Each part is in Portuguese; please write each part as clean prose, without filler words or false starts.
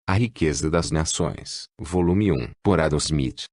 A Riqueza das Nações. Volume 1. Por Adam Smith.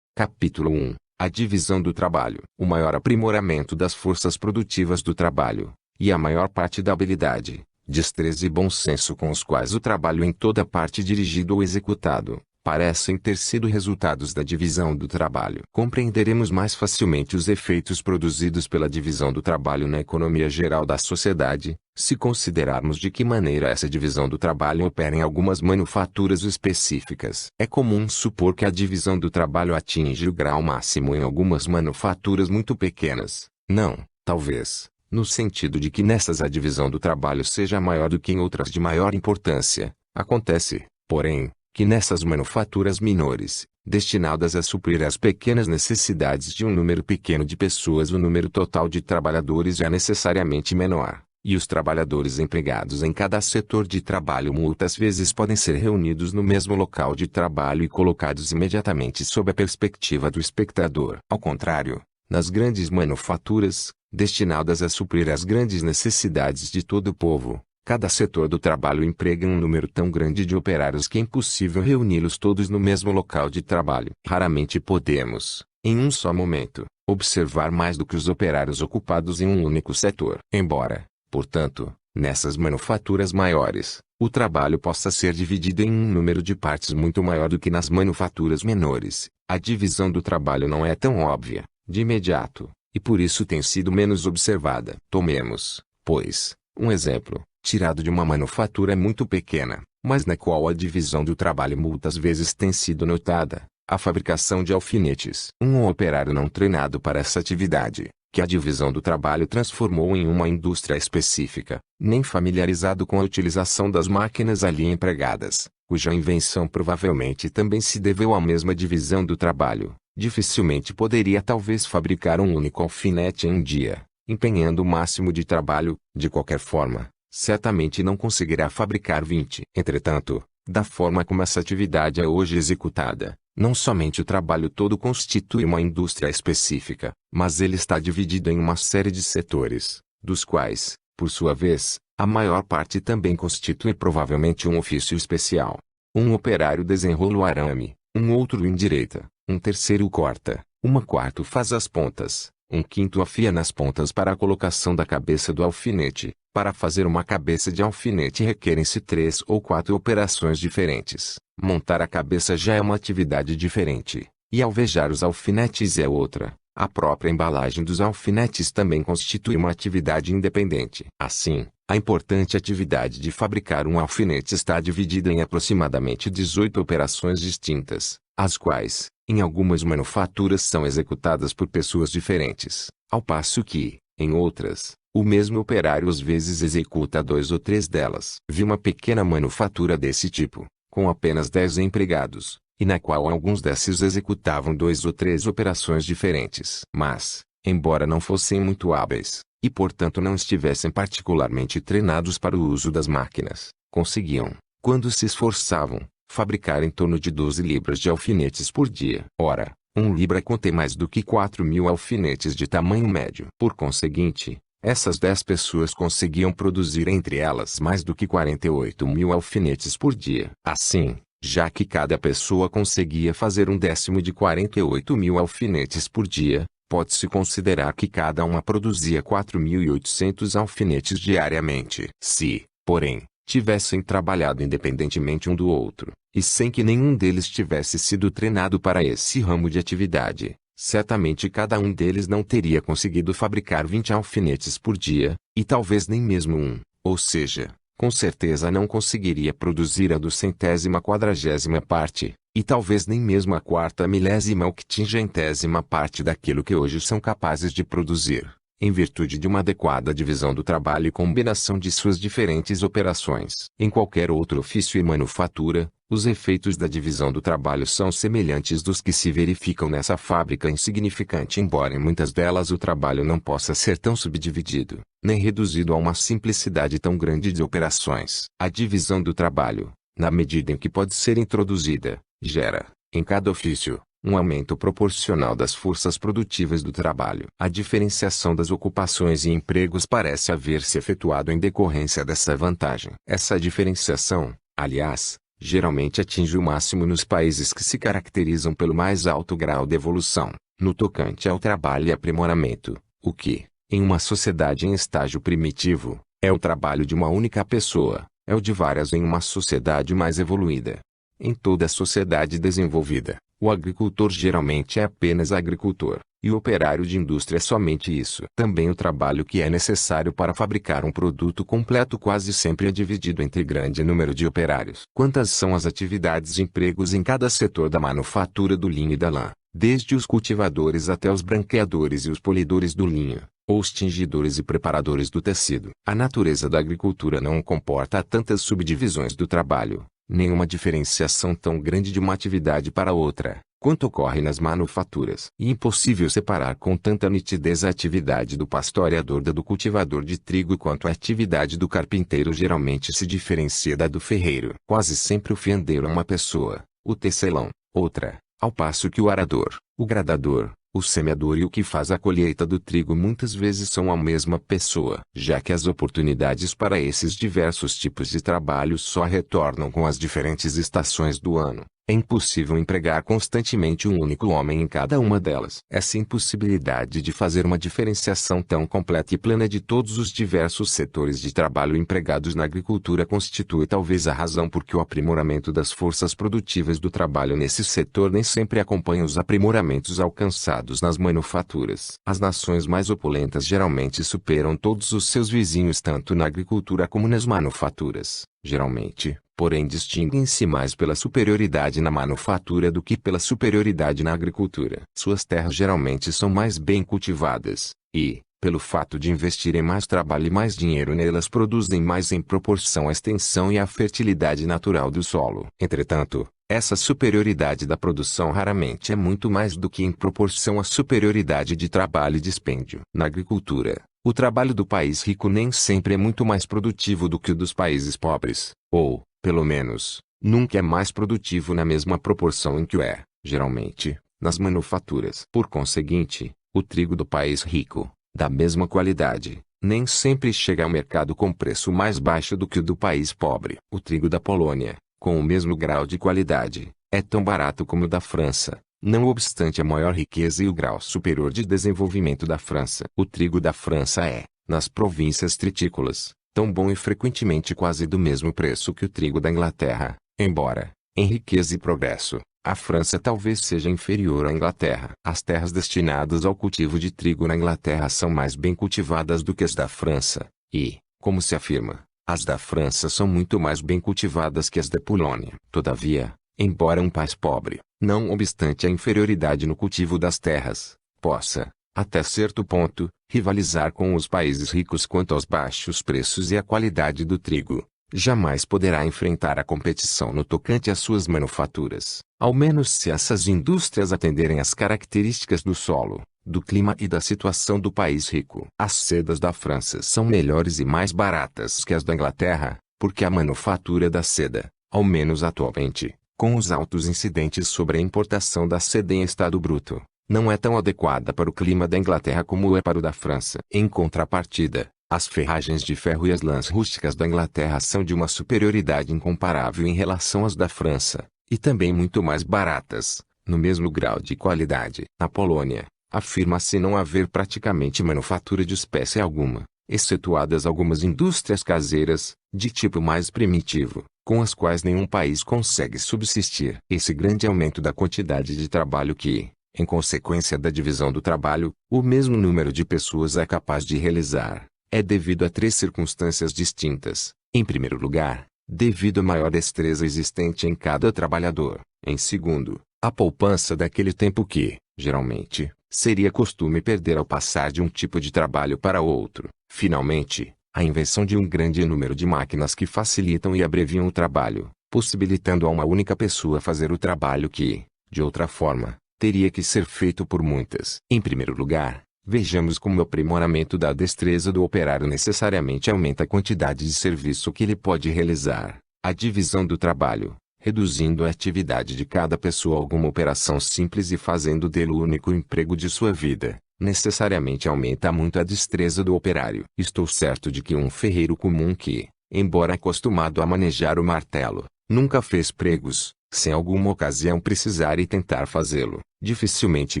Capítulo 1. A divisão do trabalho. O maior aprimoramento das forças produtivas do trabalho, e a maior parte da habilidade, destreza e bom senso com os quais o trabalho em toda parte dirigido ou executado, parecem ter sido resultados da divisão do trabalho. Compreenderemos mais facilmente os efeitos produzidos pela divisão do trabalho na economia geral da sociedade, se considerarmos de que maneira essa divisão do trabalho opera em algumas manufaturas específicas. É comum supor que a divisão do trabalho atinge o grau máximo em algumas manufaturas muito pequenas. Não, talvez, no sentido de que nessas a divisão do trabalho seja maior do que em outras de maior importância. Acontece, porém, que nessas manufaturas menores, destinadas a suprir as pequenas necessidades de um número pequeno de pessoas, o número total de trabalhadores é necessariamente menor, e os trabalhadores empregados em cada setor de trabalho muitas vezes podem ser reunidos no mesmo local de trabalho e colocados imediatamente sob a perspectiva do espectador. Ao contrário, nas grandes manufaturas, destinadas a suprir as grandes necessidades de todo o povo, cada setor do trabalho emprega um número tão grande de operários que é impossível reuni-los todos no mesmo local de trabalho. Raramente podemos, em um só momento, observar mais do que os operários ocupados em um único setor. Embora, portanto, nessas manufaturas maiores, o trabalho possa ser dividido em um número de partes muito maior do que nas manufaturas menores, a divisão do trabalho não é tão óbvia, de imediato, e por isso tem sido menos observada. Tomemos, pois, um exemplo, tirado de uma manufatura muito pequena, mas na qual a divisão do trabalho muitas vezes tem sido notada, a fabricação de alfinetes. Um operário não treinado para essa atividade, que a divisão do trabalho transformou em uma indústria específica, nem familiarizado com a utilização das máquinas ali empregadas, cuja invenção provavelmente também se deveu à mesma divisão do trabalho, dificilmente poderia talvez fabricar um único alfinete em um dia, empenhando o máximo de trabalho. De qualquer forma, certamente não conseguirá fabricar 20. Entretanto, da forma como essa atividade é hoje executada, não somente o trabalho todo constitui uma indústria específica, mas ele está dividido em uma série de setores, dos quais, por sua vez, a maior parte também constitui provavelmente um ofício especial. Um operário desenrola o arame, um outro o endireita, um terceiro o corta, uma quarto faz as pontas, um quinto afia nas pontas para a colocação da cabeça do alfinete. Para fazer uma cabeça de alfinete requerem-se 3 ou 4 operações diferentes. Montar a cabeça já é uma atividade diferente, e alvejar os alfinetes é outra. A própria embalagem dos alfinetes também constitui uma atividade independente. Assim, a importante atividade de fabricar um alfinete está dividida em aproximadamente 18 operações distintas, as quais, em algumas manufaturas são executadas por pessoas diferentes, ao passo que, em outras, o mesmo operário às vezes executa 2 ou 3 delas. Vi uma pequena manufatura desse tipo, com apenas 10 empregados, e na qual alguns desses executavam 2 ou 3 operações diferentes. Mas, embora não fossem muito hábeis, e portanto não estivessem particularmente treinados para o uso das máquinas, conseguiam, quando se esforçavam, fabricar em torno de 12 libras de alfinetes por dia. Ora, 1 libra contém mais do que 4.000 alfinetes de tamanho médio. Por conseguinte, essas 10 pessoas conseguiam produzir entre elas mais do que 48.000 alfinetes por dia. Assim, já que cada pessoa conseguia fazer 1/10 de 48.000 alfinetes por dia, pode-se considerar que cada uma produzia 4.800 alfinetes diariamente. Se, porém, tivessem trabalhado independentemente um do outro, e sem que nenhum deles tivesse sido treinado para esse ramo de atividade, certamente cada um deles não teria conseguido fabricar 20 alfinetes por dia, e talvez nem mesmo um, ou seja, com certeza não conseguiria produzir a 240ª parte, e talvez nem mesmo a 4.000ª ou 500ª parte daquilo que hoje são capazes de produzir, em virtude de uma adequada divisão do trabalho e combinação de suas diferentes operações. Em qualquer outro ofício e manufatura, os efeitos da divisão do trabalho são semelhantes dos que se verificam nessa fábrica insignificante, embora em muitas delas o trabalho não possa ser tão subdividido, nem reduzido a uma simplicidade tão grande de operações. A divisão do trabalho, na medida em que pode ser introduzida, gera, em cada ofício, um aumento proporcional das forças produtivas do trabalho. A diferenciação das ocupações e empregos parece haver se efetuado em decorrência dessa vantagem. Essa diferenciação, aliás, geralmente atinge o máximo nos países que se caracterizam pelo mais alto grau de evolução, no tocante ao trabalho e aprimoramento, o que, em uma sociedade em estágio primitivo, é o trabalho de uma única pessoa, é o de várias em uma sociedade mais evoluída. Em toda sociedade desenvolvida, o agricultor geralmente é apenas agricultor, e o operário de indústria é somente isso. Também o trabalho que é necessário para fabricar um produto completo quase sempre é dividido entre grande número de operários. Quantas são as atividades de empregos em cada setor da manufatura do linho e da lã, desde os cultivadores até os branqueadores e os polidores do linho, ou os tingidores e preparadores do tecido. A natureza da agricultura não comporta tantas subdivisões do trabalho, nenhuma diferenciação tão grande de uma atividade para outra, quanto ocorre nas manufaturas. E impossível separar com tanta nitidez a atividade do pastoreador da do cultivador de trigo quanto a atividade do carpinteiro geralmente se diferencia da do ferreiro. Quase sempre o fiandeiro é uma pessoa, o tecelão, outra, ao passo que o arador, o gradador, o semeador e o que faz a colheita do trigo muitas vezes são a mesma pessoa. Já que as oportunidades para esses diversos tipos de trabalho só retornam com as diferentes estações do ano, é impossível empregar constantemente um único homem em cada uma delas. Essa impossibilidade de fazer uma diferenciação tão completa e plena de todos os diversos setores de trabalho empregados na agricultura constitui talvez a razão por que o aprimoramento das forças produtivas do trabalho nesse setor nem sempre acompanha os aprimoramentos alcançados nas manufaturas. As nações mais opulentas geralmente superam todos os seus vizinhos tanto na agricultura como nas manufaturas. Geralmente, porém, distinguem-se mais pela superioridade na manufatura do que pela superioridade na agricultura. Suas terras geralmente são mais bem cultivadas, e, pelo fato de investirem mais trabalho e mais dinheiro nelas, produzem mais em proporção à extensão e à fertilidade natural do solo. Entretanto, essa superioridade da produção raramente é muito mais do que em proporção à superioridade de trabalho e dispêndio. Na agricultura, o trabalho do país rico nem sempre é muito mais produtivo do que o dos países pobres, ou, pelo menos, nunca é mais produtivo na mesma proporção em que o é, geralmente, nas manufaturas. Por conseguinte, o trigo do país rico, da mesma qualidade, nem sempre chega ao mercado com preço mais baixo do que o do país pobre. O trigo da Polônia, com o mesmo grau de qualidade, é tão barato como o da França, não obstante a maior riqueza e o grau superior de desenvolvimento da França. O trigo da França é, nas províncias tritícolas, tão bom e frequentemente quase do mesmo preço que o trigo da Inglaterra, embora, em riqueza e progresso, a França talvez seja inferior à Inglaterra. As terras destinadas ao cultivo de trigo na Inglaterra são mais bem cultivadas do que as da França, e, como se afirma, as da França são muito mais bem cultivadas que as da Polônia. Todavia, embora um país pobre, não obstante a inferioridade no cultivo das terras, possa, até certo ponto, rivalizar com os países ricos quanto aos baixos preços e à qualidade do trigo, jamais poderá enfrentar a competição no tocante às suas manufaturas, ao menos se essas indústrias atenderem às características do solo, do clima e da situação do país rico. As sedas da França são melhores e mais baratas que as da Inglaterra, porque a manufatura da seda, ao menos atualmente, com os altos incidentes sobre a importação da seda em estado bruto, não é tão adequada para o clima da Inglaterra como é para o da França. Em contrapartida, as ferragens de ferro e as lãs rústicas da Inglaterra são de uma superioridade incomparável em relação às da França, e também muito mais baratas, no mesmo grau de qualidade. Na Polônia, afirma-se não haver praticamente manufatura de espécie alguma, excetuadas algumas indústrias caseiras, de tipo mais primitivo, com as quais nenhum país consegue subsistir. Esse grande aumento da quantidade de trabalho que, em consequência da divisão do trabalho, o mesmo número de pessoas é capaz de realizar, é devido a três circunstâncias distintas. Em primeiro lugar, devido à maior destreza existente em cada trabalhador. Em segundo, a poupança daquele tempo que, geralmente, seria costume perder ao passar de um tipo de trabalho para outro. Finalmente, a invenção de um grande número de máquinas que facilitam e abreviam o trabalho, possibilitando a uma única pessoa fazer o trabalho que, de outra forma, teria que ser feito por muitas. Em primeiro lugar, vejamos como o aprimoramento da destreza do operário necessariamente aumenta a quantidade de serviço que ele pode realizar. A divisão do trabalho, reduzindo a atividade de cada pessoa a alguma operação simples e fazendo dele o único emprego de sua vida, necessariamente aumenta muito a destreza do operário. Estou certo de que um ferreiro comum que, embora acostumado a manejar o martelo, nunca fez pregos, se em alguma ocasião precisar e tentar fazê-lo, dificilmente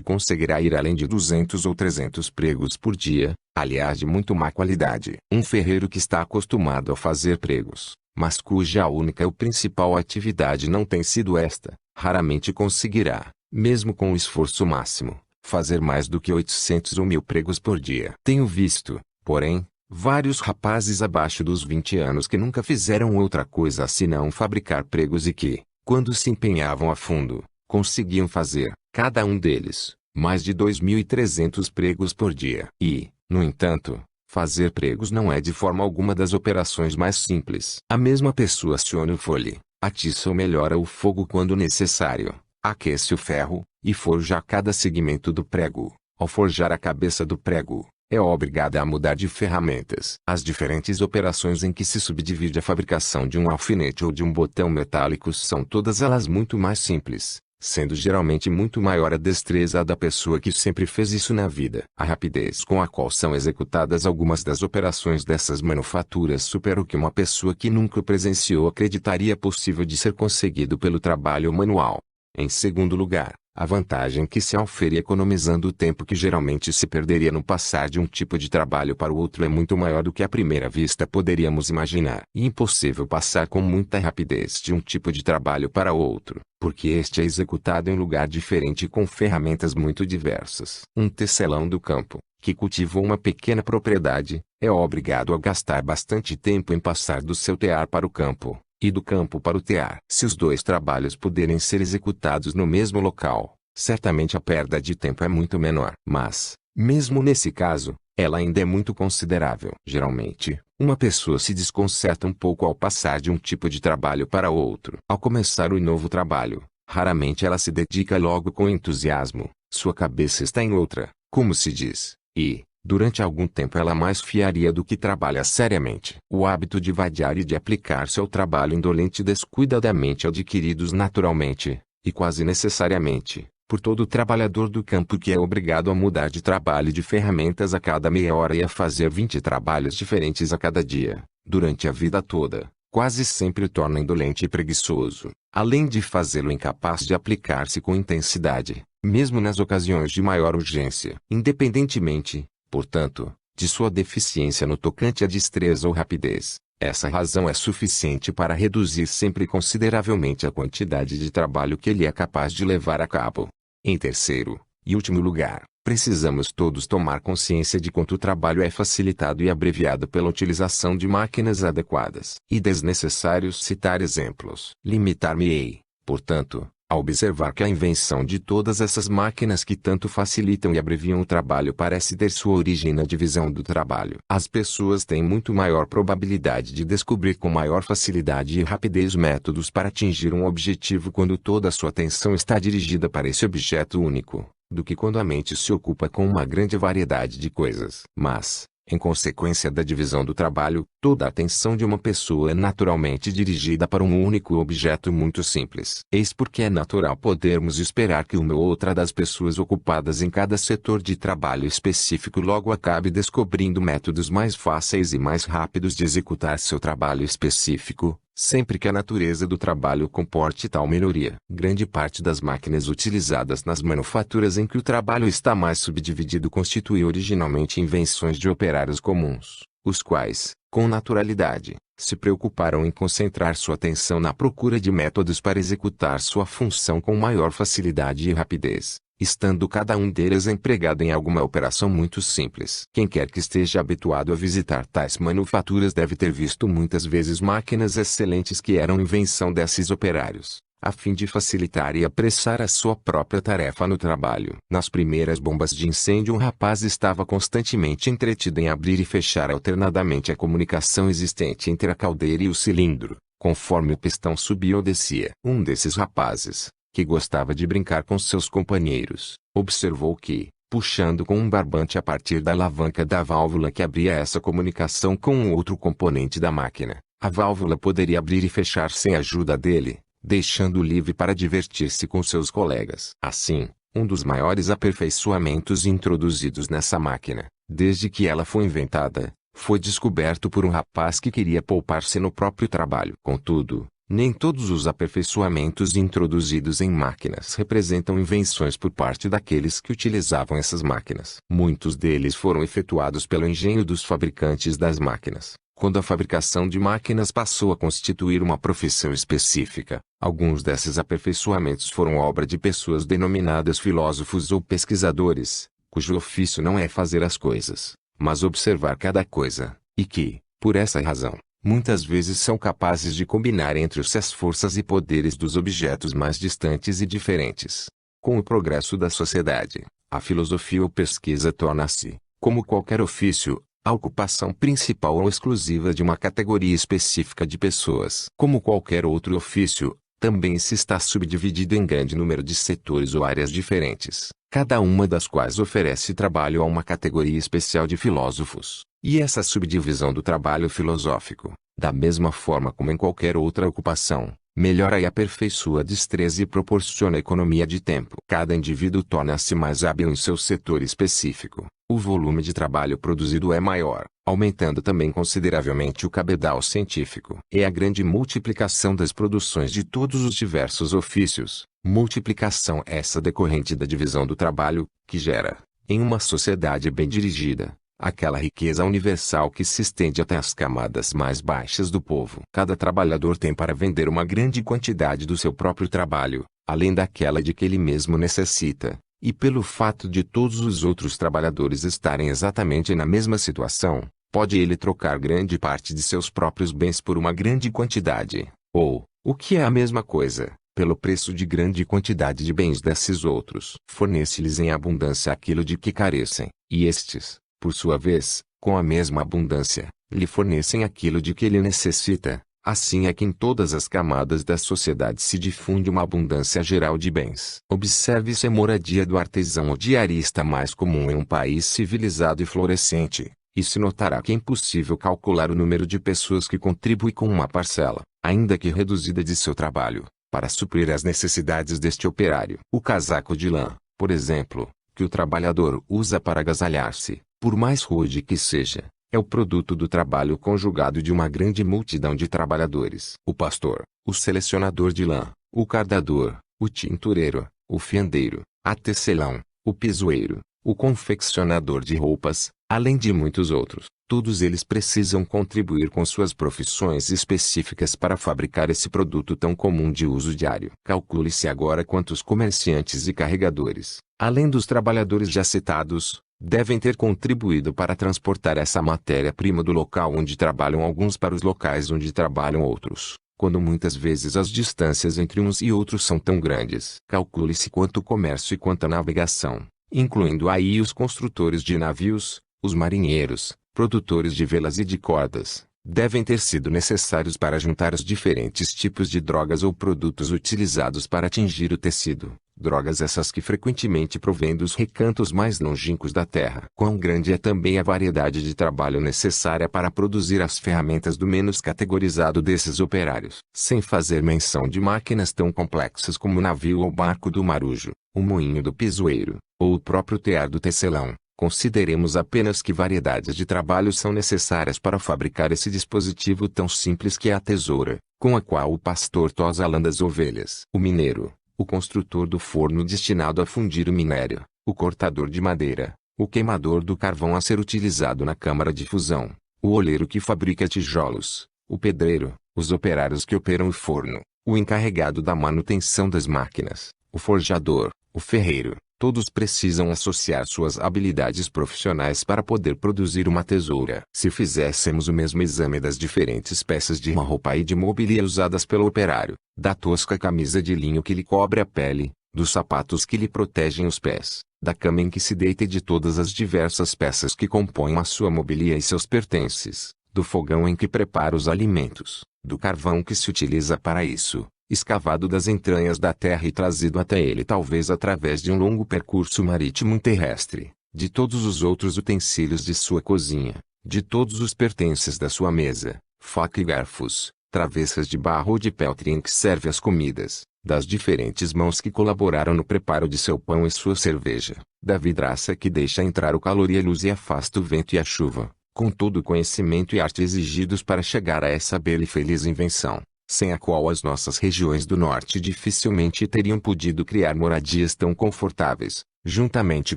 conseguirá ir além de 200 ou 300 pregos por dia, aliás de muito má qualidade. Um ferreiro que está acostumado a fazer pregos, mas cuja única ou principal atividade não tem sido esta, raramente conseguirá, mesmo com o esforço máximo, fazer mais do que 800 ou 1000 pregos por dia. Tenho visto, porém, vários rapazes abaixo dos 20 anos que nunca fizeram outra coisa senão fabricar pregos e que, quando se empenhavam a fundo, conseguiam fazer, cada um deles, mais de 2.300 pregos por dia. E, no entanto, fazer pregos não é de forma alguma das operações mais simples. A mesma pessoa aciona o fole, atiça ou melhora o fogo quando necessário, aquece o ferro, e forja cada segmento do prego. Ao forjar a cabeça do prego, é obrigada a mudar de ferramentas. As diferentes operações em que se subdivide a fabricação de um alfinete ou de um botão metálico são todas elas muito mais simples, sendo geralmente muito maior a destreza da pessoa que sempre fez isso na vida. A rapidez com a qual são executadas algumas das operações dessas manufaturas supera o que uma pessoa que nunca presenciou acreditaria possível de ser conseguido pelo trabalho manual. Em segundo lugar, a vantagem que se aufere economizando o tempo que geralmente se perderia no passar de um tipo de trabalho para o outro é muito maior do que à primeira vista poderíamos imaginar. E impossível passar com muita rapidez de um tipo de trabalho para outro, porque este é executado em lugar diferente e com ferramentas muito diversas. Um tecelão do campo, que cultivou uma pequena propriedade, é obrigado a gastar bastante tempo em passar do seu tear para o campo, e do campo para o tear. Se os dois trabalhos puderem ser executados no mesmo local, certamente a perda de tempo é muito menor. Mas, mesmo nesse caso, ela ainda é muito considerável. Geralmente, uma pessoa se desconcerta um pouco ao passar de um tipo de trabalho para outro. Ao começar o novo trabalho, raramente ela se dedica logo com entusiasmo, sua cabeça está em outra, como se diz, e, durante algum tempo ela mais fiaria do que trabalha seriamente. O hábito de vadiar e de aplicar-se ao trabalho indolente e descuidadamente adquiridos naturalmente, e quase necessariamente, por todo trabalhador do campo que é obrigado a mudar de trabalho e de ferramentas a cada meia hora e a fazer 20 trabalhos diferentes a cada dia, durante a vida toda, quase sempre o torna indolente e preguiçoso, além de fazê-lo incapaz de aplicar-se com intensidade, mesmo nas ocasiões de maior urgência. Independentemente, portanto, de sua deficiência no tocante à destreza ou rapidez, essa razão é suficiente para reduzir sempre consideravelmente a quantidade de trabalho que ele é capaz de levar a cabo. Em terceiro, e último lugar, precisamos todos tomar consciência de quanto o trabalho é facilitado e abreviado pela utilização de máquinas adequadas. E desnecessário citar exemplos. Limitar-me-ei, portanto, a observar que a invenção de todas essas máquinas que tanto facilitam e abreviam o trabalho parece ter sua origem na divisão do trabalho. As pessoas têm muito maior probabilidade de descobrir com maior facilidade e rapidez métodos para atingir um objetivo quando toda a sua atenção está dirigida para esse objeto único, do que quando a mente se ocupa com uma grande variedade de coisas. Mas, em consequência da divisão do trabalho, toda a atenção de uma pessoa é naturalmente dirigida para um único objeto muito simples. Eis porque é natural podermos esperar que uma ou outra das pessoas ocupadas em cada setor de trabalho específico logo acabe descobrindo métodos mais fáceis e mais rápidos de executar seu trabalho específico, sempre que a natureza do trabalho comporte tal melhoria. Grande parte das máquinas utilizadas nas manufaturas em que o trabalho está mais subdividido constitui originalmente invenções de operários comuns, os quais, com naturalidade, se preocuparam em concentrar sua atenção na procura de métodos para executar sua função com maior facilidade e rapidez, estando cada um deles empregado em alguma operação muito simples. Quem quer que esteja habituado a visitar tais manufaturas deve ter visto muitas vezes máquinas excelentes que eram invenção desses operários, a fim de facilitar e apressar a sua própria tarefa no trabalho. Nas primeiras bombas de incêndio um rapaz estava constantemente entretido em abrir e fechar alternadamente a comunicação existente entre a caldeira e o cilindro, conforme o pistão subia ou descia. Um desses rapazes, que gostava de brincar com seus companheiros, observou que, puxando com um barbante a partir da alavanca da válvula que abria essa comunicação com um outro componente da máquina, a válvula poderia abrir e fechar sem a ajuda dele, deixando-o livre para divertir-se com seus colegas. Assim, um dos maiores aperfeiçoamentos introduzidos nessa máquina, desde que ela foi inventada, foi descoberto por um rapaz que queria poupar-se no próprio trabalho. Contudo, nem todos os aperfeiçoamentos introduzidos em máquinas representam invenções por parte daqueles que utilizavam essas máquinas. Muitos deles foram efetuados pelo engenho dos fabricantes das máquinas. Quando a fabricação de máquinas passou a constituir uma profissão específica, alguns desses aperfeiçoamentos foram obra de pessoas denominadas filósofos ou pesquisadores, cujo ofício não é fazer as coisas, mas observar cada coisa, e que, por essa razão, muitas vezes são capazes de combinar entre si as forças e poderes dos objetos mais distantes e diferentes. Com o progresso da sociedade, a filosofia ou pesquisa torna-se, como qualquer ofício, a ocupação principal ou exclusiva de uma categoria específica de pessoas. Como qualquer outro ofício, também se está subdividido em grande número de setores ou áreas diferentes, cada uma das quais oferece trabalho a uma categoria especial de filósofos. E essa subdivisão do trabalho filosófico, da mesma forma como em qualquer outra ocupação, melhora e aperfeiçoa a destreza e proporciona economia de tempo. Cada indivíduo torna-se mais hábil em seu setor específico. O volume de trabalho produzido é maior, aumentando também consideravelmente o cabedal científico. É a grande multiplicação das produções de todos os diversos ofícios, multiplicação essa decorrente da divisão do trabalho, que gera, em uma sociedade bem dirigida, aquela riqueza universal que se estende até as camadas mais baixas do povo. Cada trabalhador tem para vender uma grande quantidade do seu próprio trabalho, além daquela de que ele mesmo necessita. E pelo fato de todos os outros trabalhadores estarem exatamente na mesma situação, pode ele trocar grande parte de seus próprios bens por uma grande quantidade, ou, o que é a mesma coisa, pelo preço de grande quantidade de bens desses outros. Fornece-lhes em abundância aquilo de que carecem, e estes, por sua vez, com a mesma abundância, lhe fornecem aquilo de que ele necessita. Assim é que em todas as camadas da sociedade se difunde uma abundância geral de bens. Observe-se a moradia do artesão ou diarista mais comum em um país civilizado e florescente, e se notará que é impossível calcular o número de pessoas que contribuem com uma parcela, ainda que reduzida de seu trabalho, para suprir as necessidades deste operário. O casaco de lã, por exemplo, que o trabalhador usa para agasalhar-se, por mais rude que seja, é o produto do trabalho conjugado de uma grande multidão de trabalhadores. O pastor, o selecionador de lã, o cardador, o tintureiro, o fendeiro, a tecelão, o pisoeiro, o confeccionador de roupas, além de muitos outros, todos eles precisam contribuir com suas profissões específicas para fabricar esse produto tão comum de uso diário. Calcule-se agora quantos comerciantes e carregadores, além dos trabalhadores já citados, devem ter contribuído para transportar essa matéria-prima do local onde trabalham alguns para os locais onde trabalham outros, quando muitas vezes as distâncias entre uns e outros são tão grandes. Calcule-se quanto comércio e quanta navegação, incluindo aí os construtores de navios, os marinheiros, produtores de velas e de cordas, devem ter sido necessários para juntar os diferentes tipos de drogas ou produtos utilizados para atingir o tecido. Drogas essas que frequentemente provêm dos recantos mais longínquos da terra. Quão grande é também a variedade de trabalho necessária para produzir as ferramentas do menos categorizado desses operários. Sem fazer menção de máquinas tão complexas como o navio ou barco do marujo, o moinho do pisoeiro, ou o próprio tear do tecelão, consideremos apenas que variedades de trabalho são necessárias para fabricar esse dispositivo tão simples que é a tesoura, com a qual o pastor tosa a lã das ovelhas. O mineiro, o construtor do forno destinado a fundir o minério, o cortador de madeira, o queimador do carvão a ser utilizado na câmara de fusão, o oleiro que fabrica tijolos, o pedreiro, os operários que operam o forno, o encarregado da manutenção das máquinas, o forjador, o ferreiro, todos precisam associar suas habilidades profissionais para poder produzir uma tesoura. Se fizéssemos o mesmo exame das diferentes peças de uma roupa e de mobília usadas pelo operário, da tosca camisa de linho que lhe cobre a pele, dos sapatos que lhe protegem os pés, da cama em que se deita e de todas as diversas peças que compõem a sua mobília e seus pertences, do fogão em que prepara os alimentos, do carvão que se utiliza para isso, escavado das entranhas da terra e trazido até ele talvez através de um longo percurso marítimo terrestre, de todos os outros utensílios de sua cozinha, de todos os pertences da sua mesa, faca e garfos, travessas de barro ou de peltre em que serve as comidas, das diferentes mãos que colaboraram no preparo de seu pão e sua cerveja, da vidraça que deixa entrar o calor e a luz e afasta o vento e a chuva, com todo o conhecimento e arte exigidos para chegar a essa bela e feliz invenção, sem a qual as nossas regiões do norte dificilmente teriam podido criar moradias tão confortáveis, juntamente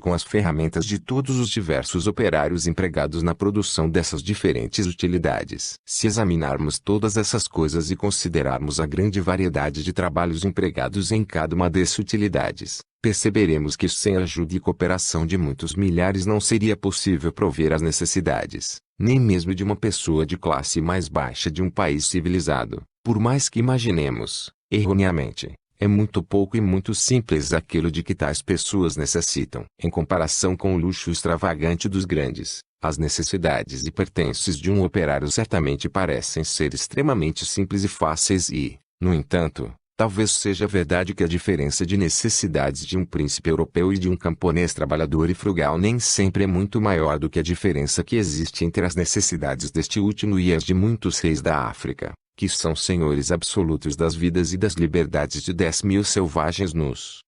com as ferramentas de todos os diversos operários empregados na produção dessas diferentes utilidades. Se examinarmos todas essas coisas e considerarmos a grande variedade de trabalhos empregados em cada uma dessas utilidades, perceberemos que sem a ajuda e cooperação de muitos milhares não seria possível prover as necessidades, nem mesmo de uma pessoa de classe mais baixa de um país civilizado, por mais que imaginemos, erroneamente. É muito pouco e muito simples aquilo de que tais pessoas necessitam. Em comparação com o luxo extravagante dos grandes, as necessidades e pertences de um operário certamente parecem ser extremamente simples e fáceis e, no entanto, talvez seja verdade que a diferença de necessidades de um príncipe europeu e de um camponês trabalhador e frugal nem sempre é muito maior do que a diferença que existe entre as necessidades deste último e as de muitos reis da África, que são senhores absolutos das vidas e das liberdades de 10.000 selvagens nus.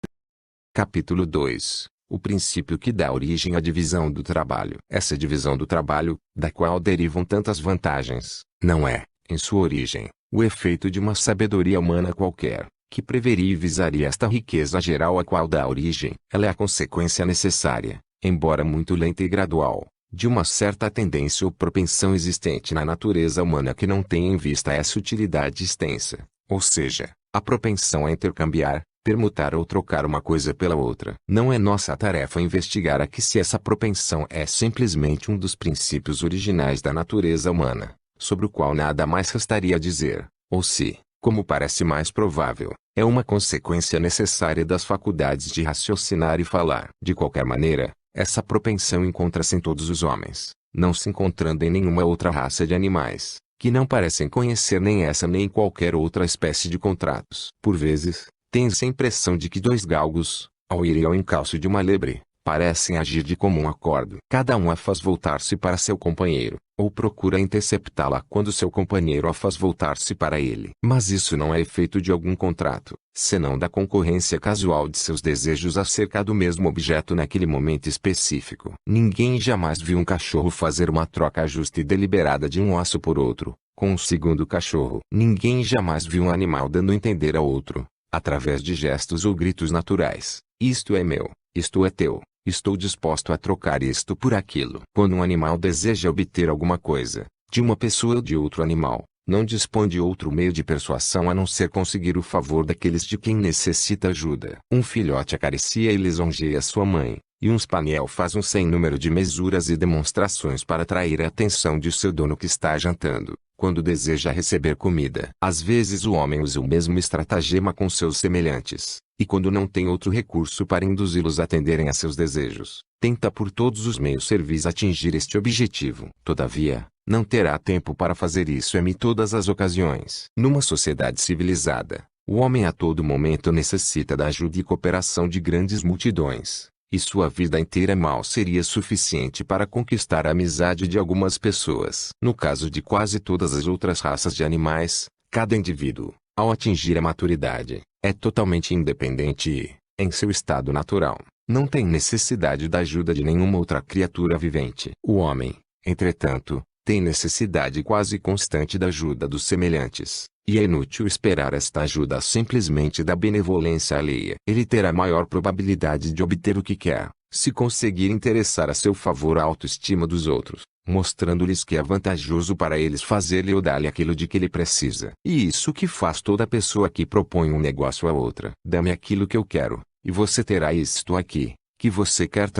Capítulo 2. O princípio que dá origem à divisão do trabalho. Essa divisão do trabalho, da qual derivam tantas vantagens, não é, em sua origem, o efeito de uma sabedoria humana qualquer, que preveria e visaria esta riqueza geral a qual dá origem. Ela é a consequência necessária, embora muito lenta e gradual, de uma certa tendência ou propensão existente na natureza humana que não tem em vista essa utilidade extensa, ou seja, a propensão a intercambiar, permutar ou trocar uma coisa pela outra. Não é nossa tarefa investigar aqui se essa propensão é simplesmente um dos princípios originais da natureza humana, sobre o qual nada mais restaria dizer, ou se, como parece mais provável, é uma consequência necessária das faculdades de raciocinar e falar. De qualquer maneira, essa propensão encontra-se em todos os homens, não se encontrando em nenhuma outra raça de animais, que não parecem conhecer nem essa nem qualquer outra espécie de contratos. Por vezes, tem-se a impressão de que dois galgos, ao irem ao encalço de uma lebre, parecem agir de comum acordo. Cada um a faz voltar-se para seu companheiro, ou procura interceptá-la quando seu companheiro a faz voltar-se para ele. Mas isso não é efeito de algum contrato, senão da concorrência casual de seus desejos acerca do mesmo objeto naquele momento específico. Ninguém jamais viu um cachorro fazer uma troca justa e deliberada de um osso por outro, com um segundo cachorro. Ninguém jamais viu um animal dando a entender a outro, através de gestos ou gritos naturais: isto é meu, isto é teu. Estou disposto a trocar isto por aquilo. Quando um animal deseja obter alguma coisa, de uma pessoa ou de outro animal, não dispõe de outro meio de persuasão a não ser conseguir o favor daqueles de quem necessita ajuda. Um filhote acaricia e lisonjeia sua mãe, e um spaniel faz um sem número de mesuras e demonstrações para atrair a atenção de seu dono que está jantando, quando deseja receber comida. Às vezes o homem usa o mesmo estratagema com seus semelhantes, e quando não tem outro recurso para induzi-los a atenderem a seus desejos, tenta por todos os meios servis atingir este objetivo. Todavia, não terá tempo para fazer isso em todas as ocasiões. Numa sociedade civilizada, o homem a todo momento necessita da ajuda e cooperação de grandes multidões, e sua vida inteira mal seria suficiente para conquistar a amizade de algumas pessoas. No caso de quase todas as outras raças de animais, cada indivíduo, ao atingir a maturidade, é totalmente independente e, em seu estado natural, não tem necessidade da ajuda de nenhuma outra criatura vivente. O homem, entretanto, tem necessidade quase constante da ajuda dos semelhantes, e é inútil esperar esta ajuda simplesmente da benevolência alheia. Ele terá maior probabilidade de obter o que quer, se conseguir interessar a seu favor a autoestima dos outros, mostrando-lhes que é vantajoso para eles fazer-lhe ou dar-lhe aquilo de que ele precisa. E isso que faz toda pessoa que propõe um negócio a outra. Dá-me aquilo que eu quero, e você terá isto aqui, que você quer.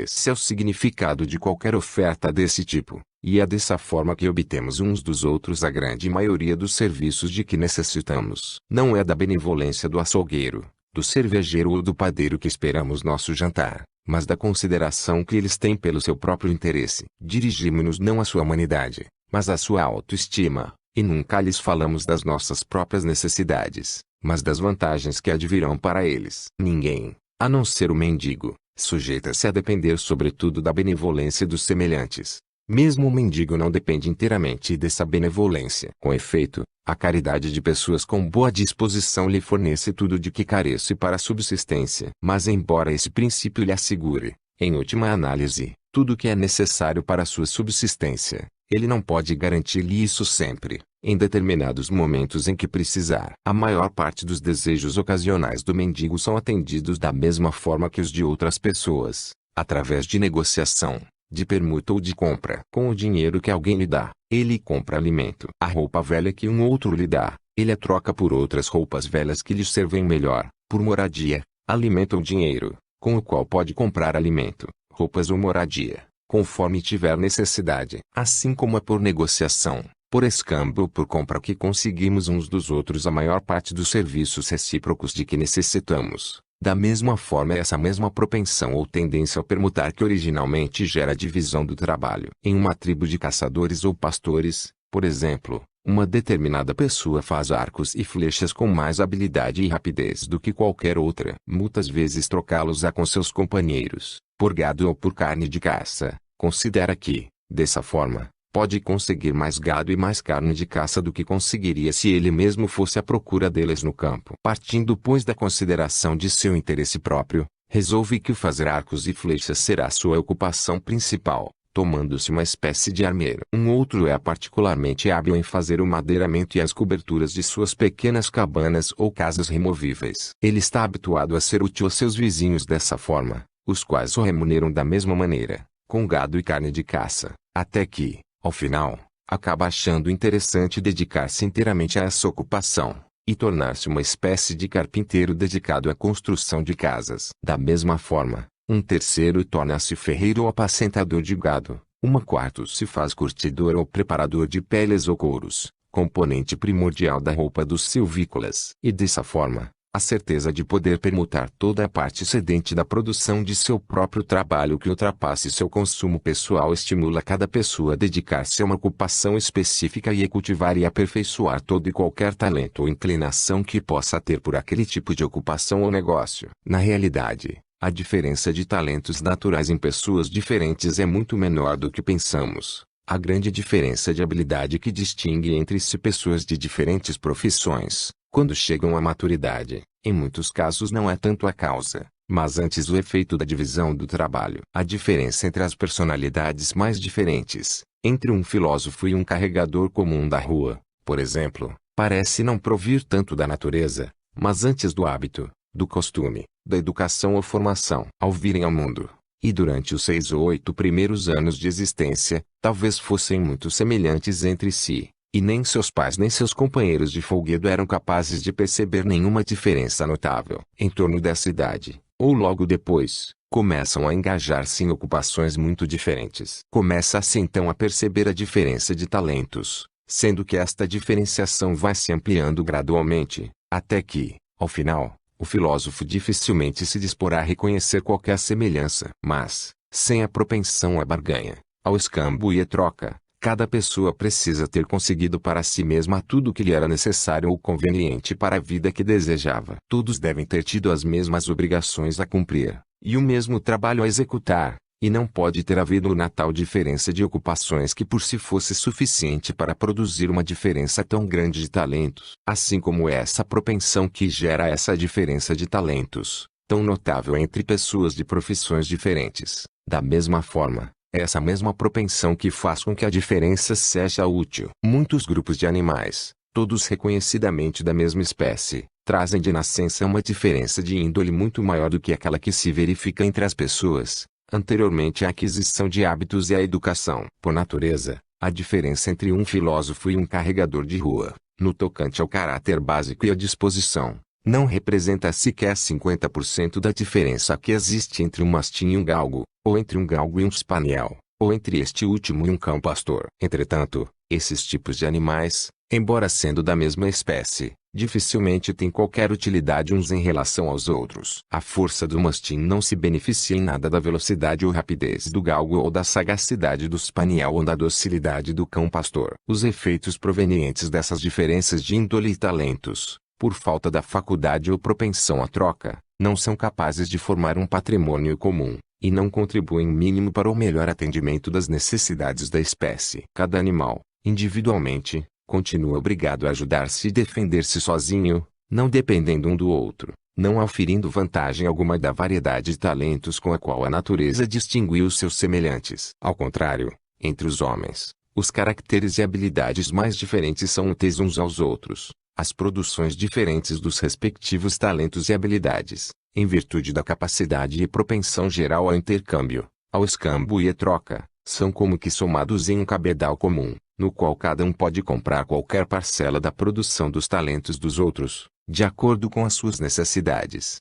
Esse é o significado de qualquer oferta desse tipo, e é dessa forma que obtemos uns dos outros a grande maioria dos serviços de que necessitamos. Não é da benevolência do açougueiro, do cervejeiro ou do padeiro que esperamos nosso jantar, mas da consideração que eles têm pelo seu próprio interesse. Dirigimos-nos não à sua humanidade, mas à sua autoestima, e nunca lhes falamos das nossas próprias necessidades, mas das vantagens que advirão para eles. Ninguém, a não ser o mendigo, sujeita-se a depender sobretudo da benevolência dos semelhantes, Mesmo o mendigo não depende inteiramente dessa benevolência. Com efeito, a caridade de pessoas com boa disposição lhe fornece tudo de que carece para a subsistência. Mas embora esse princípio lhe assegure, em última análise, tudo o que é necessário para a sua subsistência, ele não pode garantir-lhe isso sempre, em determinados momentos em que precisar. A maior parte dos desejos ocasionais do mendigo são atendidos da mesma forma que os de outras pessoas, através de negociação, de permuta ou de compra. Com o dinheiro que alguém lhe dá, ele compra alimento. A roupa velha que um outro lhe dá, ele a troca por outras roupas velhas que lhe servem melhor, por moradia, alimento ou dinheiro, com o qual pode comprar alimento, roupas ou moradia, conforme tiver necessidade. Assim como é por negociação, por escambo ou por compra que conseguimos uns dos outros a maior parte dos serviços recíprocos de que necessitamos. Da mesma forma essa mesma propensão ou tendência ao permutar que originalmente gera a divisão do trabalho. Em uma tribo de caçadores ou pastores, por exemplo, uma determinada pessoa faz arcos e flechas com mais habilidade e rapidez do que qualquer outra. Muitas vezes trocá-los-á com seus companheiros, por gado ou por carne de caça. Considera que, dessa forma, pode conseguir mais gado e mais carne de caça do que conseguiria se ele mesmo fosse à procura deles no campo. Partindo pois da consideração de seu interesse próprio, resolve que o fazer arcos e flechas será sua ocupação principal, tomando-se uma espécie de armeiro. Um outro é particularmente hábil em fazer o madeiramento e as coberturas de suas pequenas cabanas ou casas removíveis. Ele está habituado a ser útil a seus vizinhos dessa forma, os quais o remuneram da mesma maneira, com gado e carne de caça, até que, ao final, acaba achando interessante dedicar-se inteiramente a essa ocupação, e tornar-se uma espécie de carpinteiro dedicado à construção de casas. Da mesma forma, um terceiro torna-se ferreiro ou apacentador de gado, quarto se faz curtidor ou preparador de peles ou couros, componente primordial da roupa dos silvícolas. E dessa forma, a certeza de poder permutar toda a parte excedente da produção de seu próprio trabalho que ultrapasse seu consumo pessoal estimula cada pessoa a dedicar-se a uma ocupação específica e a cultivar e aperfeiçoar todo e qualquer talento ou inclinação que possa ter por aquele tipo de ocupação ou negócio. Na realidade, a diferença de talentos naturais em pessoas diferentes é muito menor do que pensamos. A grande diferença de habilidade que distingue entre si pessoas de diferentes profissões, quando chegam à maturidade, em muitos casos não é tanto a causa, mas antes o efeito da divisão do trabalho. A diferença entre as personalidades mais diferentes, entre um filósofo e um carregador comum da rua, por exemplo, parece não provir tanto da natureza, mas antes do hábito, do costume, da educação ou formação. Ao virem ao mundo, e durante os 6 ou 8 primeiros anos de existência, talvez fossem muito semelhantes entre si, e nem seus pais nem seus companheiros de folguedo eram capazes de perceber nenhuma diferença notável. Em torno dessa idade, ou logo depois, começam a engajar-se em ocupações muito diferentes. Começa-se então a perceber a diferença de talentos, sendo que esta diferenciação vai se ampliando gradualmente, até que, ao final, o filósofo dificilmente se disporá a reconhecer qualquer semelhança. Mas, sem a propensão à barganha, ao escambo e à troca, cada pessoa precisa ter conseguido para si mesma tudo o que lhe era necessário ou conveniente para a vida que desejava. Todos devem ter tido as mesmas obrigações a cumprir, e o mesmo trabalho a executar, e não pode ter havido uma tal diferença de ocupações que por si fosse suficiente para produzir uma diferença tão grande de talentos. Assim como é essa propensão que gera essa diferença de talentos, tão notável entre pessoas de profissões diferentes, da mesma forma, essa mesma propensão que faz com que a diferença seja útil. Muitos grupos de animais, todos reconhecidamente da mesma espécie, trazem de nascença uma diferença de índole muito maior do que aquela que se verifica entre as pessoas, anteriormente à aquisição de hábitos e à educação. Por natureza, a diferença entre um filósofo e um carregador de rua, no tocante ao caráter básico e à disposição, não representa sequer 50% da diferença que existe entre um mastim e um galgo, ou entre um galgo e um spaniel, ou entre este último e um cão pastor. Entretanto, esses tipos de animais, embora sendo da mesma espécie, dificilmente têm qualquer utilidade uns em relação aos outros. A força do mastim não se beneficia em nada da velocidade ou rapidez do galgo ou da sagacidade do spaniel ou da docilidade do cão pastor. Os efeitos provenientes dessas diferenças de índole e talentos, por falta da faculdade ou propensão à troca, não são capazes de formar um patrimônio comum, e não contribuem mínimo para o melhor atendimento das necessidades da espécie. Cada animal, individualmente, continua obrigado a ajudar-se e defender-se sozinho, não dependendo um do outro, não auferindo vantagem alguma da variedade de talentos com a qual a natureza distinguiu seus semelhantes. Ao contrário, entre os homens, os caracteres e habilidades mais diferentes são úteis uns aos outros, as produções diferentes dos respectivos talentos e habilidades, em virtude da capacidade e propensão geral ao intercâmbio, ao escambo e à troca, são como que somados em um cabedal comum, no qual cada um pode comprar qualquer parcela da produção dos talentos dos outros, de acordo com as suas necessidades.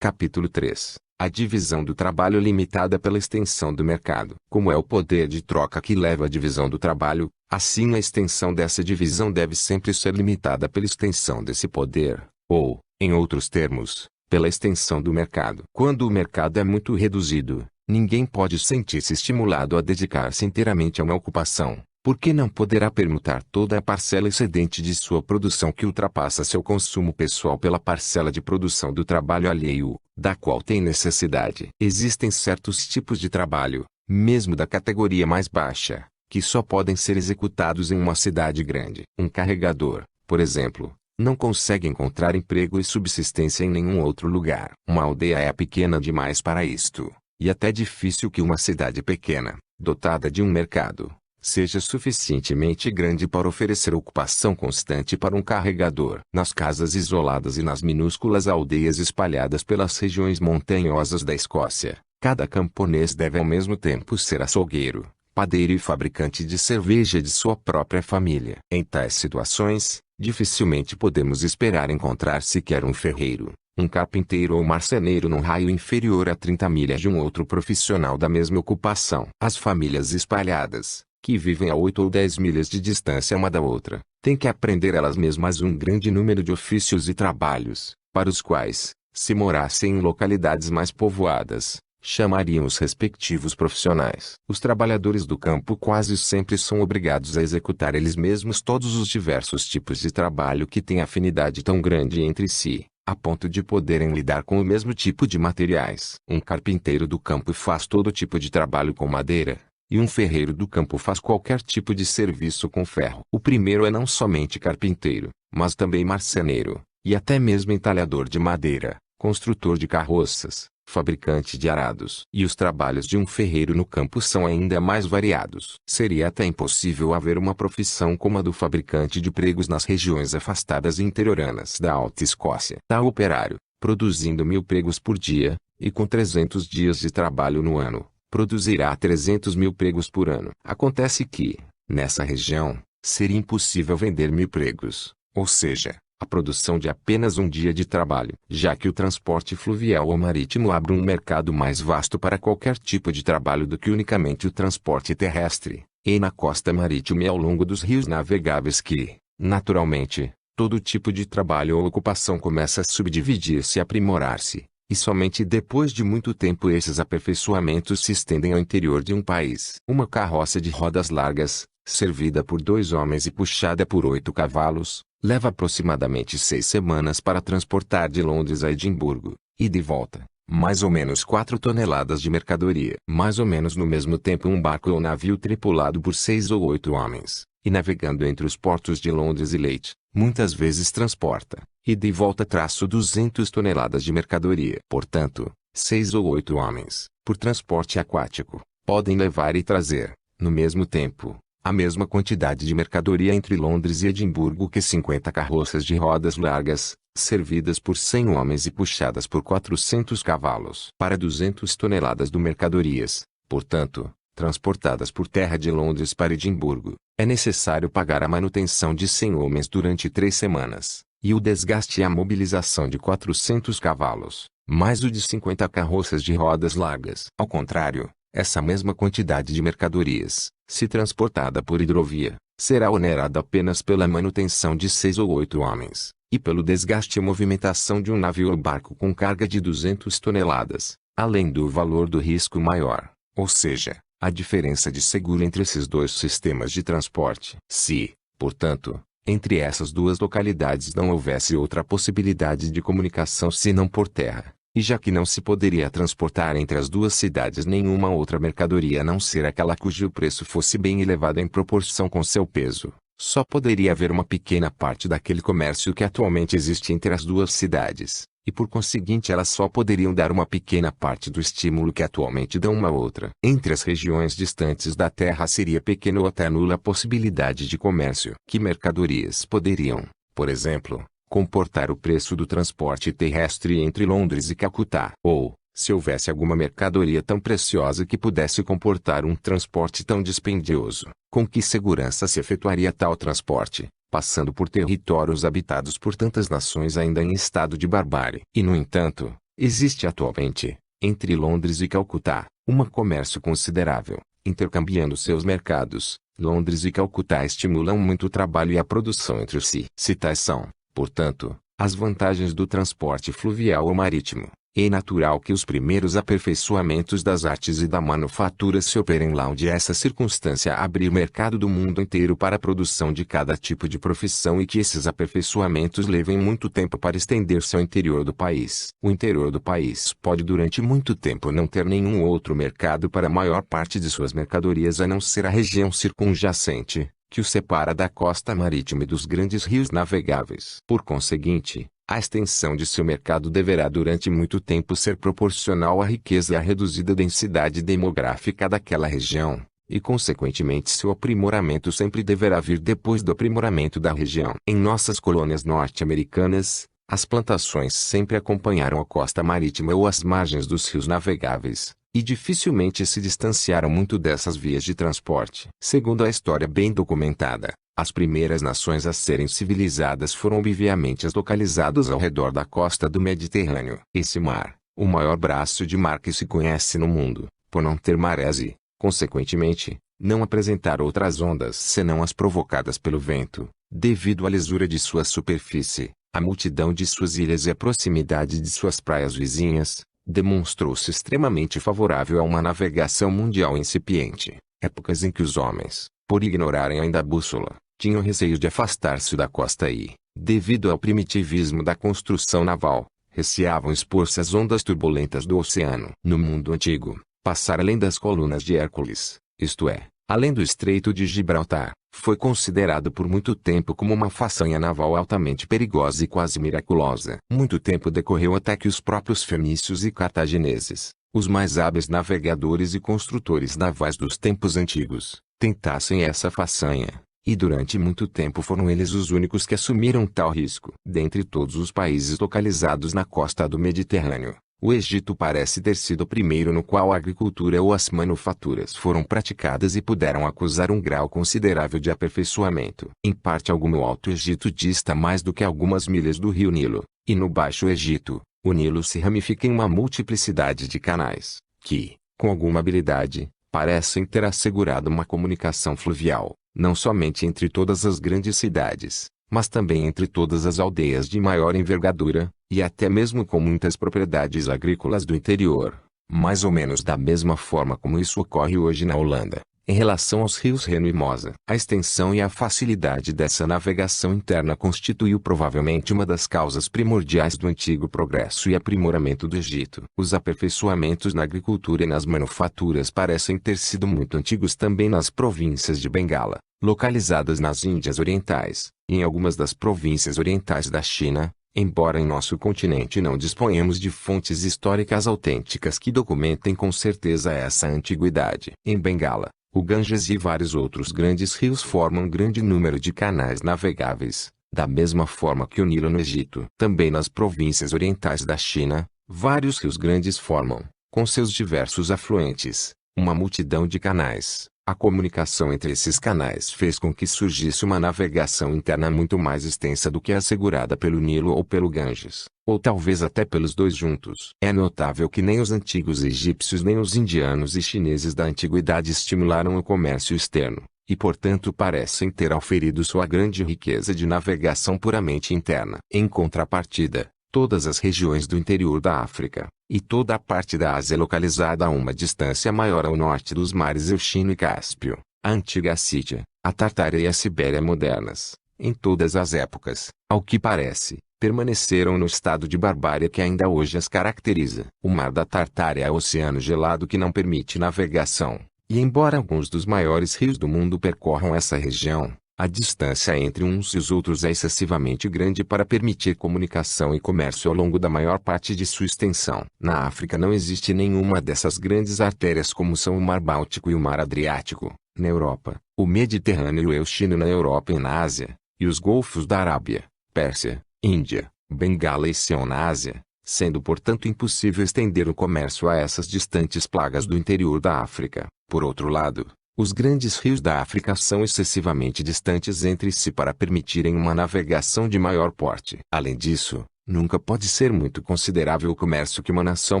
Capítulo 3. A divisão do trabalho limitada pela extensão do mercado. Como é o poder de troca que leva à divisão do trabalho, assim a extensão dessa divisão deve sempre ser limitada pela extensão desse poder, ou, em outros termos, pela extensão do mercado. Quando o mercado é muito reduzido, ninguém pode sentir-se estimulado a dedicar-se inteiramente a uma ocupação, porque não poderá permutar toda a parcela excedente de sua produção que ultrapassa seu consumo pessoal pela parcela de produção do trabalho alheio, da qual tem necessidade. Existem certos tipos de trabalho, mesmo da categoria mais baixa, que só podem ser executados em uma cidade grande. Um carregador, por exemplo, não consegue encontrar emprego e subsistência em nenhum outro lugar. Uma aldeia é pequena demais para isto, e até difícil que uma cidade pequena, dotada de um mercado, seja suficientemente grande para oferecer ocupação constante para um carregador. Nas casas isoladas e nas minúsculas aldeias espalhadas pelas regiões montanhosas da Escócia, cada camponês deve ao mesmo tempo ser açougueiro, padeiro e fabricante de cerveja de sua própria família. Em tais situações, dificilmente podemos esperar encontrar sequer um ferreiro, um carpinteiro ou marceneiro num raio inferior a 30 milhas de um outro profissional da mesma ocupação. As famílias espalhadas, que vivem a 8 ou 10 milhas de distância uma da outra, têm que aprender elas mesmas um grande número de ofícios e trabalhos, para os quais, se morassem em localidades mais povoadas, chamariam os respectivos profissionais. Os trabalhadores do campo quase sempre são obrigados a executar eles mesmos todos os diversos tipos de trabalho que têm afinidade tão grande entre si, a ponto de poderem lidar com o mesmo tipo de materiais. Um carpinteiro do campo faz todo tipo de trabalho com madeira, e um ferreiro do campo faz qualquer tipo de serviço com ferro. O primeiro é não somente carpinteiro, mas também marceneiro, e até mesmo entalhador de madeira, construtor de carroças, fabricante de arados. E os trabalhos de um ferreiro no campo são ainda mais variados. Seria até impossível haver uma profissão como a do fabricante de pregos nas regiões afastadas e interioranas da Alta Escócia. Tal operário, produzindo 1000 pregos por dia, e com 300 dias de trabalho no ano, produzirá 300.000 pregos por ano. Acontece que, nessa região, seria impossível vender 1000 pregos, ou seja, a produção de apenas um dia de trabalho, já que o transporte fluvial ou marítimo abre um mercado mais vasto para qualquer tipo de trabalho do que unicamente o transporte terrestre, e na costa marítima e ao longo dos rios navegáveis que, naturalmente, todo tipo de trabalho ou ocupação começa a subdividir-se e aprimorar-se. E somente depois de muito tempo esses aperfeiçoamentos se estendem ao interior de um país. Uma carroça de rodas largas, servida por 2 homens e puxada por 8 cavalos, leva aproximadamente 6 semanas para transportar de Londres a Edimburgo, e de volta, mais ou menos 4 toneladas de mercadoria. Mais ou menos no mesmo tempo um barco ou navio tripulado por 6 ou 8 homens, e navegando entre os portos de Londres e Leith, muitas vezes transporta, e de volta 200 toneladas de mercadoria. Portanto, 6 ou 8 homens, por transporte aquático, podem levar e trazer, no mesmo tempo, a mesma quantidade de mercadoria entre Londres e Edimburgo que 50 carroças de rodas largas, servidas por 100 homens e puxadas por 400 cavalos. Para 200 toneladas de mercadorias, portanto, transportadas por terra de Londres para Edimburgo, é necessário pagar a manutenção de 100 homens durante 3 semanas, e o desgaste e a mobilização de 400 cavalos, mais o de 50 carroças de rodas largas. Ao contrário, essa mesma quantidade de mercadorias, se transportada por hidrovia, será onerada apenas pela manutenção de 6 ou 8 homens, e pelo desgaste e movimentação de um navio ou barco com carga de 200 toneladas, além do valor do risco maior, ou seja, a diferença de seguro entre esses dois sistemas de transporte. Se, portanto, entre essas duas localidades não houvesse outra possibilidade de comunicação senão por terra, E já que não se poderia transportar entre as duas cidades nenhuma outra mercadoria a não ser aquela cujo preço fosse bem elevado em proporção com seu peso, só poderia haver uma pequena parte daquele comércio que atualmente existe entre as duas cidades, e por conseguinte elas só poderiam dar uma pequena parte do estímulo que atualmente dão uma outra. Entre as regiões distantes da Terra seria pequena ou até nula a possibilidade de comércio. Que mercadorias poderiam, por exemplo, comportar o preço do transporte terrestre entre Londres e Calcutá? Ou, se houvesse alguma mercadoria tão preciosa que pudesse comportar um transporte tão dispendioso, com que segurança se efetuaria tal transporte, passando por territórios habitados por tantas nações ainda em estado de barbárie? E no entanto, existe atualmente, entre Londres e Calcutá, um comércio considerável, intercambiando seus mercados. Londres e Calcutá estimulam muito o trabalho e a produção entre si. Se tais são, portanto, as vantagens do transporte fluvial ou marítimo, é natural que os primeiros aperfeiçoamentos das artes e da manufatura se operem lá onde essa circunstância abre o mercado do mundo inteiro para a produção de cada tipo de profissão e que esses aperfeiçoamentos levem muito tempo para estender-se ao interior do país. O interior do país pode durante muito tempo não ter nenhum outro mercado para a maior parte de suas mercadorias a não ser a região circunjacente, que o separa da costa marítima e dos grandes rios navegáveis. Por conseguinte, a extensão de seu mercado deverá durante muito tempo ser proporcional à riqueza e à reduzida densidade demográfica daquela região, e consequentemente seu aprimoramento sempre deverá vir depois do aprimoramento da região. Em nossas colônias norte-americanas, as plantações sempre acompanharam a costa marítima ou as margens dos rios navegáveis, e dificilmente se distanciaram muito dessas vias de transporte. Segundo a história bem documentada, as primeiras nações a serem civilizadas foram obviamente as localizadas ao redor da costa do Mediterrâneo. Esse mar, o maior braço de mar que se conhece no mundo, por não ter marés e, consequentemente, não apresentar outras ondas senão as provocadas pelo vento, devido à lisura de sua superfície, à multidão de suas ilhas e à proximidade de suas praias vizinhas, demonstrou-se extremamente favorável a uma navegação mundial incipiente. Épocas em que os homens, por ignorarem ainda a bússola, tinham receio de afastar-se da costa e, devido ao primitivismo da construção naval, receavam expor-se às ondas turbulentas do oceano. No mundo antigo, passar além das colunas de Hércules, isto é, além do Estreito de Gibraltar, foi considerado por muito tempo como uma façanha naval altamente perigosa e quase miraculosa. Muito tempo decorreu até que os próprios fenícios e cartagineses, os mais hábeis navegadores e construtores navais dos tempos antigos, tentassem essa façanha. E durante muito tempo foram eles os únicos que assumiram tal risco. Dentre todos os países localizados na costa do Mediterrâneo, o Egito parece ter sido o primeiro no qual a agricultura ou as manufaturas foram praticadas e puderam acusar um grau considerável de aperfeiçoamento. Em parte alguma o Alto Egito dista mais do que algumas milhas do rio Nilo, e no Baixo Egito, o Nilo se ramifica em uma multiplicidade de canais, que, com alguma habilidade, parecem ter assegurado uma comunicação fluvial, não somente entre todas as grandes cidades, mas também entre todas as aldeias de maior envergadura, e até mesmo com muitas propriedades agrícolas do interior, mais ou menos da mesma forma como isso ocorre hoje na Holanda. Em relação aos rios Reno e Mosa, a extensão e a facilidade dessa navegação interna constituiu provavelmente uma das causas primordiais do antigo progresso e aprimoramento do Egito. Os aperfeiçoamentos na agricultura e nas manufaturas parecem ter sido muito antigos também nas províncias de Bengala, localizadas nas Índias Orientais, e em algumas das províncias orientais da China, embora em nosso continente não disponhamos de fontes históricas autênticas que documentem com certeza essa antiguidade. Em Bengala, o Ganges e vários outros grandes rios formam um grande número de canais navegáveis, da mesma forma que o Nilo no Egito. Também nas províncias orientais da China, vários rios grandes formam, com seus diversos afluentes, uma multidão de canais. A comunicação entre esses canais fez com que surgisse uma navegação interna muito mais extensa do que a assegurada pelo Nilo ou pelo Ganges, ou talvez até pelos dois juntos. É notável que nem os antigos egípcios nem os indianos e chineses da antiguidade estimularam o comércio externo, e portanto parecem ter auferido sua grande riqueza de navegação puramente interna. Em contrapartida, todas as regiões do interior da África, e toda a parte da Ásia localizada a uma distância maior ao norte dos mares Euxino e Cáspio, a antiga Sítia, a Tartária e a Sibéria modernas, em todas as épocas, ao que parece, permaneceram no estado de barbárie que ainda hoje as caracteriza. O Mar da Tartária é o oceano gelado que não permite navegação, e embora alguns dos maiores rios do mundo percorram essa região, a distância entre uns e os outros é excessivamente grande para permitir comunicação e comércio ao longo da maior parte de sua extensão. Na África não existe nenhuma dessas grandes artérias como são o Mar Báltico e o Mar Adriático, na Europa, o Mediterrâneo e o Chino na Europa e na Ásia, e os golfos da Arábia, Pérsia, Índia, Bengala e Sião na Ásia, sendo portanto impossível estender o comércio a essas distantes plagas do interior da África. Por outro lado, os grandes rios da África são excessivamente distantes entre si para permitirem uma navegação de maior porte. Além disso, nunca pode ser muito considerável o comércio que uma nação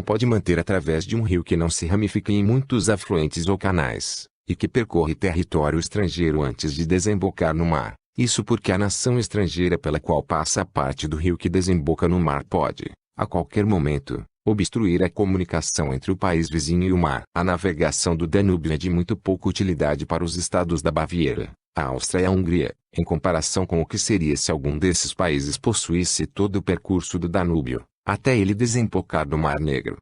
pode manter através de um rio que não se ramifica em muitos afluentes ou canais, e que percorre território estrangeiro antes de desembocar no mar. Isso porque a nação estrangeira pela qual passa a parte do rio que desemboca no mar pode, a qualquer momento, obstruir a comunicação entre o país vizinho e o mar. A navegação do Danúbio é de muito pouca utilidade para os estados da Baviera, a Áustria e a Hungria, em comparação com o que seria se algum desses países possuísse todo o percurso do Danúbio, até ele desembocar no Mar Negro.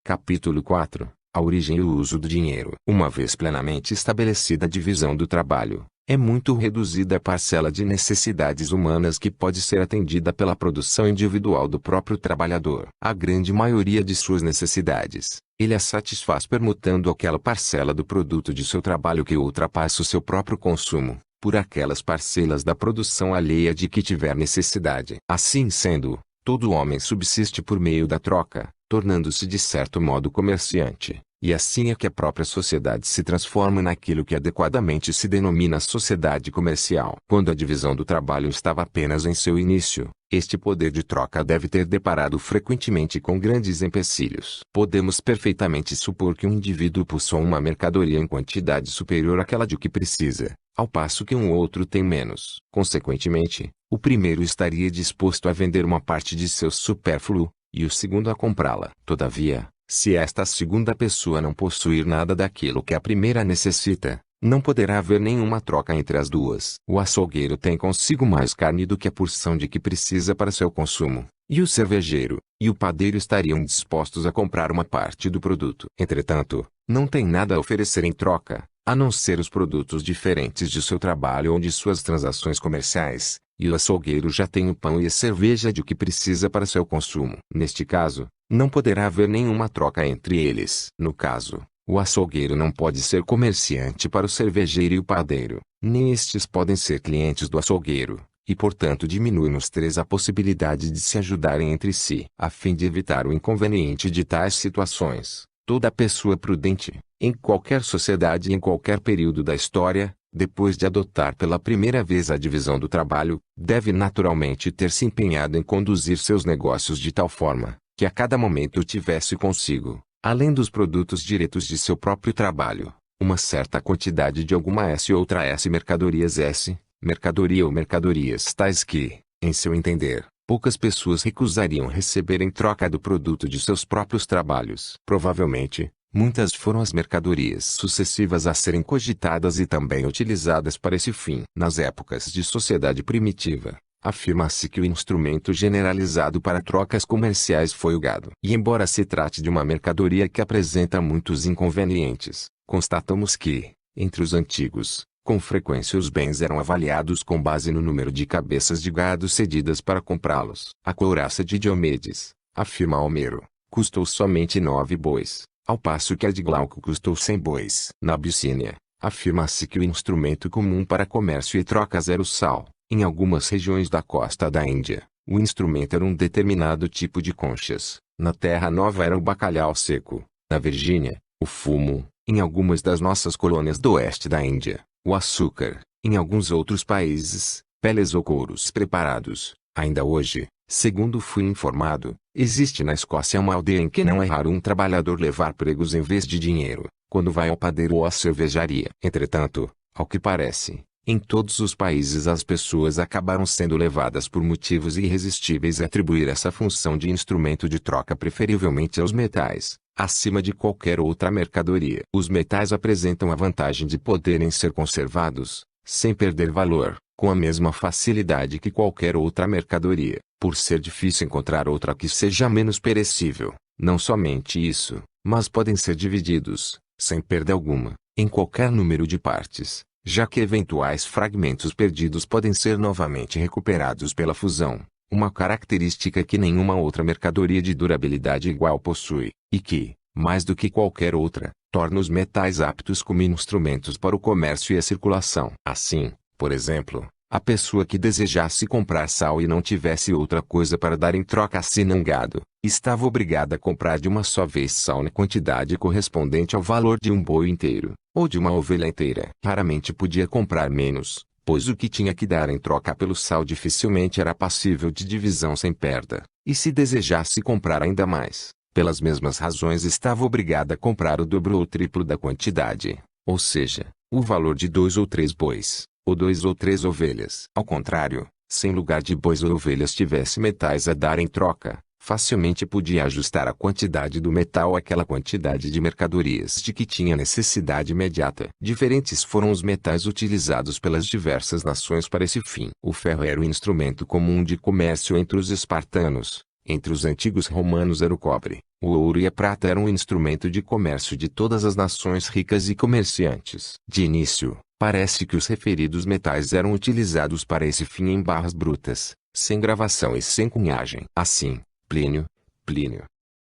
Capítulo 4. A origem e o uso do dinheiro. Uma vez plenamente estabelecida a divisão do trabalho, é muito reduzida a parcela de necessidades humanas que pode ser atendida pela produção individual do próprio trabalhador. A grande maioria de suas necessidades, ele a satisfaz permutando aquela parcela do produto de seu trabalho que ultrapassa o seu próprio consumo, por aquelas parcelas da produção alheia de que tiver necessidade. Assim sendo, todo homem subsiste por meio da troca, tornando-se de certo modo comerciante, e assim é que a própria sociedade se transforma naquilo que adequadamente se denomina sociedade comercial. Quando a divisão do trabalho estava apenas em seu início, este poder de troca deve ter deparado frequentemente com grandes empecilhos. Podemos perfeitamente supor que um indivíduo possua uma mercadoria em quantidade superior àquela de que precisa, ao passo que um outro tem menos. Consequentemente, o primeiro estaria disposto a vender uma parte de seu supérfluo, e o segundo a comprá-la. Todavia, se esta segunda pessoa não possuir nada daquilo que a primeira necessita, não poderá haver nenhuma troca entre as duas. O açougueiro tem consigo mais carne do que a porção de que precisa para seu consumo, e o cervejeiro e o padeiro estariam dispostos a comprar uma parte do produto. Entretanto, não tem nada a oferecer em troca, a não ser os produtos diferentes de seu trabalho ou de suas transações comerciais, e o açougueiro já tem o pão e a cerveja de que precisa para seu consumo. Neste caso, não poderá haver nenhuma troca entre eles. No caso, o açougueiro não pode ser comerciante para o cervejeiro e o padeiro, nem estes podem ser clientes do açougueiro, e portanto diminui nos três a possibilidade de se ajudarem entre si. A fim de evitar o inconveniente de tais situações, toda pessoa prudente, em qualquer sociedade e em qualquer período da história, depois de adotar pela primeira vez a divisão do trabalho, deve naturalmente ter se empenhado em conduzir seus negócios de tal forma, que a cada momento tivesse consigo, além dos produtos diretos de seu próprio trabalho, uma certa quantidade de alguma S ou outra S mercadorias S, mercadoria ou mercadorias tais que, em seu entender, poucas pessoas recusariam receber em troca do produto de seus próprios trabalhos. Provavelmente, muitas foram as mercadorias sucessivas a serem cogitadas e também utilizadas para esse fim. Nas épocas de sociedade primitiva, afirma-se que o instrumento generalizado para trocas comerciais foi o gado. E embora se trate de uma mercadoria que apresenta muitos inconvenientes, constatamos que, entre os antigos, com frequência os bens eram avaliados com base no número de cabeças de gado cedidas para comprá-los. A couraça de Diomedes, afirma Homero, custou somente 9 bois, ao passo que a de Glauco custou 100 bois. Na Abissínia, afirma-se que o instrumento comum para comércio e trocas era o sal. Em algumas regiões da costa da Índia, o instrumento era um determinado tipo de conchas. Na Terra Nova era o bacalhau seco. Na Virgínia, o fumo. Em algumas das nossas colônias do oeste da Índia, o açúcar. Em alguns outros países, peles ou couros preparados. Ainda hoje, segundo fui informado, existe na Escócia uma aldeia em que não é raro um trabalhador levar pregos em vez de dinheiro, quando vai ao padeiro ou à cervejaria. Entretanto, ao que parece, em todos os países as pessoas acabaram sendo levadas por motivos irresistíveis a atribuir essa função de instrumento de troca preferivelmente aos metais, acima de qualquer outra mercadoria. Os metais apresentam a vantagem de poderem ser conservados, sem perder valor, com a mesma facilidade que qualquer outra mercadoria, por ser difícil encontrar outra que seja menos perecível. Não somente isso, mas podem ser divididos, sem perda alguma, em qualquer número de partes, já que eventuais fragmentos perdidos podem ser novamente recuperados pela fusão, uma característica que nenhuma outra mercadoria de durabilidade igual possui, e que, mais do que qualquer outra, torna os metais aptos como instrumentos para o comércio e a circulação. Assim, por exemplo, a pessoa que desejasse comprar sal e não tivesse outra coisa para dar em troca senão gado, estava obrigada a comprar de uma só vez sal na quantidade correspondente ao valor de um boi inteiro, ou de uma ovelha inteira. Raramente podia comprar menos, pois o que tinha que dar em troca pelo sal dificilmente era passível de divisão sem perda, e se desejasse comprar ainda mais, pelas mesmas razões estava obrigada a comprar o dobro ou triplo da quantidade, ou seja, o valor de 2 ou 3 bois, ou 2 ou 3 ovelhas. Ao contrário, se em lugar de bois ou ovelhas tivesse metais a dar em troca, facilmente podia ajustar a quantidade do metal àquela quantidade de mercadorias de que tinha necessidade imediata. Diferentes foram os metais utilizados pelas diversas nações para esse fim. O ferro era o instrumento comum de comércio entre os espartanos. Entre os antigos romanos era o cobre. O ouro e a prata eram um instrumento de comércio de todas as nações ricas e comerciantes. De início, parece que os referidos metais eram utilizados para esse fim em barras brutas, sem gravação e sem cunhagem. Assim, Plínio,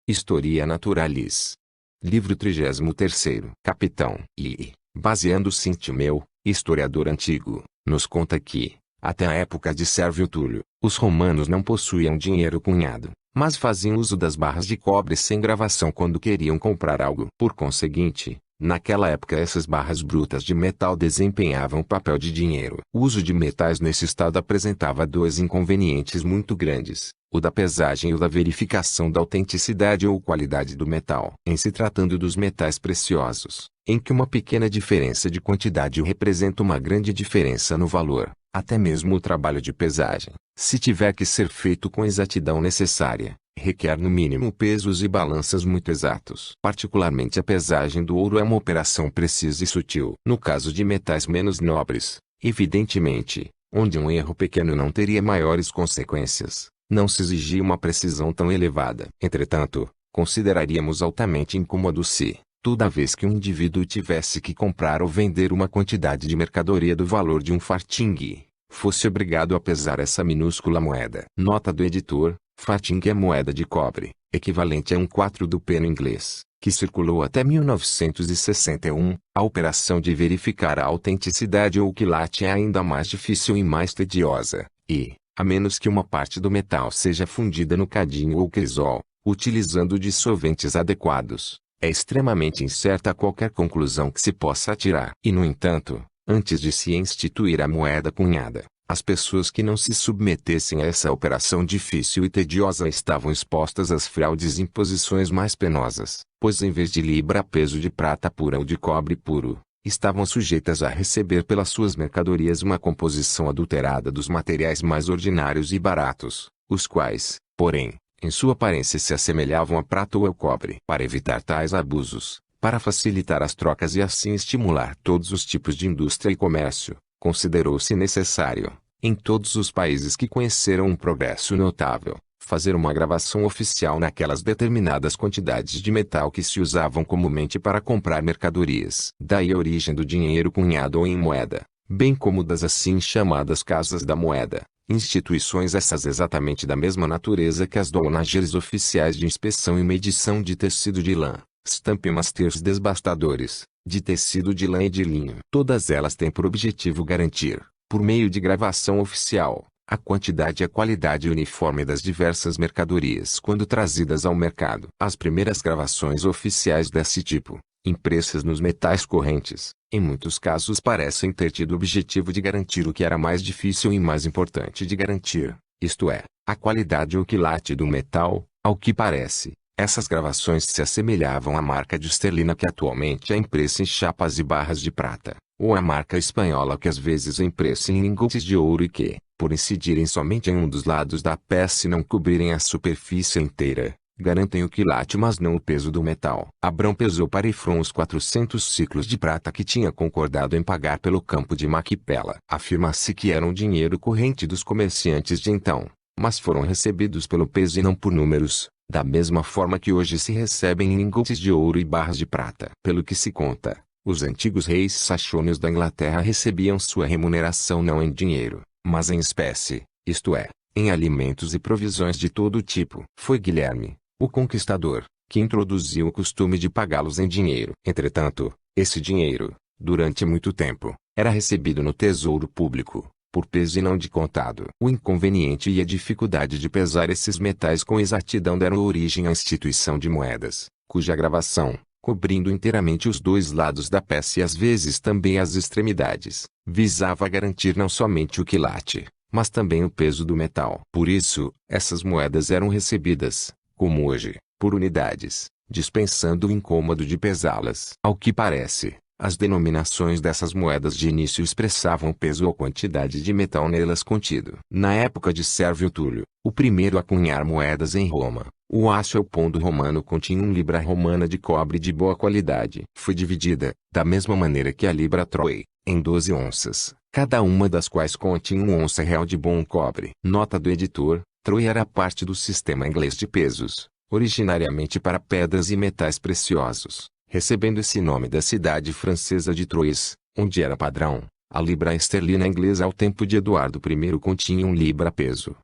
Historia Naturalis. Livro 33º. Capitão I. baseando-se em Timeu, historiador antigo, nos conta que, até a época de Sérvio Túlio, os romanos não possuíam dinheiro cunhado, mas faziam uso das barras de cobre sem gravação quando queriam comprar algo. Por conseguinte, naquela época essas barras brutas de metal desempenhavam o papel de dinheiro. O uso de metais nesse estado apresentava dois inconvenientes muito grandes: o da pesagem e o da verificação da autenticidade ou qualidade do metal. Em se tratando dos metais preciosos, em que uma pequena diferença de quantidade representa uma grande diferença no valor, até mesmo o trabalho de pesagem, se tiver que ser feito com a exatidão necessária, requer no mínimo pesos e balanças muito exatos. Particularmente a pesagem do ouro é uma operação precisa e sutil. No caso de metais menos nobres, evidentemente, onde um erro pequeno não teria maiores consequências, não se exigia uma precisão tão elevada. Entretanto, consideraríamos altamente incômodo se, toda vez que um indivíduo tivesse que comprar ou vender uma quantidade de mercadoria do valor de um farthing, fosse obrigado a pesar essa minúscula moeda. Nota do editor: farthing é moeda de cobre, equivalente a 1/4 do peno inglês, que circulou até 1961. A operação de verificar a autenticidade ou quilate é ainda mais difícil e mais tediosa, e, a menos que uma parte do metal seja fundida no cadinho ou crisol, utilizando dissolventes adequados, é extremamente incerta qualquer conclusão que se possa tirar. E no entanto, antes de se instituir a moeda cunhada, as pessoas que não se submetessem a essa operação difícil e tediosa estavam expostas às fraudes e imposições mais penosas, pois em vez de libra a peso de prata pura ou de cobre puro, estavam sujeitas a receber pelas suas mercadorias uma composição adulterada dos materiais mais ordinários e baratos, os quais, porém, em sua aparência se assemelhavam a prata ou ao cobre. Para evitar tais abusos, para facilitar as trocas e assim estimular todos os tipos de indústria e comércio, considerou-se necessário, em todos os países que conheceram um progresso notável, fazer uma gravação oficial naquelas determinadas quantidades de metal que se usavam comumente para comprar mercadorias. Daí a origem do dinheiro cunhado ou em moeda, bem como das assim chamadas casas da moeda, instituições essas exatamente da mesma natureza que as donagens oficiais de inspeção e medição de tecido de lã, stamp masters desbastadores, de tecido de lã e de linho. Todas elas têm por objetivo garantir, por meio de gravação oficial, a quantidade e a qualidade uniforme das diversas mercadorias quando trazidas ao mercado. As primeiras gravações oficiais desse tipo, impressas nos metais correntes, em muitos casos parecem ter tido o objetivo de garantir o que era mais difícil e mais importante de garantir, isto é, a qualidade ou quilate do metal. Ao que parece, essas gravações se assemelhavam à marca de esterlina que atualmente é impressa em chapas e barras de prata, ou à marca espanhola que às vezes é impressa em lingotes de ouro e que, por incidirem somente em um dos lados da peça e não cobrirem a superfície inteira, garantem o quilate mas não o peso do metal. Abrão pesou para Efron os 400 siclos de prata que tinha concordado em pagar pelo campo de Maquipela. Afirma-se que eram dinheiro corrente dos comerciantes de então, mas foram recebidos pelo peso e não por números, da mesma forma que hoje se recebem lingotes de ouro e barras de prata. Pelo que se conta, os antigos reis saxônios da Inglaterra recebiam sua remuneração não em dinheiro, mas em espécie, isto é, em alimentos e provisões de todo tipo. Foi Guilherme, o Conquistador, que introduziu o costume de pagá-los em dinheiro. Entretanto, esse dinheiro, durante muito tempo, era recebido no tesouro público, por peso e não de contado. O inconveniente e a dificuldade de pesar esses metais com exatidão deram origem à instituição de moedas, cuja gravação, cobrindo inteiramente os dois lados da peça e às vezes também as extremidades, visava garantir não somente o quilate, mas também o peso do metal. Por isso, essas moedas eram recebidas, como hoje, por unidades, dispensando o incômodo de pesá-las. Ao que parece, as denominações dessas moedas de início expressavam o peso ou quantidade de metal nelas contido. Na época de Sérvio Túlio, o primeiro a cunhar moedas em Roma, o ácio pondo romano continha 1 libra romana de cobre de boa qualidade. Foi dividida, da mesma maneira que a libra troy, em 12 onças, cada uma das quais continha 1 onça real de bom cobre. Nota do editor: troy era parte do sistema inglês de pesos, originariamente para pedras e metais preciosos, recebendo esse nome da cidade francesa de Troyes, onde era padrão. A libra esterlina inglesa ao tempo de Eduardo I continha 1 libra peso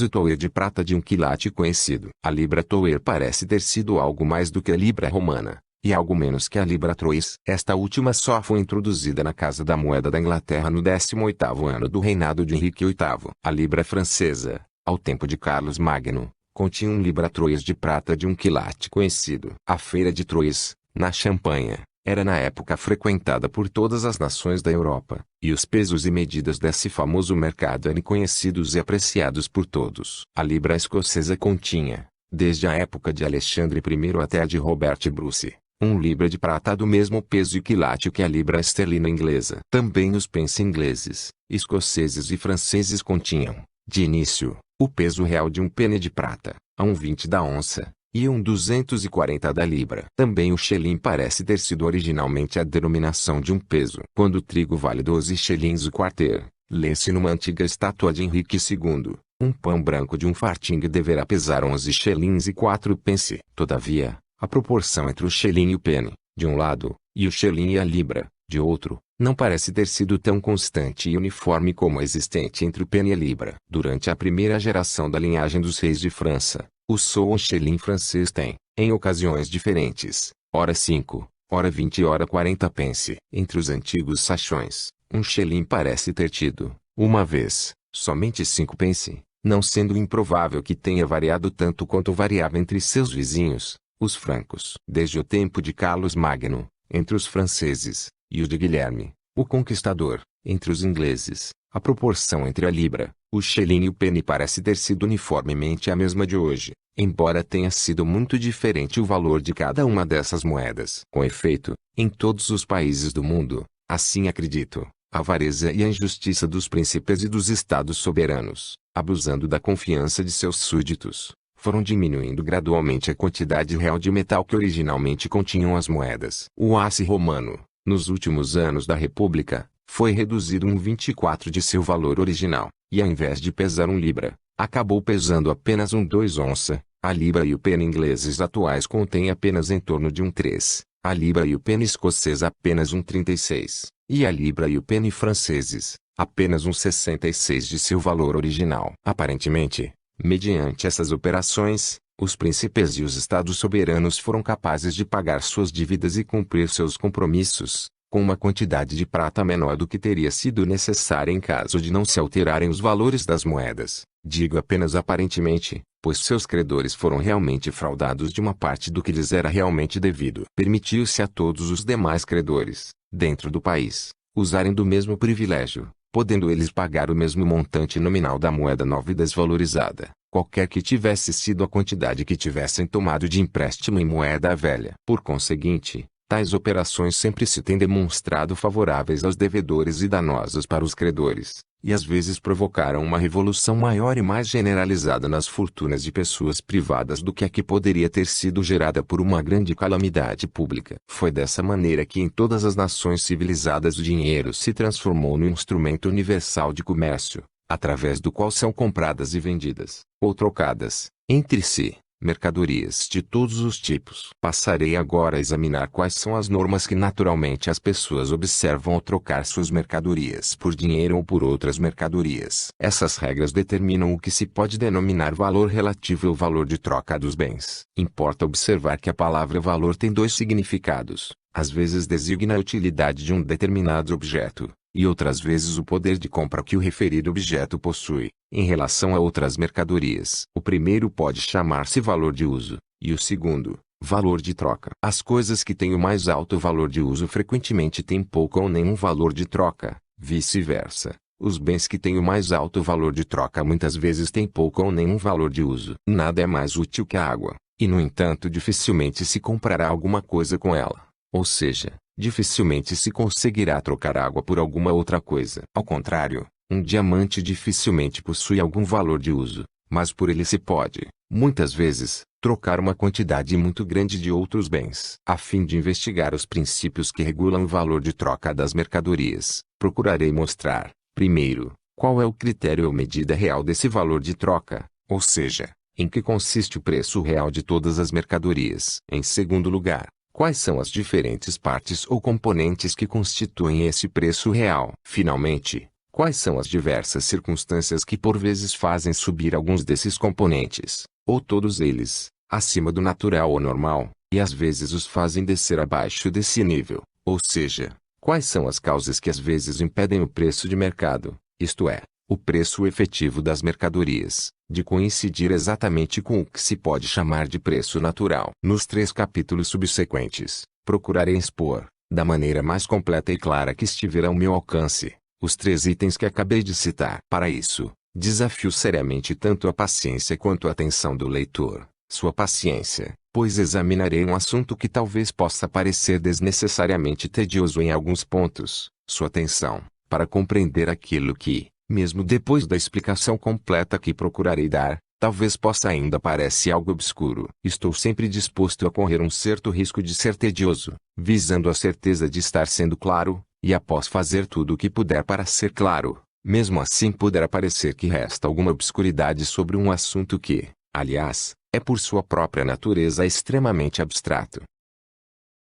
toer de prata de 1 quilate conhecido. A libra toer parece ter sido algo mais do que a libra romana, e algo menos que a libra Troyes. Esta última só foi introduzida na Casa da Moeda da Inglaterra no 18º ano do reinado de Henrique VIII. A libra francesa, ao tempo de Carlos Magno, continha 1 libra Troyes de prata de 1 quilate conhecido. A feira de Troyes, na Champanha, era na época frequentada por todas as nações da Europa, e os pesos e medidas desse famoso mercado eram conhecidos e apreciados por todos. A libra escocesa continha, desde a época de Alexandre I até a de Robert Bruce, 1 libra de prata do mesmo peso e quilate que a libra esterlina inglesa. Também os pence ingleses, escoceses e franceses continham, de início, o peso real de 1 penny de prata, a 1,20 da onça, e 1,240 da libra. Também o shilling parece ter sido originalmente a denominação de um peso. Quando o trigo vale 12 shillings o quarter, lê-se numa antiga estátua de Henrique II, um pão branco de um farthing deverá pesar 11 shillings e 4 pence. Todavia, a proporção entre o shilling e o penny, de um lado, e o shilling e a libra, de outro, não parece ter sido tão constante e uniforme como a existente entre o penny e a libra. Durante a primeira geração da linhagem dos reis de França, o sou shilling francês tem, em ocasiões diferentes, ora 5, ora 20 e ora 40 pence. Entre os antigos saxões, um shilling parece ter tido, uma vez, somente 5 pence, não sendo improvável que tenha variado tanto quanto variava entre seus vizinhos, os francos. Desde o tempo de Carlos Magno, entre os franceses, e o de Guilherme, o Conquistador, entre os ingleses, a proporção entre a libra, o shilling e o penny parece ter sido uniformemente a mesma de hoje, embora tenha sido muito diferente o valor de cada uma dessas moedas. Com efeito, em todos os países do mundo, assim acredito, a avareza e a injustiça dos príncipes e dos estados soberanos, abusando da confiança de seus súditos, foram diminuindo gradualmente a quantidade real de metal que originalmente continham as moedas. O asse romano, nos últimos anos da República, foi reduzido 1,24 de seu valor original, e ao invés de pesar 1 libra, acabou pesando apenas 1,2 onça. A libra e o penny ingleses atuais contêm apenas em torno de 1,3, a libra e o penny escocês apenas 1,36, e a libra e o penny franceses, apenas 1,66 de seu valor original. Aparentemente, mediante essas operações, os príncipes e os estados soberanos foram capazes de pagar suas dívidas e cumprir seus compromissos, com uma quantidade de prata menor do que teria sido necessária em caso de não se alterarem os valores das moedas. Digo apenas aparentemente, pois seus credores foram realmente fraudados de uma parte do que lhes era realmente devido. Permitiu-se a todos os demais credores, dentro do país, usarem do mesmo privilégio, podendo eles pagar o mesmo montante nominal da moeda nova e desvalorizada, qualquer que tivesse sido a quantidade que tivessem tomado de empréstimo em moeda velha. Por conseguinte, tais operações sempre se têm demonstrado favoráveis aos devedores e danosas para os credores, e às vezes provocaram uma revolução maior e mais generalizada nas fortunas de pessoas privadas do que a que poderia ter sido gerada por uma grande calamidade pública. Foi dessa maneira que em todas as nações civilizadas o dinheiro se transformou no instrumento universal de comércio, através do qual são compradas e vendidas, ou trocadas, entre si, mercadorias de todos os tipos. Passarei agora a examinar quais são as normas que naturalmente as pessoas observam ao trocar suas mercadorias por dinheiro ou por outras mercadorias. Essas regras determinam o que se pode denominar valor relativo ou valor de troca dos bens. Importa observar que a palavra valor tem dois significados. Às vezes designa a utilidade de um determinado objeto, e outras vezes o poder de compra que o referido objeto possui, em relação a outras mercadorias. O primeiro pode chamar-se valor de uso, e o segundo, valor de troca. As coisas que têm o mais alto valor de uso frequentemente têm pouco ou nenhum valor de troca, vice-versa. Os bens que têm o mais alto valor de troca muitas vezes têm pouco ou nenhum valor de uso. Nada é mais útil que a água, e no entanto dificilmente se comprará alguma coisa com ela. Ou seja, dificilmente se conseguirá trocar água por alguma outra coisa. Ao contrário, um diamante dificilmente possui algum valor de uso, mas por ele se pode, muitas vezes, trocar uma quantidade muito grande de outros bens. A fim de investigar os princípios que regulam o valor de troca das mercadorias, procurarei mostrar, primeiro, qual é o critério ou medida real desse valor de troca, ou seja, em que consiste o preço real de todas as mercadorias. Em segundo lugar, quais são as diferentes partes ou componentes que constituem esse preço real? Finalmente, quais são as diversas circunstâncias que por vezes fazem subir alguns desses componentes, ou todos eles, acima do natural ou normal, e às vezes os fazem descer abaixo desse nível? Ou seja, quais são as causas que às vezes impedem o preço de mercado, isto é, o preço efetivo das mercadorias, de coincidir exatamente com o que se pode chamar de preço natural? Nos 3 capítulos subsequentes, procurarei expor, da maneira mais completa e clara que estiver ao meu alcance, os 3 itens que acabei de citar. Para isso, desafio seriamente tanto a paciência quanto a atenção do leitor. Sua paciência, pois examinarei um assunto que talvez possa parecer desnecessariamente tedioso em alguns pontos. Sua atenção, para compreender aquilo que, mesmo depois da explicação completa que procurarei dar, talvez possa ainda parecer algo obscuro. Estou sempre disposto a correr um certo risco de ser tedioso, visando a certeza de estar sendo claro, e após fazer tudo o que puder para ser claro, mesmo assim poderá parecer que resta alguma obscuridade sobre um assunto que, aliás, é por sua própria natureza extremamente abstrato.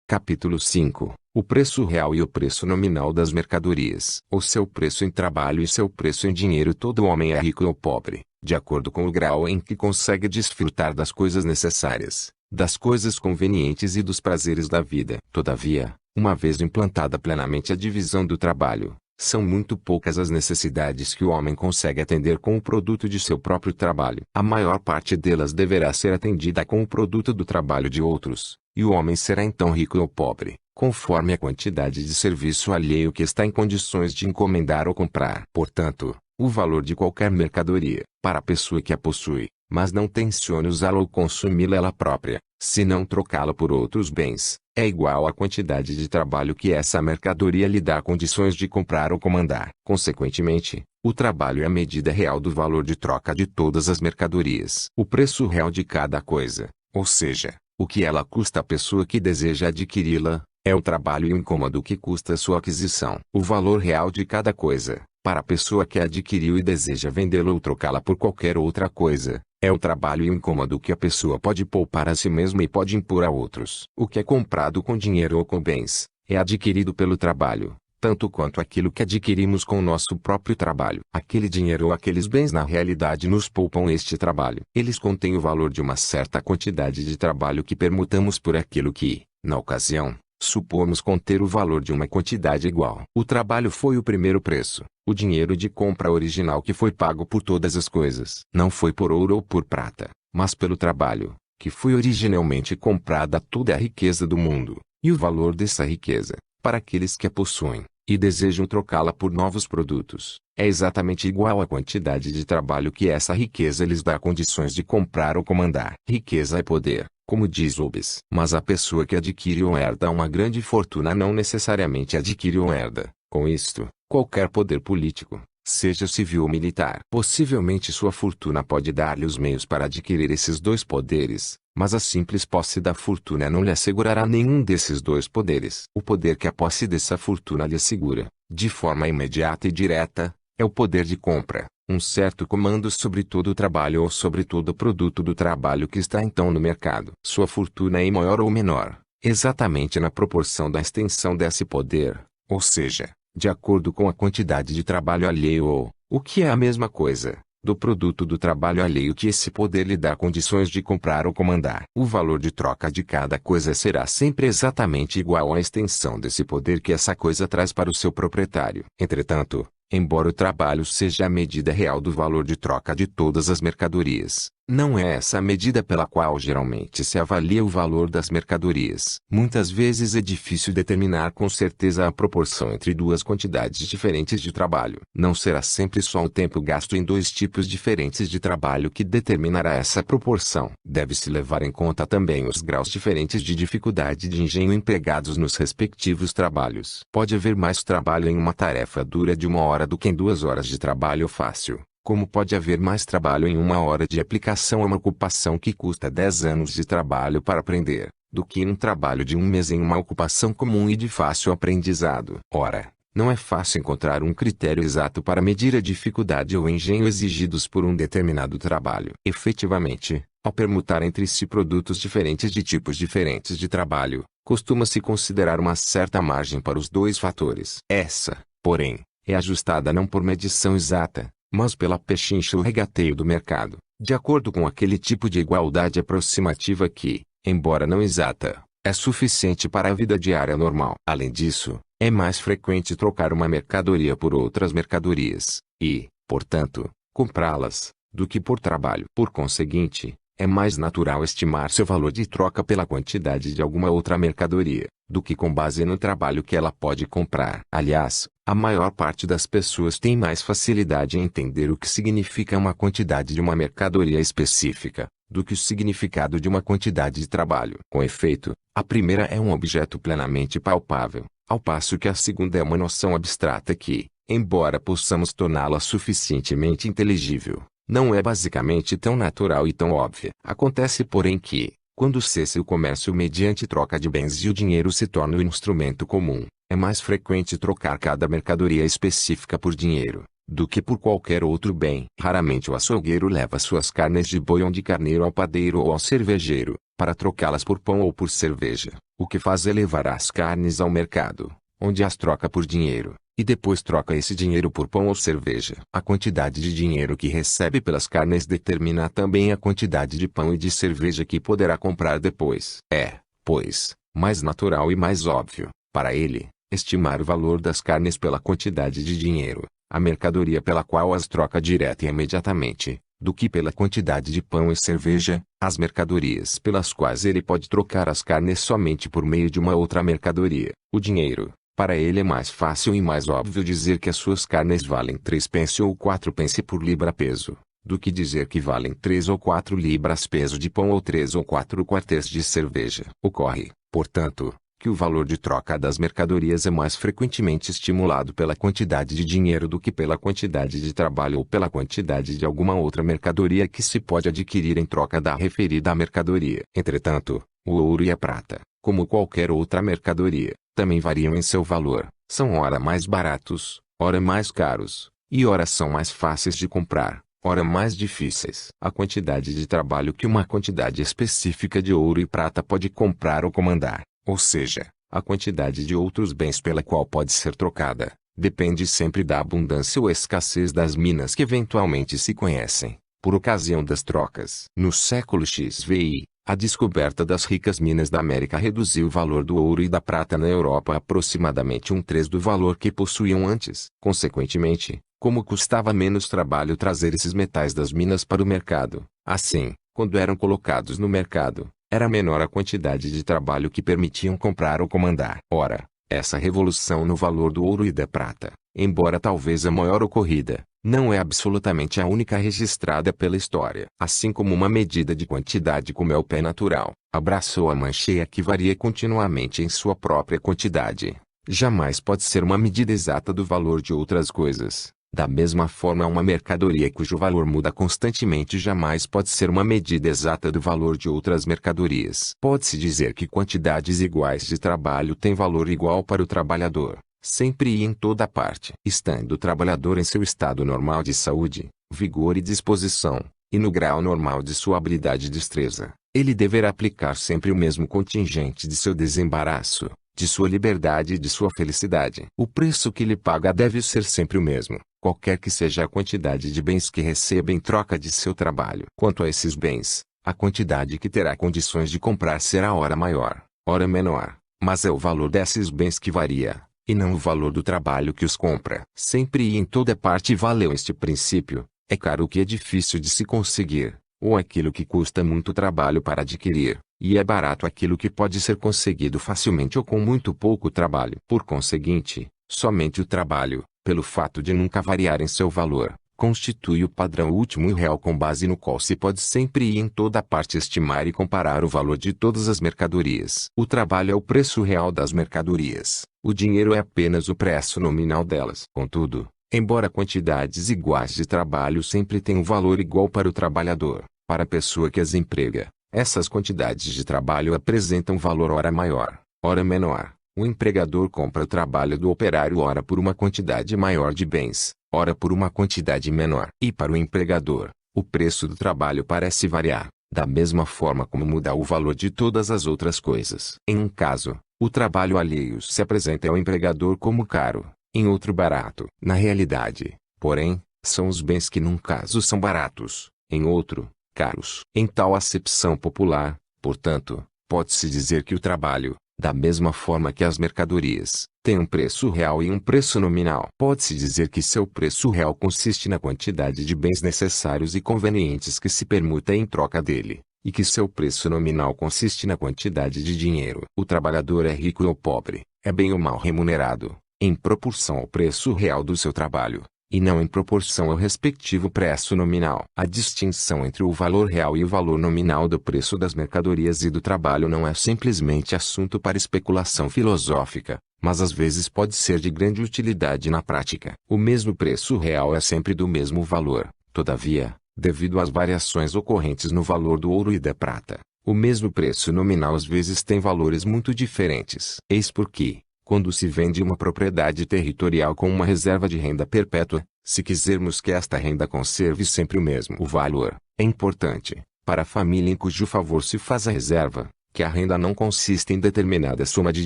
Capítulo 5. O preço real e o preço nominal das mercadorias. O seu preço em trabalho e seu preço em dinheiro. Todo homem é rico ou pobre, de acordo com o grau em que consegue desfrutar das coisas necessárias, das coisas convenientes e dos prazeres da vida. Todavia, uma vez implantada plenamente a divisão do trabalho, são muito poucas as necessidades que o homem consegue atender com o produto de seu próprio trabalho. A maior parte delas deverá ser atendida com o produto do trabalho de outros, e o homem será então rico ou pobre, conforme a quantidade de serviço alheio que está em condições de encomendar ou comprar. Portanto, o valor de qualquer mercadoria, para a pessoa que a possui, mas não tencione usá-la ou consumi-la ela própria, se não trocá-la por outros bens, é igual à quantidade de trabalho que essa mercadoria lhe dá condições de comprar ou comandar. Consequentemente, o trabalho é a medida real do valor de troca de todas as mercadorias. O preço real de cada coisa, ou seja, o que ela custa à pessoa que deseja adquiri-la, é o trabalho e o incômodo que custa sua aquisição. O valor real de cada coisa, para a pessoa que a adquiriu e deseja vendê-la ou trocá-la por qualquer outra coisa, é o trabalho e o incômodo que a pessoa pode poupar a si mesma e pode impor a outros. O que é comprado com dinheiro ou com bens, é adquirido pelo trabalho, tanto quanto aquilo que adquirimos com o nosso próprio trabalho. Aquele dinheiro ou aqueles bens na realidade nos poupam este trabalho. Eles contêm o valor de uma certa quantidade de trabalho que permutamos por aquilo que, na ocasião, supomos conter o valor de uma quantidade igual. O trabalho foi o primeiro preço, o dinheiro de compra original que foi pago por todas as coisas. Não foi por ouro ou por prata, mas pelo trabalho, que foi originalmente comprada toda a riqueza do mundo, e o valor dessa riqueza, para aqueles que a possuem, e desejam trocá-la por novos produtos, é exatamente igual à quantidade de trabalho que essa riqueza lhes dá condições de comprar ou comandar. Riqueza é poder, como diz Hobbes. Mas a pessoa que adquire ou herda uma grande fortuna não necessariamente adquire ou herda, com isto, qualquer poder político, seja civil ou militar. Possivelmente sua fortuna pode dar-lhe os meios para adquirir esses dois poderes, mas a simples posse da fortuna não lhe assegurará nenhum desses dois poderes. O poder que a posse dessa fortuna lhe assegura, de forma imediata e direta, é o poder de compra, um certo comando sobre todo o trabalho ou sobre todo o produto do trabalho que está então no mercado. Sua fortuna é maior ou menor, exatamente na proporção da extensão desse poder, ou seja, de acordo com a quantidade de trabalho alheio ou, o que é a mesma coisa, do produto do trabalho alheio que esse poder lhe dá condições de comprar ou comandar. O valor de troca de cada coisa será sempre exatamente igual à extensão desse poder que essa coisa traz para o seu proprietário. Entretanto, embora o trabalho seja a medida real do valor de troca de todas as mercadorias, não é essa a medida pela qual geralmente se avalia o valor das mercadorias. Muitas vezes é difícil determinar com certeza a proporção entre duas quantidades diferentes de trabalho. Não será sempre só o tempo gasto em dois tipos diferentes de trabalho que determinará essa proporção. Deve-se levar em conta também os graus diferentes de dificuldade de engenho empregados nos respectivos trabalhos. Pode haver mais trabalho em uma tarefa dura de 1 hora do que em 2 horas de trabalho fácil. Como pode haver mais trabalho em 1 hora de aplicação a uma ocupação que custa 10 anos de trabalho para aprender, do que em um trabalho de 1 mês em uma ocupação comum e de fácil aprendizado? Ora, não é fácil encontrar um critério exato para medir a dificuldade ou engenho exigidos por um determinado trabalho. Efetivamente, ao permutar entre si produtos diferentes de tipos diferentes de trabalho, costuma-se considerar uma certa margem para os dois fatores. Essa, porém, é ajustada não por medição exata, mas pela pechincha ou regateio do mercado, de acordo com aquele tipo de igualdade aproximativa que, embora não exata, é suficiente para a vida diária normal. Além disso, é mais frequente trocar uma mercadoria por outras mercadorias, e, portanto, comprá-las, do que por trabalho. Por conseguinte, é mais natural estimar seu valor de troca pela quantidade de alguma outra mercadoria, do que com base no trabalho que ela pode comprar. Aliás, a maior parte das pessoas tem mais facilidade em entender o que significa uma quantidade de uma mercadoria específica, do que o significado de uma quantidade de trabalho. Com efeito, a primeira é um objeto plenamente palpável, ao passo que a segunda é uma noção abstrata que, embora possamos torná-la suficientemente inteligível, não é basicamente tão natural e tão óbvia. Acontece porém que, quando cessa o comércio mediante troca de bens e o dinheiro se torna o instrumento comum, é mais frequente trocar cada mercadoria específica por dinheiro, do que por qualquer outro bem. Raramente o açougueiro leva suas carnes de boi ou de carneiro ao padeiro ou ao cervejeiro, para trocá-las por pão ou por cerveja. O que faz é levar as carnes ao mercado, onde as troca por dinheiro, e depois troca esse dinheiro por pão ou cerveja. A quantidade de dinheiro que recebe pelas carnes determina também a quantidade de pão e de cerveja que poderá comprar depois. É, pois, mais natural e mais óbvio, para ele, estimar o valor das carnes pela quantidade de dinheiro, a mercadoria pela qual as troca direta e imediatamente, do que pela quantidade de pão e cerveja, as mercadorias pelas quais ele pode trocar as carnes somente por meio de uma outra mercadoria. O dinheiro, para ele é mais fácil e mais óbvio dizer que as suas carnes valem 3 pence ou 4 pence por libra peso, do que dizer que valem 3 ou 4 libras peso de pão ou 3 ou 4 quartéis de cerveja. Ocorre, portanto, que o valor de troca das mercadorias é mais frequentemente estimulado pela quantidade de dinheiro do que pela quantidade de trabalho ou pela quantidade de alguma outra mercadoria que se pode adquirir em troca da referida mercadoria. Entretanto, o ouro e a prata, como qualquer outra mercadoria, também variam em seu valor. São ora mais baratos, ora mais caros, e ora são mais fáceis de comprar, ora mais difíceis. A quantidade de trabalho que uma quantidade específica de ouro e prata pode comprar ou comandar, ou seja, a quantidade de outros bens pela qual pode ser trocada, depende sempre da abundância ou escassez das minas que eventualmente se conhecem, por ocasião das trocas. No século XVI, a descoberta das ricas minas da América reduziu o valor do ouro e da prata na Europa a aproximadamente 1/3 do valor que possuíam antes. Consequentemente, como custava menos trabalho trazer esses metais das minas para o mercado, assim, quando eram colocados no mercado, era menor a quantidade de trabalho que permitiam comprar ou comandar. Ora, essa revolução no valor do ouro e da prata, embora talvez a maior ocorrida, não é absolutamente a única registrada pela história. Assim como uma medida de quantidade como é o pé natural, abraçou a mancheia que varia continuamente em sua própria quantidade, jamais pode ser uma medida exata do valor de outras coisas. Da mesma forma, uma mercadoria cujo valor muda constantemente jamais pode ser uma medida exata do valor de outras mercadorias. Pode-se dizer que quantidades iguais de trabalho têm valor igual para o trabalhador, sempre e em toda parte. Estando o trabalhador em seu estado normal de saúde, vigor e disposição, e no grau normal de sua habilidade e destreza, ele deverá aplicar sempre o mesmo contingente de seu desembaraço, de sua liberdade e de sua felicidade. O preço que lhe paga deve ser sempre o mesmo, qualquer que seja a quantidade de bens que receba em troca de seu trabalho. Quanto a esses bens, a quantidade que terá condições de comprar será ora maior, ora menor, mas é o valor desses bens que varia, e não o valor do trabalho que os compra. Sempre e em toda parte valeu este princípio: é caro o que é difícil de se conseguir, ou aquilo que custa muito trabalho para adquirir, e é barato aquilo que pode ser conseguido facilmente ou com muito pouco trabalho. Por conseguinte, somente o trabalho, pelo fato de nunca variar em seu valor, constitui o padrão último e real com base no qual se pode sempre e em toda parte estimar e comparar o valor de todas as mercadorias. O trabalho é o preço real das mercadorias, o dinheiro é apenas o preço nominal delas. Contudo, embora quantidades iguais de trabalho sempre tenham valor igual para o trabalhador, para a pessoa que as emprega, essas quantidades de trabalho apresentam valor ora maior, ora menor. O empregador compra o trabalho do operário ora por uma quantidade maior de bens, ora por uma quantidade menor. E para o empregador, o preço do trabalho parece variar, da mesma forma como muda o valor de todas as outras coisas. Em um caso, o trabalho alheio se apresenta ao empregador como caro, em outro barato. Na realidade, porém, são os bens que num caso são baratos, em outro, caros. Em tal acepção popular, portanto, pode-se dizer que o trabalho, da mesma forma que as mercadorias, tem um preço real e um preço nominal. Pode-se dizer que seu preço real consiste na quantidade de bens necessários e convenientes que se permuta em troca dele, e que seu preço nominal consiste na quantidade de dinheiro. O trabalhador é rico ou pobre, é bem ou mal remunerado, em proporção ao preço real do seu trabalho, e não em proporção ao respectivo preço nominal. A distinção entre o valor real e o valor nominal do preço das mercadorias e do trabalho não é simplesmente assunto para especulação filosófica, mas às vezes pode ser de grande utilidade na prática. O mesmo preço real é sempre do mesmo valor, todavia, devido às variações ocorrentes no valor do ouro e da prata, o mesmo preço nominal às vezes tem valores muito diferentes. Eis porque, quando se vende uma propriedade territorial com uma reserva de renda perpétua, se quisermos que esta renda conserve sempre o mesmo valor, é importante, para a família em cujo favor se faz a reserva, que a renda não consista em determinada soma de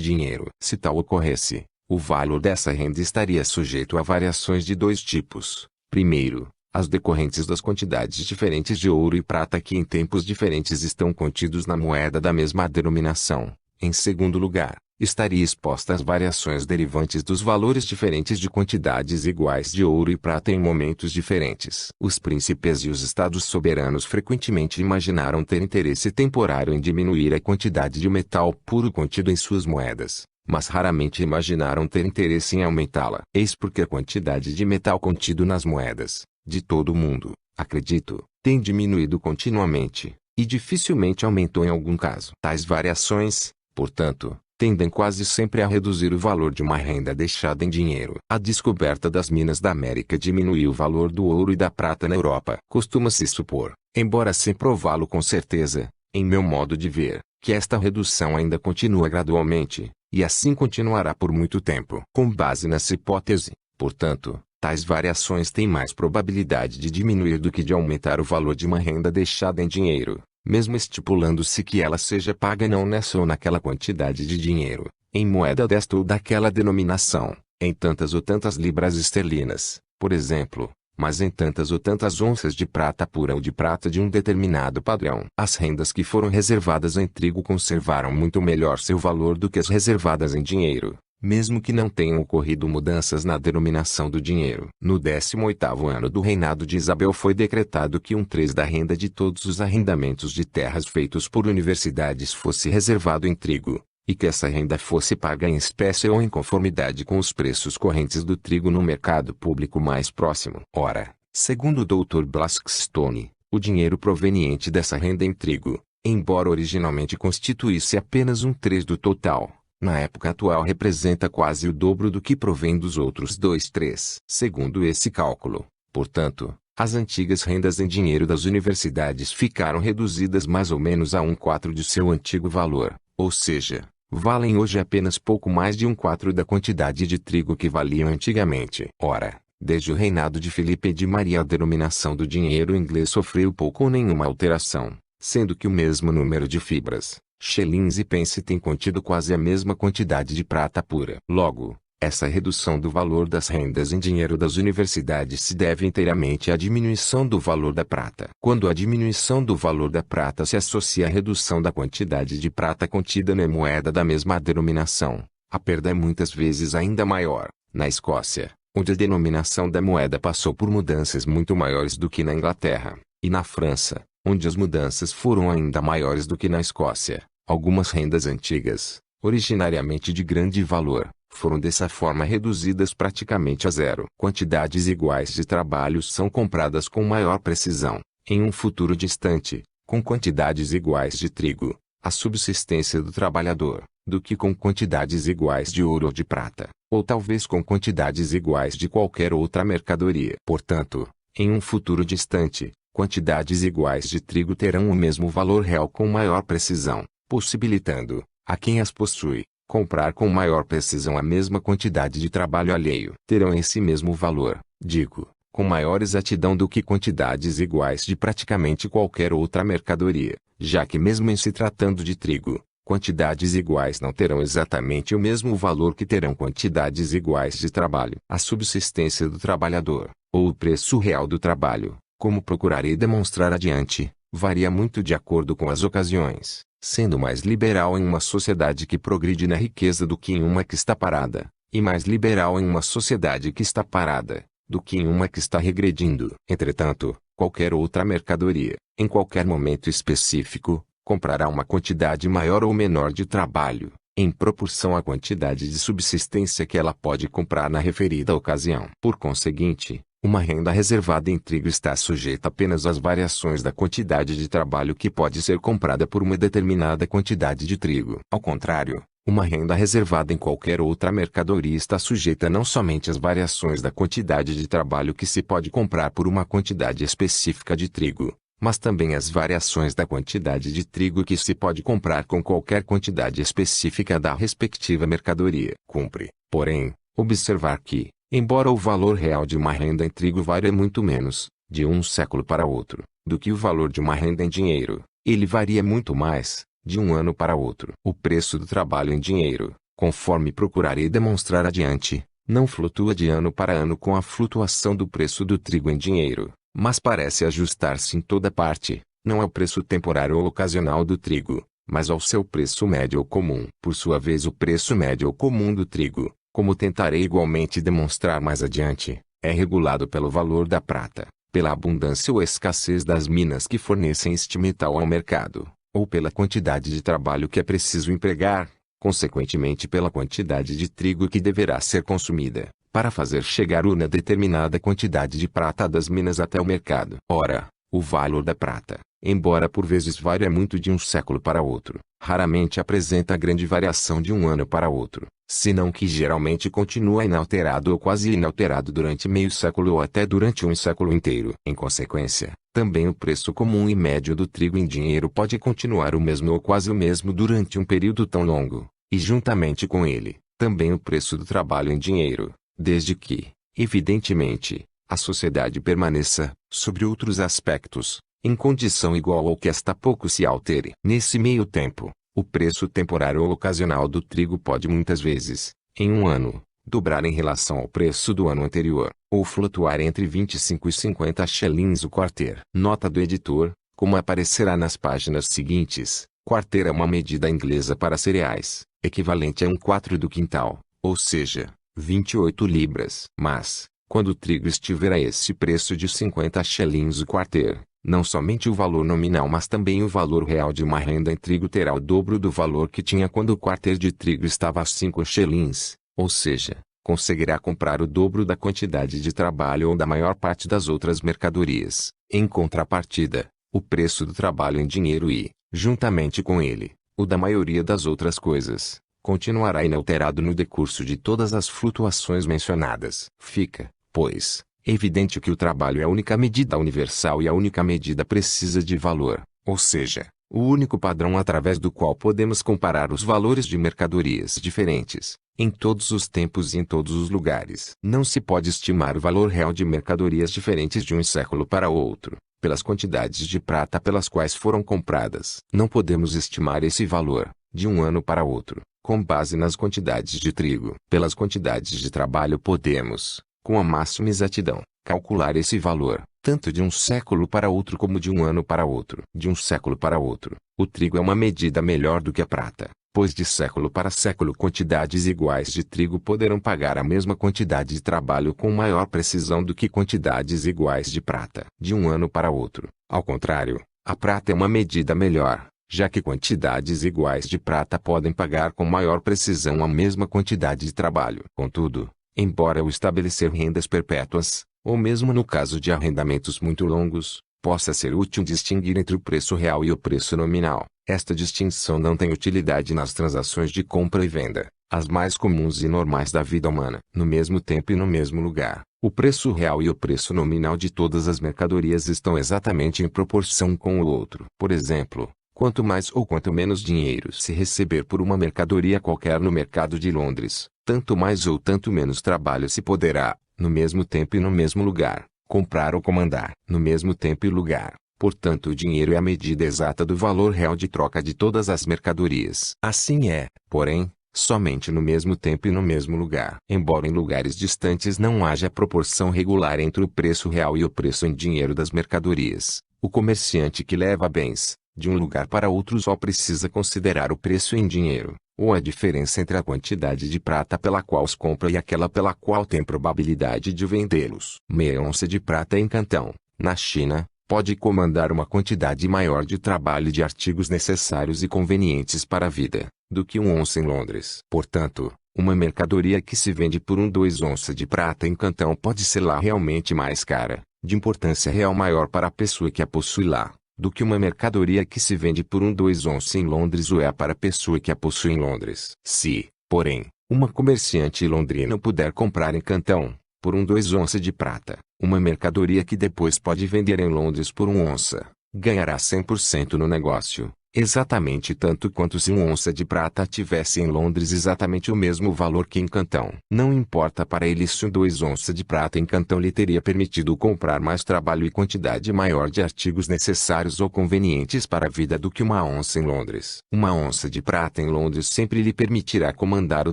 dinheiro. Se tal ocorresse, o valor dessa renda estaria sujeito a variações de dois tipos. Primeiro, as decorrentes das quantidades diferentes de ouro e prata que em tempos diferentes estão contidos na moeda da mesma denominação. Em segundo lugar, estaria exposta às variações derivantes dos valores diferentes de quantidades iguais de ouro e prata em momentos diferentes. Os príncipes e os estados soberanos frequentemente imaginaram ter interesse temporário em diminuir a quantidade de metal puro contido em suas moedas, mas raramente imaginaram ter interesse em aumentá-la. Eis porque a quantidade de metal contido nas moedas, de todo o mundo, acredito, tem diminuído continuamente, e dificilmente aumentou em algum caso. Tais variações, portanto, tendem quase sempre a reduzir o valor de uma renda deixada em dinheiro. A descoberta das minas da América diminuiu o valor do ouro e da prata na Europa. Costuma-se supor, embora sem prová-lo com certeza, em meu modo de ver, que esta redução ainda continua gradualmente, e assim continuará por muito tempo. Com base nessa hipótese, portanto, tais variações têm mais probabilidade de diminuir do que de aumentar o valor de uma renda deixada em dinheiro, mesmo estipulando-se que ela seja paga não nessa ou naquela quantidade de dinheiro, em moeda desta ou daquela denominação, em tantas ou tantas libras esterlinas, por exemplo, mas em tantas ou tantas onças de prata pura ou de prata de um determinado padrão. As rendas que foram reservadas em trigo conservaram muito melhor seu valor do que as reservadas em dinheiro, mesmo que não tenham ocorrido mudanças na denominação do dinheiro. No 18º ano do reinado de Isabel foi decretado que 1/3 da renda de todos os arrendamentos de terras feitos por universidades fosse reservado em trigo, e que essa renda fosse paga em espécie ou em conformidade com os preços correntes do trigo no mercado público mais próximo. Ora, segundo o Dr. Blackstone, o dinheiro proveniente dessa renda em trigo, embora originalmente constituísse apenas 1/3 do total, na época atual representa quase o dobro do que provém dos outros 2/3. Segundo esse cálculo, portanto, as antigas rendas em dinheiro das universidades ficaram reduzidas mais ou menos a 1/4 de seu antigo valor, ou seja, valem hoje apenas pouco mais de 1/4 da quantidade de trigo que valiam antigamente. Ora, desde o reinado de Filipe de Maria a denominação do dinheiro inglês sofreu pouco ou nenhuma alteração, sendo que o mesmo número de fibras, shillings e pence tem contido quase a mesma quantidade de prata pura. Logo, essa redução do valor das rendas em dinheiro das universidades se deve inteiramente à diminuição do valor da prata. Quando a diminuição do valor da prata se associa à redução da quantidade de prata contida na moeda da mesma denominação, a perda é muitas vezes ainda maior. Na Escócia, onde a denominação da moeda passou por mudanças muito maiores do que na Inglaterra, e na França, onde as mudanças foram ainda maiores do que na Escócia, algumas rendas antigas, originariamente de grande valor, foram dessa forma reduzidas praticamente a zero. Quantidades iguais de trabalho são compradas com maior precisão, em um futuro distante, com quantidades iguais de trigo, a subsistência do trabalhador, do que com quantidades iguais de ouro ou de prata, ou talvez com quantidades iguais de qualquer outra mercadoria. Portanto, em um futuro distante, quantidades iguais de trigo terão o mesmo valor real com maior precisão, possibilitando, a quem as possui, comprar com maior precisão a mesma quantidade de trabalho alheio. Terão esse mesmo valor, digo, com maior exatidão do que quantidades iguais de praticamente qualquer outra mercadoria, já que mesmo em se tratando de trigo, quantidades iguais não terão exatamente o mesmo valor que terão quantidades iguais de trabalho. A subsistência do trabalhador, ou o preço real do trabalho, como procurarei demonstrar adiante, varia muito de acordo com as ocasiões, sendo mais liberal em uma sociedade que progride na riqueza do que em uma que está parada, e mais liberal em uma sociedade que está parada, do que em uma que está regredindo. Entretanto, qualquer outra mercadoria, em qualquer momento específico, comprará uma quantidade maior ou menor de trabalho, em proporção à quantidade de subsistência que ela pode comprar na referida ocasião. Por conseguinte, uma renda reservada em trigo está sujeita apenas às variações da quantidade de trabalho que pode ser comprada por uma determinada quantidade de trigo. Ao contrário, uma renda reservada em qualquer outra mercadoria está sujeita não somente às variações da quantidade de trabalho que se pode comprar por uma quantidade específica de trigo, mas também às variações da quantidade de trigo que se pode comprar com qualquer quantidade específica da respectiva mercadoria. Cumpre, porém, observar que, embora o valor real de uma renda em trigo varie muito menos, de um século para outro, do que o valor de uma renda em dinheiro, ele varia muito mais, de um ano para outro. O preço do trabalho em dinheiro, conforme procurarei demonstrar adiante, não flutua de ano para ano com a flutuação do preço do trigo em dinheiro, mas parece ajustar-se em toda parte, não ao preço temporário ou ocasional do trigo, mas ao seu preço médio ou comum. Por sua vez, o preço médio ou comum do trigo, como tentarei igualmente demonstrar mais adiante, é regulado pelo valor da prata, pela abundância ou escassez das minas que fornecem este metal ao mercado, ou pela quantidade de trabalho que é preciso empregar, consequentemente pela quantidade de trigo que deverá ser consumida, para fazer chegar uma determinada quantidade de prata das minas até o mercado. Ora, o valor da prata, embora por vezes varie muito de um século para outro, raramente apresenta grande variação de um ano para outro, senão que geralmente continua inalterado ou quase inalterado durante meio século ou até durante um século inteiro. Em consequência, também o preço comum e médio do trigo em dinheiro pode continuar o mesmo ou quase o mesmo durante um período tão longo, e juntamente com ele, também o preço do trabalho em dinheiro, desde que, evidentemente, a sociedade permaneça, sobre outros aspectos, em condição igual ou que esta pouco se altere. Nesse meio tempo, o preço temporário ou ocasional do trigo pode muitas vezes, em um ano, dobrar em relação ao preço do ano anterior, ou flutuar entre 25 e 50 shillings o quarter. Nota do editor, como aparecerá nas páginas seguintes, quarter é uma medida inglesa para cereais, equivalente a 1/4 do quintal, ou seja, 28 libras. Mas, quando o trigo estiver a esse preço de 50 shillings o quarter, não somente o valor nominal mas também o valor real de uma renda em trigo terá o dobro do valor que tinha quando o quarter de trigo estava a 5 shillings, ou seja, conseguirá comprar o dobro da quantidade de trabalho ou da maior parte das outras mercadorias. Em contrapartida, o preço do trabalho em dinheiro e, juntamente com ele, o da maioria das outras coisas, continuará inalterado no decurso de todas as flutuações mencionadas. Fica, pois, evidente que o trabalho é a única medida universal e a única medida precisa de valor, ou seja, o único padrão através do qual podemos comparar os valores de mercadorias diferentes, em todos os tempos e em todos os lugares. Não se pode estimar o valor real de mercadorias diferentes de um século para outro, pelas quantidades de prata pelas quais foram compradas. Não podemos estimar esse valor, de um ano para outro, com base nas quantidades de trigo. Pelas quantidades de trabalho podemos, com a máxima exatidão, calcular esse valor, tanto de um século para outro como de um ano para outro. De um século para outro, o trigo é uma medida melhor do que a prata, pois de século para século quantidades iguais de trigo poderão pagar a mesma quantidade de trabalho com maior precisão do que quantidades iguais de prata. De um ano para outro, ao contrário, a prata é uma medida melhor, já que quantidades iguais de prata podem pagar com maior precisão a mesma quantidade de trabalho. Contudo, embora o estabelecer rendas perpétuas, ou mesmo no caso de arrendamentos muito longos, possa ser útil distinguir entre o preço real e o preço nominal, esta distinção não tem utilidade nas transações de compra e venda, as mais comuns e normais da vida humana. No mesmo tempo e no mesmo lugar, o preço real e o preço nominal de todas as mercadorias estão exatamente em proporção um com o outro. Por exemplo, quanto mais ou quanto menos dinheiro se receber por uma mercadoria qualquer no mercado de Londres, tanto mais ou tanto menos trabalho se poderá, no mesmo tempo e no mesmo lugar, comprar ou comandar. No mesmo tempo e lugar, portanto o dinheiro é a medida exata do valor real de troca de todas as mercadorias. Assim é, porém, somente no mesmo tempo e no mesmo lugar. Embora em lugares distantes não haja proporção regular entre o preço real e o preço em dinheiro das mercadorias, o comerciante que leva bens de um lugar para outro só precisa considerar o preço em dinheiro, ou a diferença entre a quantidade de prata pela qual os compra e aquela pela qual tem probabilidade de vendê-los. Meia onça de prata em Cantão, na China, pode comandar uma quantidade maior de trabalho de artigos necessários e convenientes para a vida, do que uma onça em Londres. Portanto, uma mercadoria que se vende por 2 onças de prata em Cantão pode ser lá realmente mais cara, de importância real maior para a pessoa que a possui lá, do que uma mercadoria que se vende por 2 onças em Londres ou é para a pessoa que a possui em Londres. Se, porém, uma comerciante londrina puder comprar em Cantão, por 2 onças de prata, uma mercadoria que depois pode vender em Londres por 1 onça, ganhará 100% no negócio, exatamente tanto quanto se 1 onça de prata tivesse em Londres exatamente o mesmo valor que em Cantão. Não importa para ele se 2 onças de prata em Cantão lhe teria permitido comprar mais trabalho e quantidade maior de artigos necessários ou convenientes para a vida do que 1 onça em Londres. 1 onça de prata em Londres sempre lhe permitirá comandar o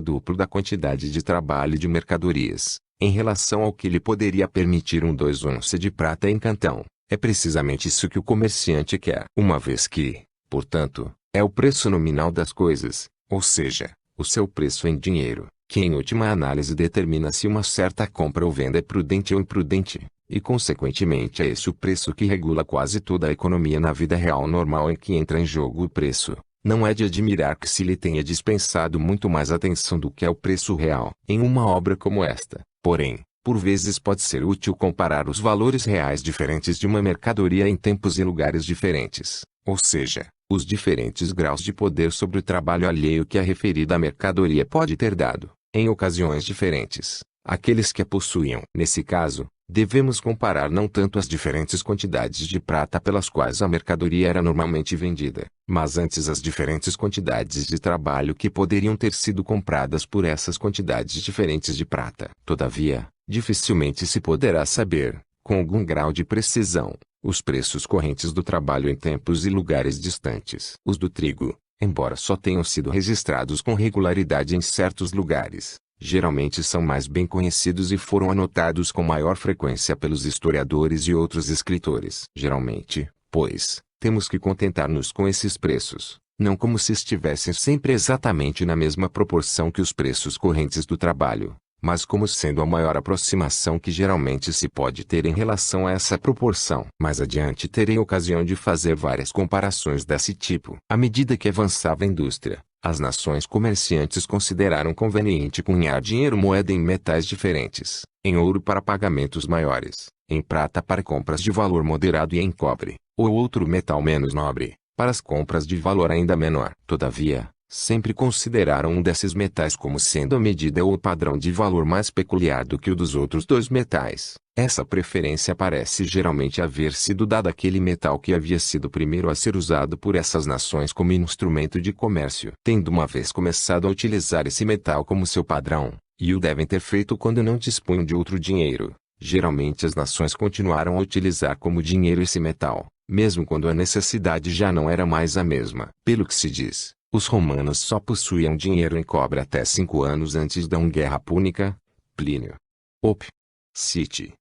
duplo da quantidade de trabalho e de mercadorias, em relação ao que lhe poderia permitir 2 onças de prata em Cantão. É precisamente isso que o comerciante quer. Uma vez que, portanto, é o preço nominal das coisas, ou seja, o seu preço em dinheiro, que em última análise determina se uma certa compra ou venda é prudente ou imprudente, e consequentemente é esse o preço que regula quase toda a economia na vida real normal em que entra em jogo o preço. Não é de admirar que se lhe tenha dispensado muito mais atenção do que ao preço real. Em uma obra como esta, porém, por vezes pode ser útil comparar os valores reais diferentes de uma mercadoria em tempos e lugares diferentes, ou seja, os diferentes graus de poder sobre o trabalho alheio que a referida mercadoria pode ter dado, em ocasiões diferentes, àqueles que a possuíam. Nesse caso, devemos comparar não tanto as diferentes quantidades de prata pelas quais a mercadoria era normalmente vendida, mas antes as diferentes quantidades de trabalho que poderiam ter sido compradas por essas quantidades diferentes de prata. Todavia, dificilmente se poderá saber, com algum grau de precisão, os preços correntes do trabalho em tempos e lugares distantes. Os do trigo, embora só tenham sido registrados com regularidade em certos lugares, geralmente são mais bem conhecidos e foram anotados com maior frequência pelos historiadores e outros escritores. Geralmente, pois, temos que contentar-nos com esses preços, não como se estivessem sempre exatamente na mesma proporção que os preços correntes do trabalho, mas como sendo a maior aproximação que geralmente se pode ter em relação a essa proporção. Mais adiante terei ocasião de fazer várias comparações desse tipo. À medida que avançava a indústria, as nações comerciantes consideraram conveniente cunhar dinheiro-moeda em metais diferentes, em ouro para pagamentos maiores, em prata para compras de valor moderado e em cobre, ou outro metal menos nobre, para as compras de valor ainda menor. Todavia, sempre consideraram um desses metais como sendo a medida ou o padrão de valor mais peculiar do que o dos outros dois metais. Essa preferência parece geralmente haver sido dada àquele metal que havia sido o primeiro a ser usado por essas nações como instrumento de comércio. Tendo uma vez começado a utilizar esse metal como seu padrão, e o devem ter feito quando não dispunham de outro dinheiro, geralmente as nações continuaram a utilizar como dinheiro esse metal, mesmo quando a necessidade já não era mais a mesma. Pelo que se diz, os romanos só possuíam dinheiro em cobre até 5 anos antes da guerra púnica. Plínio. Op. Cit.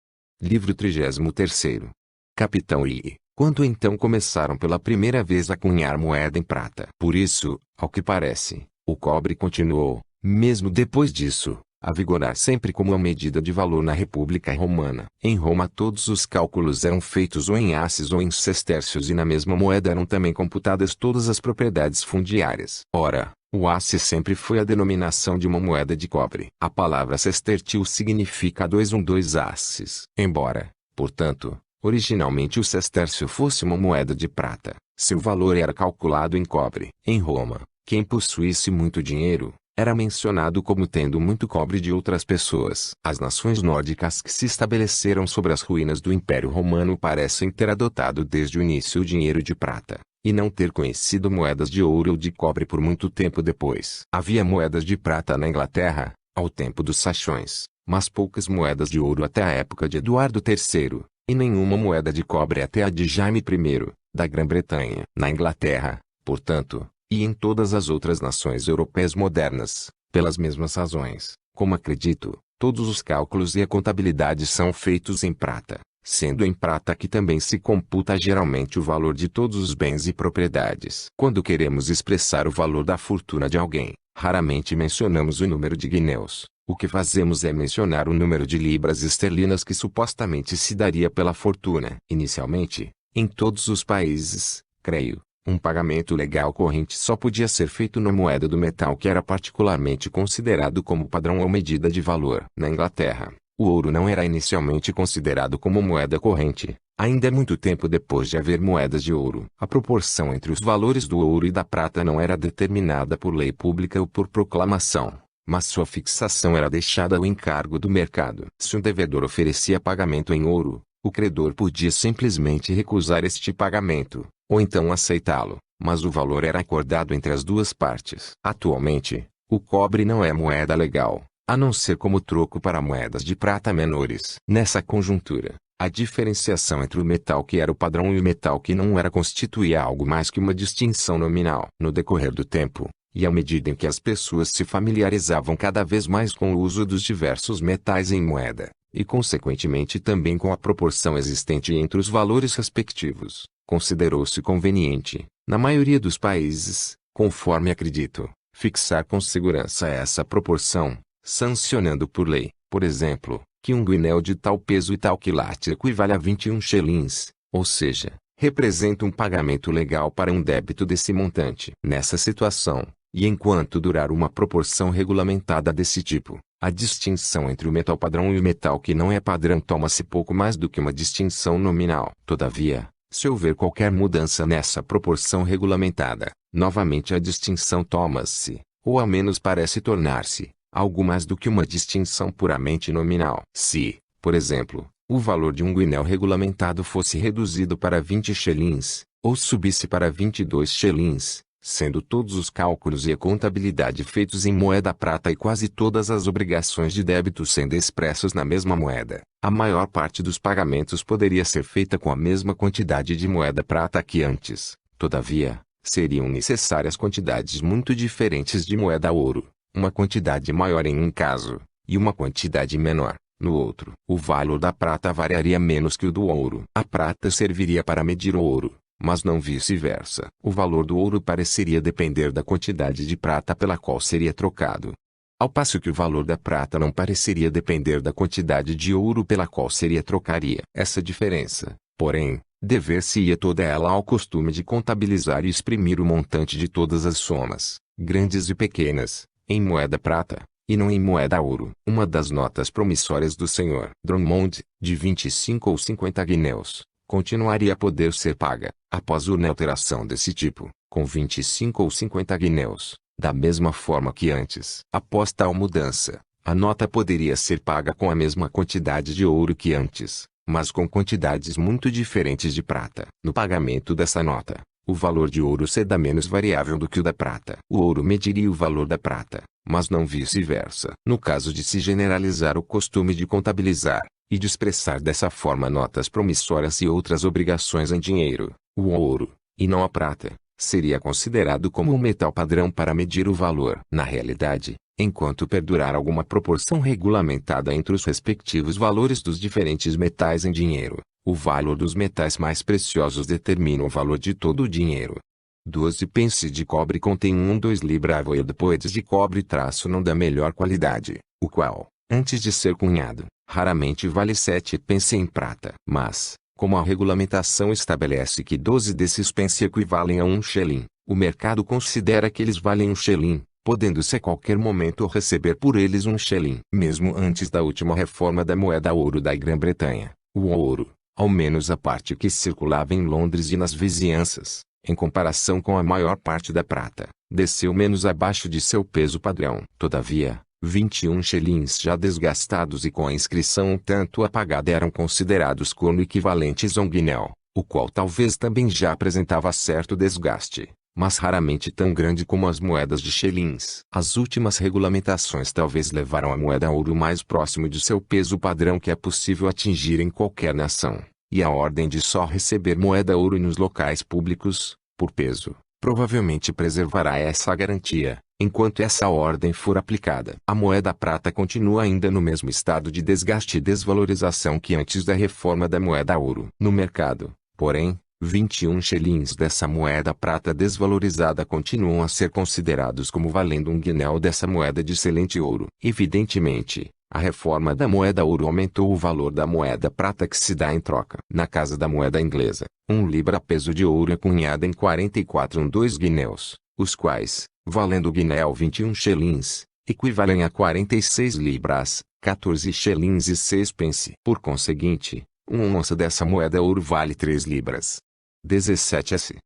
Livro 33º. Capitão I. Quando então começaram pela primeira vez a cunhar moeda em prata. Por isso, ao que parece, o cobre continuou, mesmo depois disso, a vigorar sempre como a medida de valor na República Romana. Em Roma todos os cálculos eram feitos ou em asses ou em sestércios e na mesma moeda eram também computadas todas as propriedades fundiárias. Ora, o asse sempre foi a denominação de uma moeda de cobre. A palavra sestertil significa 2 asses. Embora, portanto, originalmente o sestércio fosse uma moeda de prata, seu valor era calculado em cobre. Em Roma, quem possuísse muito dinheiro, era mencionado como tendo muito cobre de outras pessoas. As nações nórdicas que se estabeleceram sobre as ruínas do Império Romano parecem ter adotado desde o início o dinheiro de prata, e não ter conhecido moedas de ouro ou de cobre por muito tempo depois. Havia moedas de prata na Inglaterra, ao tempo dos Saxões, mas poucas moedas de ouro até a época de Eduardo III, e nenhuma moeda de cobre até a de Jaime I, da Grã-Bretanha. Na Inglaterra, portanto, e em todas as outras nações europeias modernas, pelas mesmas razões, como acredito, todos os cálculos e a contabilidade são feitos em prata, sendo em prata que também se computa geralmente o valor de todos os bens e propriedades. Quando queremos expressar o valor da fortuna de alguém, raramente mencionamos o número de guineus. O que fazemos é mencionar o número de libras esterlinas que supostamente se daria pela fortuna. Inicialmente, em todos os países, creio, um pagamento legal corrente só podia ser feito na moeda do metal que era particularmente considerado como padrão ou medida de valor. Na Inglaterra, o ouro não era inicialmente considerado como moeda corrente, ainda muito tempo depois de haver moedas de ouro. A proporção entre os valores do ouro e da prata não era determinada por lei pública ou por proclamação, mas sua fixação era deixada ao encargo do mercado. Se um devedor oferecia pagamento em ouro, o credor podia simplesmente recusar este pagamento, ou então aceitá-lo, mas o valor era acordado entre as duas partes. Atualmente, o cobre não é moeda legal, a não ser como troco para moedas de prata menores. Nessa conjuntura, a diferenciação entre o metal que era o padrão e o metal que não era constituía algo mais que uma distinção nominal. No decorrer do tempo, e à medida em que as pessoas se familiarizavam cada vez mais com o uso dos diversos metais em moeda, e consequentemente também com a proporção existente entre os valores respectivos, considerou-se conveniente, na maioria dos países, conforme acredito, fixar com segurança essa proporção, sancionando por lei, por exemplo, que um guinéu de tal peso e tal quilate equivale a 21 shillings, ou seja, representa um pagamento legal para um débito desse montante. Nessa situação, e enquanto durar uma proporção regulamentada desse tipo, a distinção entre o metal padrão e o metal que não é padrão toma-se pouco mais do que uma distinção nominal. Todavia, se houver qualquer mudança nessa proporção regulamentada, novamente a distinção toma-se, ou ao menos parece tornar-se, algo mais do que uma distinção puramente nominal. Se, por exemplo, o valor de um guinéu regulamentado fosse reduzido para 20 shillings, ou subisse para 22 shillings, sendo todos os cálculos e a contabilidade feitos em moeda prata e quase todas as obrigações de débito sendo expressos na mesma moeda, a maior parte dos pagamentos poderia ser feita com a mesma quantidade de moeda prata que antes. Todavia, seriam necessárias quantidades muito diferentes de moeda ouro, uma quantidade maior em um caso, e uma quantidade menor no outro. O valor da prata variaria menos que o do ouro. A prata serviria para medir o ouro, mas não vice-versa. O valor do ouro pareceria depender da quantidade de prata pela qual seria trocado, ao passo que o valor da prata não pareceria depender da quantidade de ouro pela qual seria trocaria. Essa diferença, porém, dever-se-ia toda ela ao costume de contabilizar e exprimir o montante de todas as somas, grandes e pequenas, em moeda prata, e não em moeda ouro. Uma das notas promissórias do Sr. Drummond, de 25 ou 50 guinéus, continuaria a poder ser paga, após uma alteração desse tipo, com 25 ou 50 guinéus, Da mesma forma que antes. Após tal mudança, a nota poderia ser paga com a mesma quantidade de ouro que antes, mas com quantidades muito diferentes de prata. No pagamento dessa nota, o valor de ouro será menos variável do que o da prata. O ouro mediria o valor da prata, mas não vice-versa. No caso de se generalizar o costume de contabilizar e de expressar dessa forma notas promissórias e outras obrigações em dinheiro, o ouro, e não a prata, seria considerado como um metal padrão para medir o valor. Na realidade, enquanto perdurar alguma proporção regulamentada entre os respectivos valores dos diferentes metais em dinheiro, o valor dos metais mais preciosos determina o valor de todo o dinheiro. 12 pence de cobre contém 2 livre-aveupoedes de cobre não da melhor qualidade, o qual, antes de ser cunhado, raramente vale 7 pence em prata. Mas, como a regulamentação estabelece que 12 desses pence equivalem a 1 shilling, o mercado considera que eles valem 1 shilling, podendo-se a qualquer momento receber por eles 1 shilling. Mesmo antes da última reforma da moeda ouro da Grã-Bretanha, o ouro, ao menos a parte que circulava em Londres e nas vizinhanças, em comparação com a maior parte da prata, desceu menos abaixo de seu peso padrão. Todavia, 21 shillings já desgastados e com a inscrição um tanto apagada eram considerados como equivalentes a um guinéu, o qual talvez também já apresentava certo desgaste, mas raramente tão grande como as moedas de shillings. As últimas regulamentações talvez levaram a moeda ouro mais próximo de seu peso padrão que é possível atingir em qualquer nação, e a ordem de só receber moeda ouro nos locais públicos, por peso, provavelmente preservará essa garantia, enquanto essa ordem for aplicada. A moeda prata continua ainda no mesmo estado de desgaste e desvalorização que antes da reforma da moeda ouro. No mercado, porém, 21 shillings dessa moeda prata desvalorizada continuam a ser considerados como valendo um guinéu dessa moeda de excelente ouro. Evidentemente, a reforma da moeda ouro aumentou o valor da moeda prata que se dá em troca. Na casa da moeda inglesa, 1 libra-peso de ouro é cunhado em 44,2 guinéus, os quais, valendo o guinéu 21 shillings, equivalem a 46 libras, 14 shillings e 6 pence. Por conseguinte, 1 onça dessa moeda ouro vale 3 libras. 17s.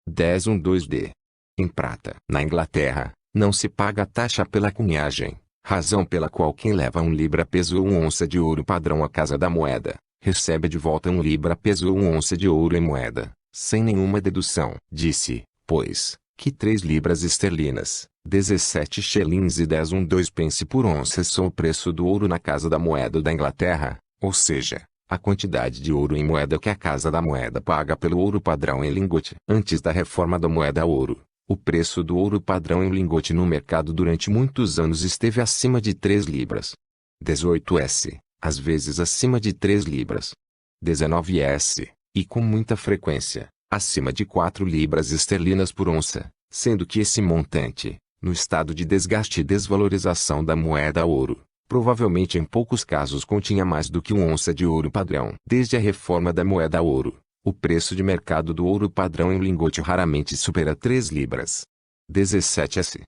10,2d. Em prata. Na Inglaterra, não se paga taxa pela cunhagem, razão pela qual quem leva 1 libra-peso ou 1 onça de ouro padrão à casa da moeda, recebe de volta 1 libra-peso ou 1 onça de ouro em moeda, sem nenhuma dedução. Disse, pois, que 3 libras esterlinas, 17 shillings e 10,2 pence por onça são o preço do ouro na casa da moeda da Inglaterra, ou seja, a quantidade de ouro em moeda que a casa da moeda paga pelo ouro padrão em lingote. Antes da reforma da moeda ouro, o preço do ouro padrão em lingote no mercado durante muitos anos esteve acima de 3 libras. 18s, às vezes acima de 3 libras. 19s, e com muita frequência, acima de 4 libras esterlinas por onça, sendo que esse montante, no estado de desgaste e desvalorização da moeda ouro, provavelmente em poucos casos continha mais do que 1 onça de ouro padrão. Desde a reforma da moeda ouro, o preço de mercado do ouro padrão em lingote raramente supera 3 libras. 17s.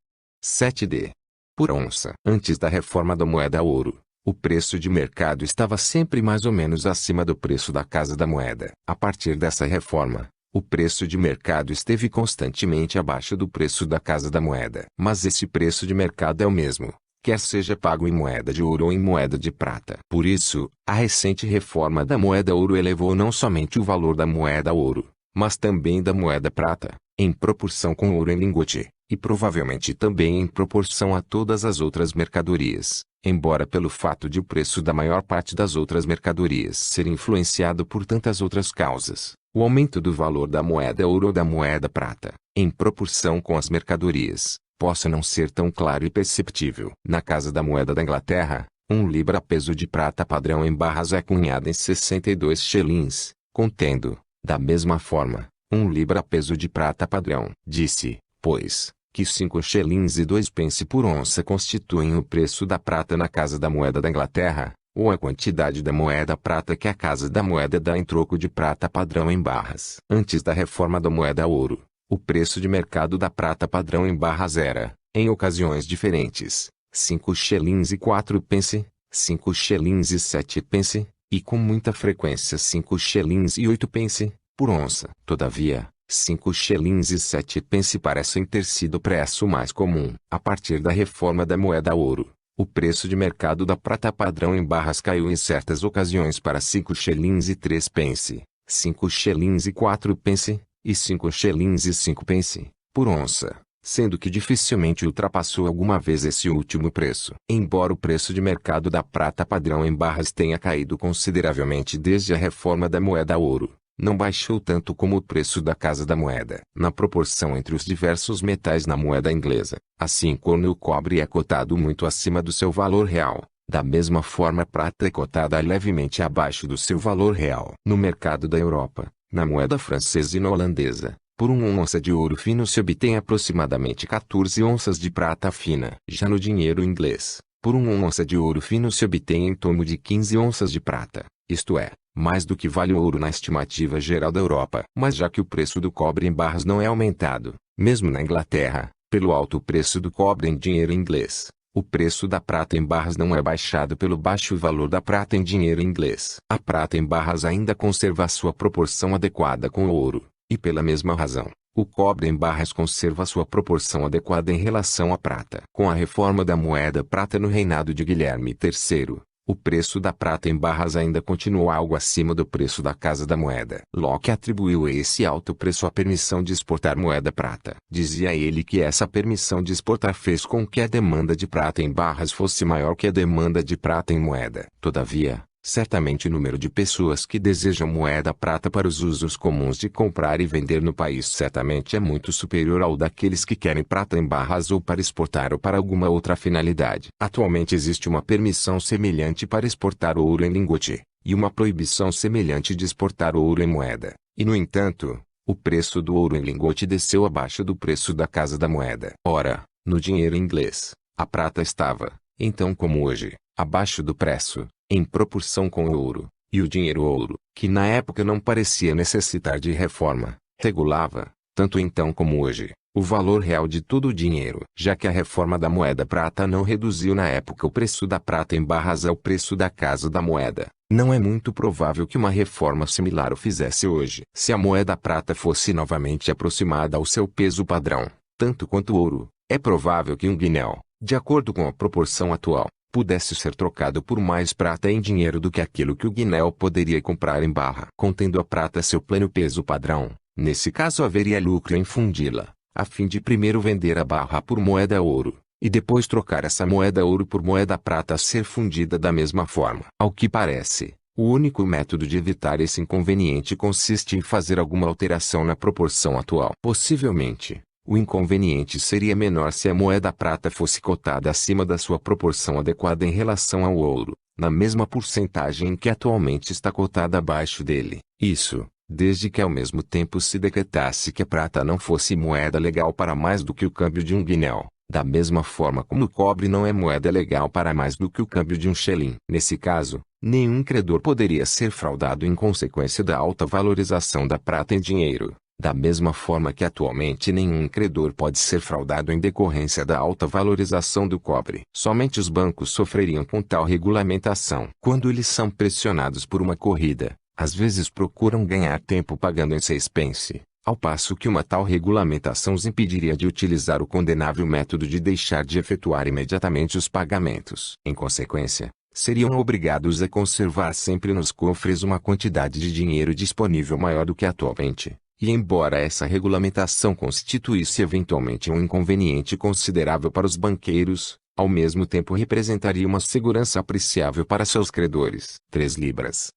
7d. Por onça. Antes da reforma da moeda ouro, o preço de mercado estava sempre mais ou menos acima do preço da casa da moeda. A partir dessa reforma, o preço de mercado esteve constantemente abaixo do preço da casa da moeda. Mas esse preço de mercado é o mesmo, quer seja pago em moeda de ouro ou em moeda de prata. Por isso, a recente reforma da moeda ouro elevou não somente o valor da moeda ouro, mas também da moeda prata, em proporção com o ouro em lingote, e provavelmente também em proporção a todas as outras mercadorias, embora pelo fato de o preço da maior parte das outras mercadorias ser influenciado por tantas outras causas, o aumento do valor da moeda ouro ou da moeda prata, em proporção com as mercadorias, possa não ser tão claro e perceptível. Na casa da moeda da Inglaterra, 1 libra-peso de prata padrão em barras é cunhado em 62 shillings, contendo, da mesma forma, 1 libra-peso de prata padrão. Disse, pois, que 5 shillings e 2 pence por onça constituem o preço da prata na casa da moeda da Inglaterra, ou a quantidade da moeda prata que a casa da moeda dá em troco de prata padrão em barras. Antes da reforma da moeda ouro, o preço de mercado da prata padrão em barras era, em ocasiões diferentes, 5 shillings e 4 pence, 5 shillings e 7 pence, e com muita frequência 5 shillings e 8 pence, por onça. Todavia, 5 shillings e 7 pence parecem ter sido o preço mais comum. A partir da reforma da moeda ouro, o preço de mercado da prata padrão em barras caiu em certas ocasiões para 5 shillings e 3 pence, 5 shillings e 4 pence, e 5 shillings e 5 pence, por onça, sendo que dificilmente ultrapassou alguma vez esse último preço. Embora o preço de mercado da prata padrão em barras tenha caído consideravelmente desde a reforma da moeda ouro, não baixou tanto como o preço da Casa da Moeda. Na proporção entre os diversos metais na moeda inglesa, assim como o cobre é cotado muito acima do seu valor real, da mesma forma a prata é cotada levemente abaixo do seu valor real. No mercado da Europa, na moeda francesa e na holandesa, por 1 onça de ouro fino se obtém aproximadamente 14 onças de prata fina. Já no dinheiro inglês, por 1 onça de ouro fino se obtém em torno de 15 onças de prata, isto é, mais do que vale o ouro na estimativa geral da Europa. Mas já que o preço do cobre em barras não é aumentado, mesmo na Inglaterra, pelo alto preço do cobre em dinheiro inglês, o preço da prata em barras não é baixado pelo baixo valor da prata em dinheiro inglês. A prata em barras ainda conserva sua proporção adequada com o ouro, e pela mesma razão, o cobre em barras conserva sua proporção adequada em relação à prata. Com a reforma da moeda prata no reinado de Guilherme III, o preço da prata em barras ainda continuou algo acima do preço da Casa da Moeda. Locke atribuiu a esse alto preço a permissão de exportar moeda prata. Dizia ele que essa permissão de exportar fez com que a demanda de prata em barras fosse maior que a demanda de prata em moeda. Todavia, certamente o número de pessoas que desejam moeda prata para os usos comuns de comprar e vender no país certamente é muito superior ao daqueles que querem prata em barras ou para exportar ou para alguma outra finalidade. Atualmente existe uma permissão semelhante para exportar ouro em lingote, e uma proibição semelhante de exportar ouro em moeda, e no entanto, o preço do ouro em lingote desceu abaixo do preço da Casa da Moeda. Ora, no dinheiro inglês, a prata estava, então como hoje, abaixo do preço, em proporção com o ouro, e o dinheiro ouro, que na época não parecia necessitar de reforma, regulava, tanto então como hoje, o valor real de todo o dinheiro. Já que a reforma da moeda prata não reduziu na época o preço da prata em barras ao preço da Casa da Moeda, não é muito provável que uma reforma similar o fizesse hoje. Se a moeda prata fosse novamente aproximada ao seu peso padrão, tanto quanto o ouro, é provável que um guinéu, de acordo com a proporção atual, pudesse ser trocado por mais prata em dinheiro do que aquilo que o guinéu poderia comprar em barra. Contendo a prata seu pleno peso padrão, nesse caso haveria lucro em fundi-la, a fim de primeiro vender a barra por moeda ouro, e depois trocar essa moeda ouro por moeda prata a ser fundida da mesma forma. Ao que parece, o único método de evitar esse inconveniente consiste em fazer alguma alteração na proporção atual. Possivelmente, o inconveniente seria menor se a moeda prata fosse cotada acima da sua proporção adequada em relação ao ouro, na mesma porcentagem em que atualmente está cotada abaixo dele. Isso, desde que ao mesmo tempo se decretasse que a prata não fosse moeda legal para mais do que o câmbio de um guinéu, da mesma forma como o cobre não é moeda legal para mais do que o câmbio de um shilling. Nesse caso, nenhum credor poderia ser fraudado em consequência da alta valorização da prata em dinheiro. Da mesma forma que atualmente nenhum credor pode ser fraudado em decorrência da alta valorização do cobre. Somente os bancos sofreriam com tal regulamentação. Quando eles são pressionados por uma corrida, às vezes procuram ganhar tempo pagando em 6 pence, ao passo que uma tal regulamentação os impediria de utilizar o condenável método de deixar de efetuar imediatamente os pagamentos. Em consequência, seriam obrigados a conservar sempre nos cofres uma quantidade de dinheiro disponível maior do que atualmente. E embora essa regulamentação constituísse eventualmente um inconveniente considerável para os banqueiros, ao mesmo tempo representaria uma segurança apreciável para seus credores. 3 libras.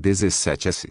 17s.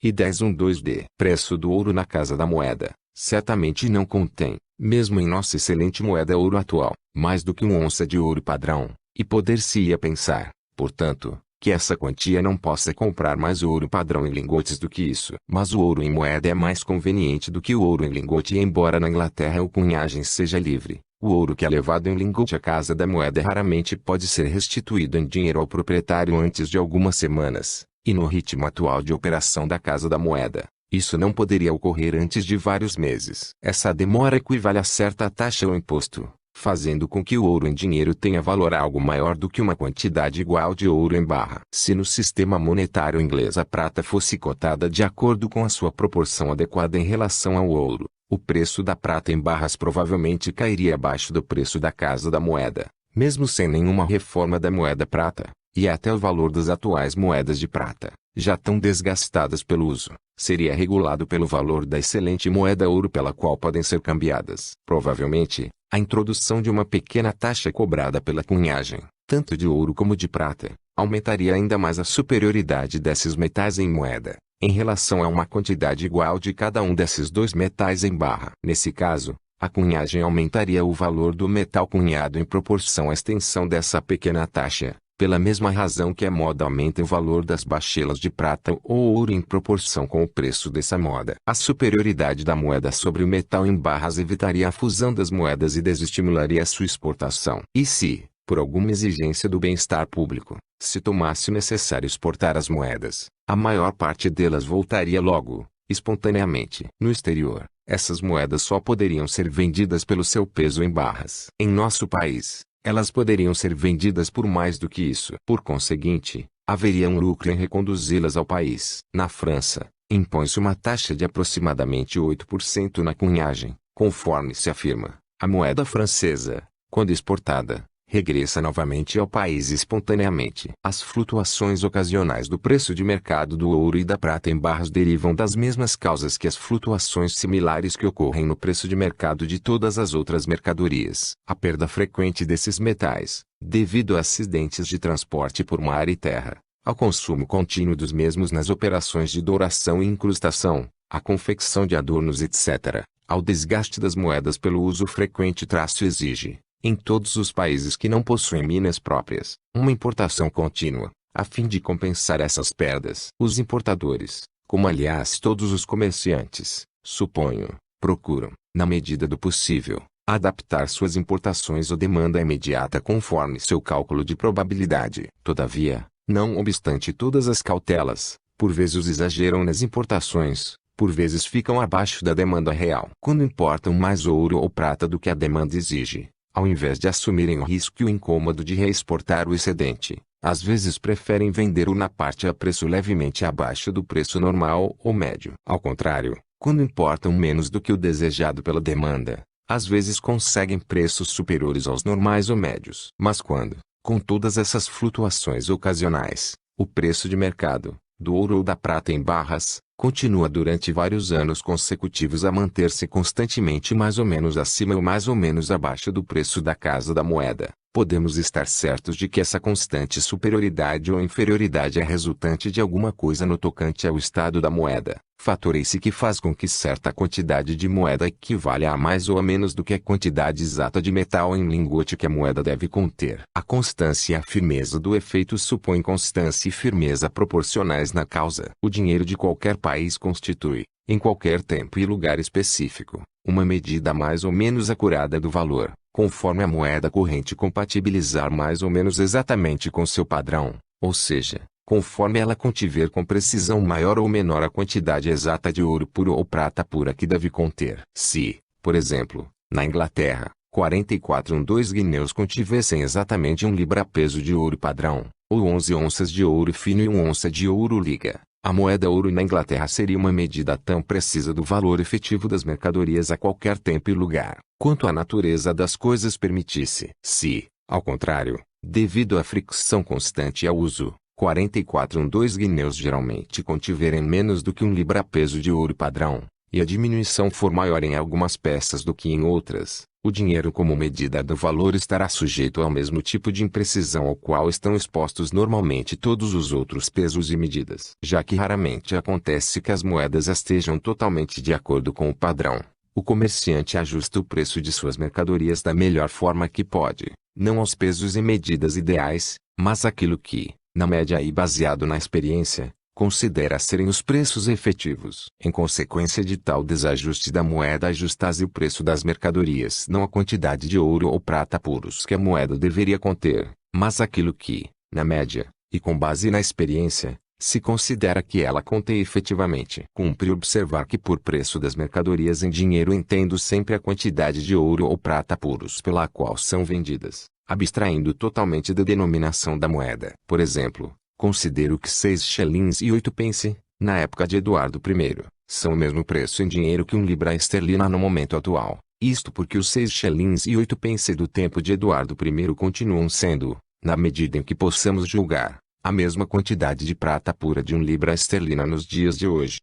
E 10,12d. Preço do ouro na Casa da Moeda, certamente não contém, mesmo em nossa excelente moeda ouro atual, mais do que 1 onça de ouro padrão, e poder-se-ia pensar, portanto, que essa quantia não possa comprar mais ouro padrão em lingotes do que isso. Mas o ouro em moeda é mais conveniente do que o ouro em lingote, e embora na Inglaterra a cunhagem seja livre, o ouro que é levado em lingote à Casa da Moeda raramente pode ser restituído em dinheiro ao proprietário antes de algumas semanas, e no ritmo atual de operação da Casa da Moeda, isso não poderia ocorrer antes de vários meses. Essa demora equivale a certa taxa ou imposto, fazendo com que o ouro em dinheiro tenha valor algo maior do que uma quantidade igual de ouro em barra. Se no sistema monetário inglês a prata fosse cotada de acordo com a sua proporção adequada em relação ao ouro, o preço da prata em barras provavelmente cairia abaixo do preço da Casa da Moeda, mesmo sem nenhuma reforma da moeda prata, e até o valor das atuais moedas de prata, já tão desgastadas pelo uso, seria regulado pelo valor da excelente moeda ouro pela qual podem ser cambiadas. Provavelmente, a introdução de uma pequena taxa cobrada pela cunhagem, tanto de ouro como de prata, aumentaria ainda mais a superioridade desses metais em moeda, em relação a uma quantidade igual de cada um desses dois metais em barra. Nesse caso, a cunhagem aumentaria o valor do metal cunhado em proporção à extensão dessa pequena taxa, pela mesma razão que a moda aumenta o valor das bachelas de prata ou ouro em proporção com o preço dessa moda. A superioridade da moeda sobre o metal em barras evitaria a fusão das moedas e desestimularia a sua exportação. E se, por alguma exigência do bem-estar público, se tomasse necessário exportar as moedas, a maior parte delas voltaria logo, espontaneamente. No exterior, essas moedas só poderiam ser vendidas pelo seu peso em barras. Em nosso país, elas poderiam ser vendidas por mais do que isso. Por conseguinte, haveria um lucro em reconduzi-las ao país. Na França, impõe-se uma taxa de aproximadamente 8% na cunhagem. Conforme se afirma, a moeda francesa, quando exportada, regressa novamente ao país espontaneamente. As flutuações ocasionais do preço de mercado do ouro e da prata em barras derivam das mesmas causas que as flutuações similares que ocorrem no preço de mercado de todas as outras mercadorias. A perda frequente desses metais, devido a acidentes de transporte por mar e terra, ao consumo contínuo dos mesmos nas operações de douração e incrustação, à confecção de adornos etc., ao desgaste das moedas pelo uso frequente exige, em todos os países que não possuem minas próprias, uma importação contínua, a fim de compensar essas perdas. Os importadores, como aliás todos os comerciantes, suponho, procuram, na medida do possível, adaptar suas importações à demanda imediata conforme seu cálculo de probabilidade. Todavia, não obstante todas as cautelas, por vezes exageram nas importações, por vezes ficam abaixo da demanda real. Quando importam mais ouro ou prata do que a demanda exige, ao invés de assumirem o risco e o incômodo de reexportar o excedente, às vezes preferem vender-o na parte a preço levemente abaixo do preço normal ou médio. Ao contrário, quando importam menos do que o desejado pela demanda, às vezes conseguem preços superiores aos normais ou médios. Mas quando, com todas essas flutuações ocasionais, o preço de mercado, do ouro ou da prata em barras, continua durante vários anos consecutivos a manter-se constantemente mais ou menos acima ou mais ou menos abaixo do preço da Casa da Moeda, podemos estar certos de que essa constante superioridade ou inferioridade é resultante de alguma coisa no tocante ao estado da moeda, fator esse que faz com que certa quantidade de moeda equivalha a mais ou a menos do que a quantidade exata de metal em lingote que a moeda deve conter. A constância e a firmeza do efeito supõem constância e firmeza proporcionais na causa. O dinheiro de qualquer país constitui, em qualquer tempo e lugar específico, uma medida mais ou menos acurada do valor, conforme a moeda corrente compatibilizar mais ou menos exatamente com seu padrão, ou seja, conforme ela contiver com precisão maior ou menor a quantidade exata de ouro puro ou prata pura que deve conter. Se, por exemplo, na Inglaterra, 44,2 guineus contivessem exatamente 1 libra peso de ouro padrão, ou 11 onças de ouro fino e 1 onça de ouro liga, a moeda ouro na Inglaterra seria uma medida tão precisa do valor efetivo das mercadorias a qualquer tempo e lugar, quanto a natureza das coisas permitisse. Se, ao contrário, devido à fricção constante e ao uso, 44,2 guineus geralmente contiverem menos do que 1 libra peso de ouro padrão, e a diminuição for maior em algumas peças do que em outras, o dinheiro como medida do valor estará sujeito ao mesmo tipo de imprecisão ao qual estão expostos normalmente todos os outros pesos e medidas. Já que raramente acontece que as moedas estejam totalmente de acordo com o padrão, o comerciante ajusta o preço de suas mercadorias da melhor forma que pode, não aos pesos e medidas ideais, mas aquilo que, na média e baseado na experiência, considera serem os preços efetivos. Em consequência de tal desajuste da moeda ajusta-se o preço das mercadorias não a quantidade de ouro ou prata puros que a moeda deveria conter, mas aquilo que, na média, e com base na experiência, se considera que ela contém efetivamente. Cumpre observar que por preço das mercadorias em dinheiro entendo sempre a quantidade de ouro ou prata puros pela qual são vendidas, abstraindo totalmente da denominação da moeda. Por exemplo, considero que 6 shillings e 8 pence, na época de Eduardo I, são o mesmo preço em dinheiro que 1 libra esterlina no momento atual. Isto porque os 6 shillings e 8 pence do tempo de Eduardo I continuam sendo, na medida em que possamos julgar, a mesma quantidade de prata pura de 1 libra esterlina nos dias de hoje.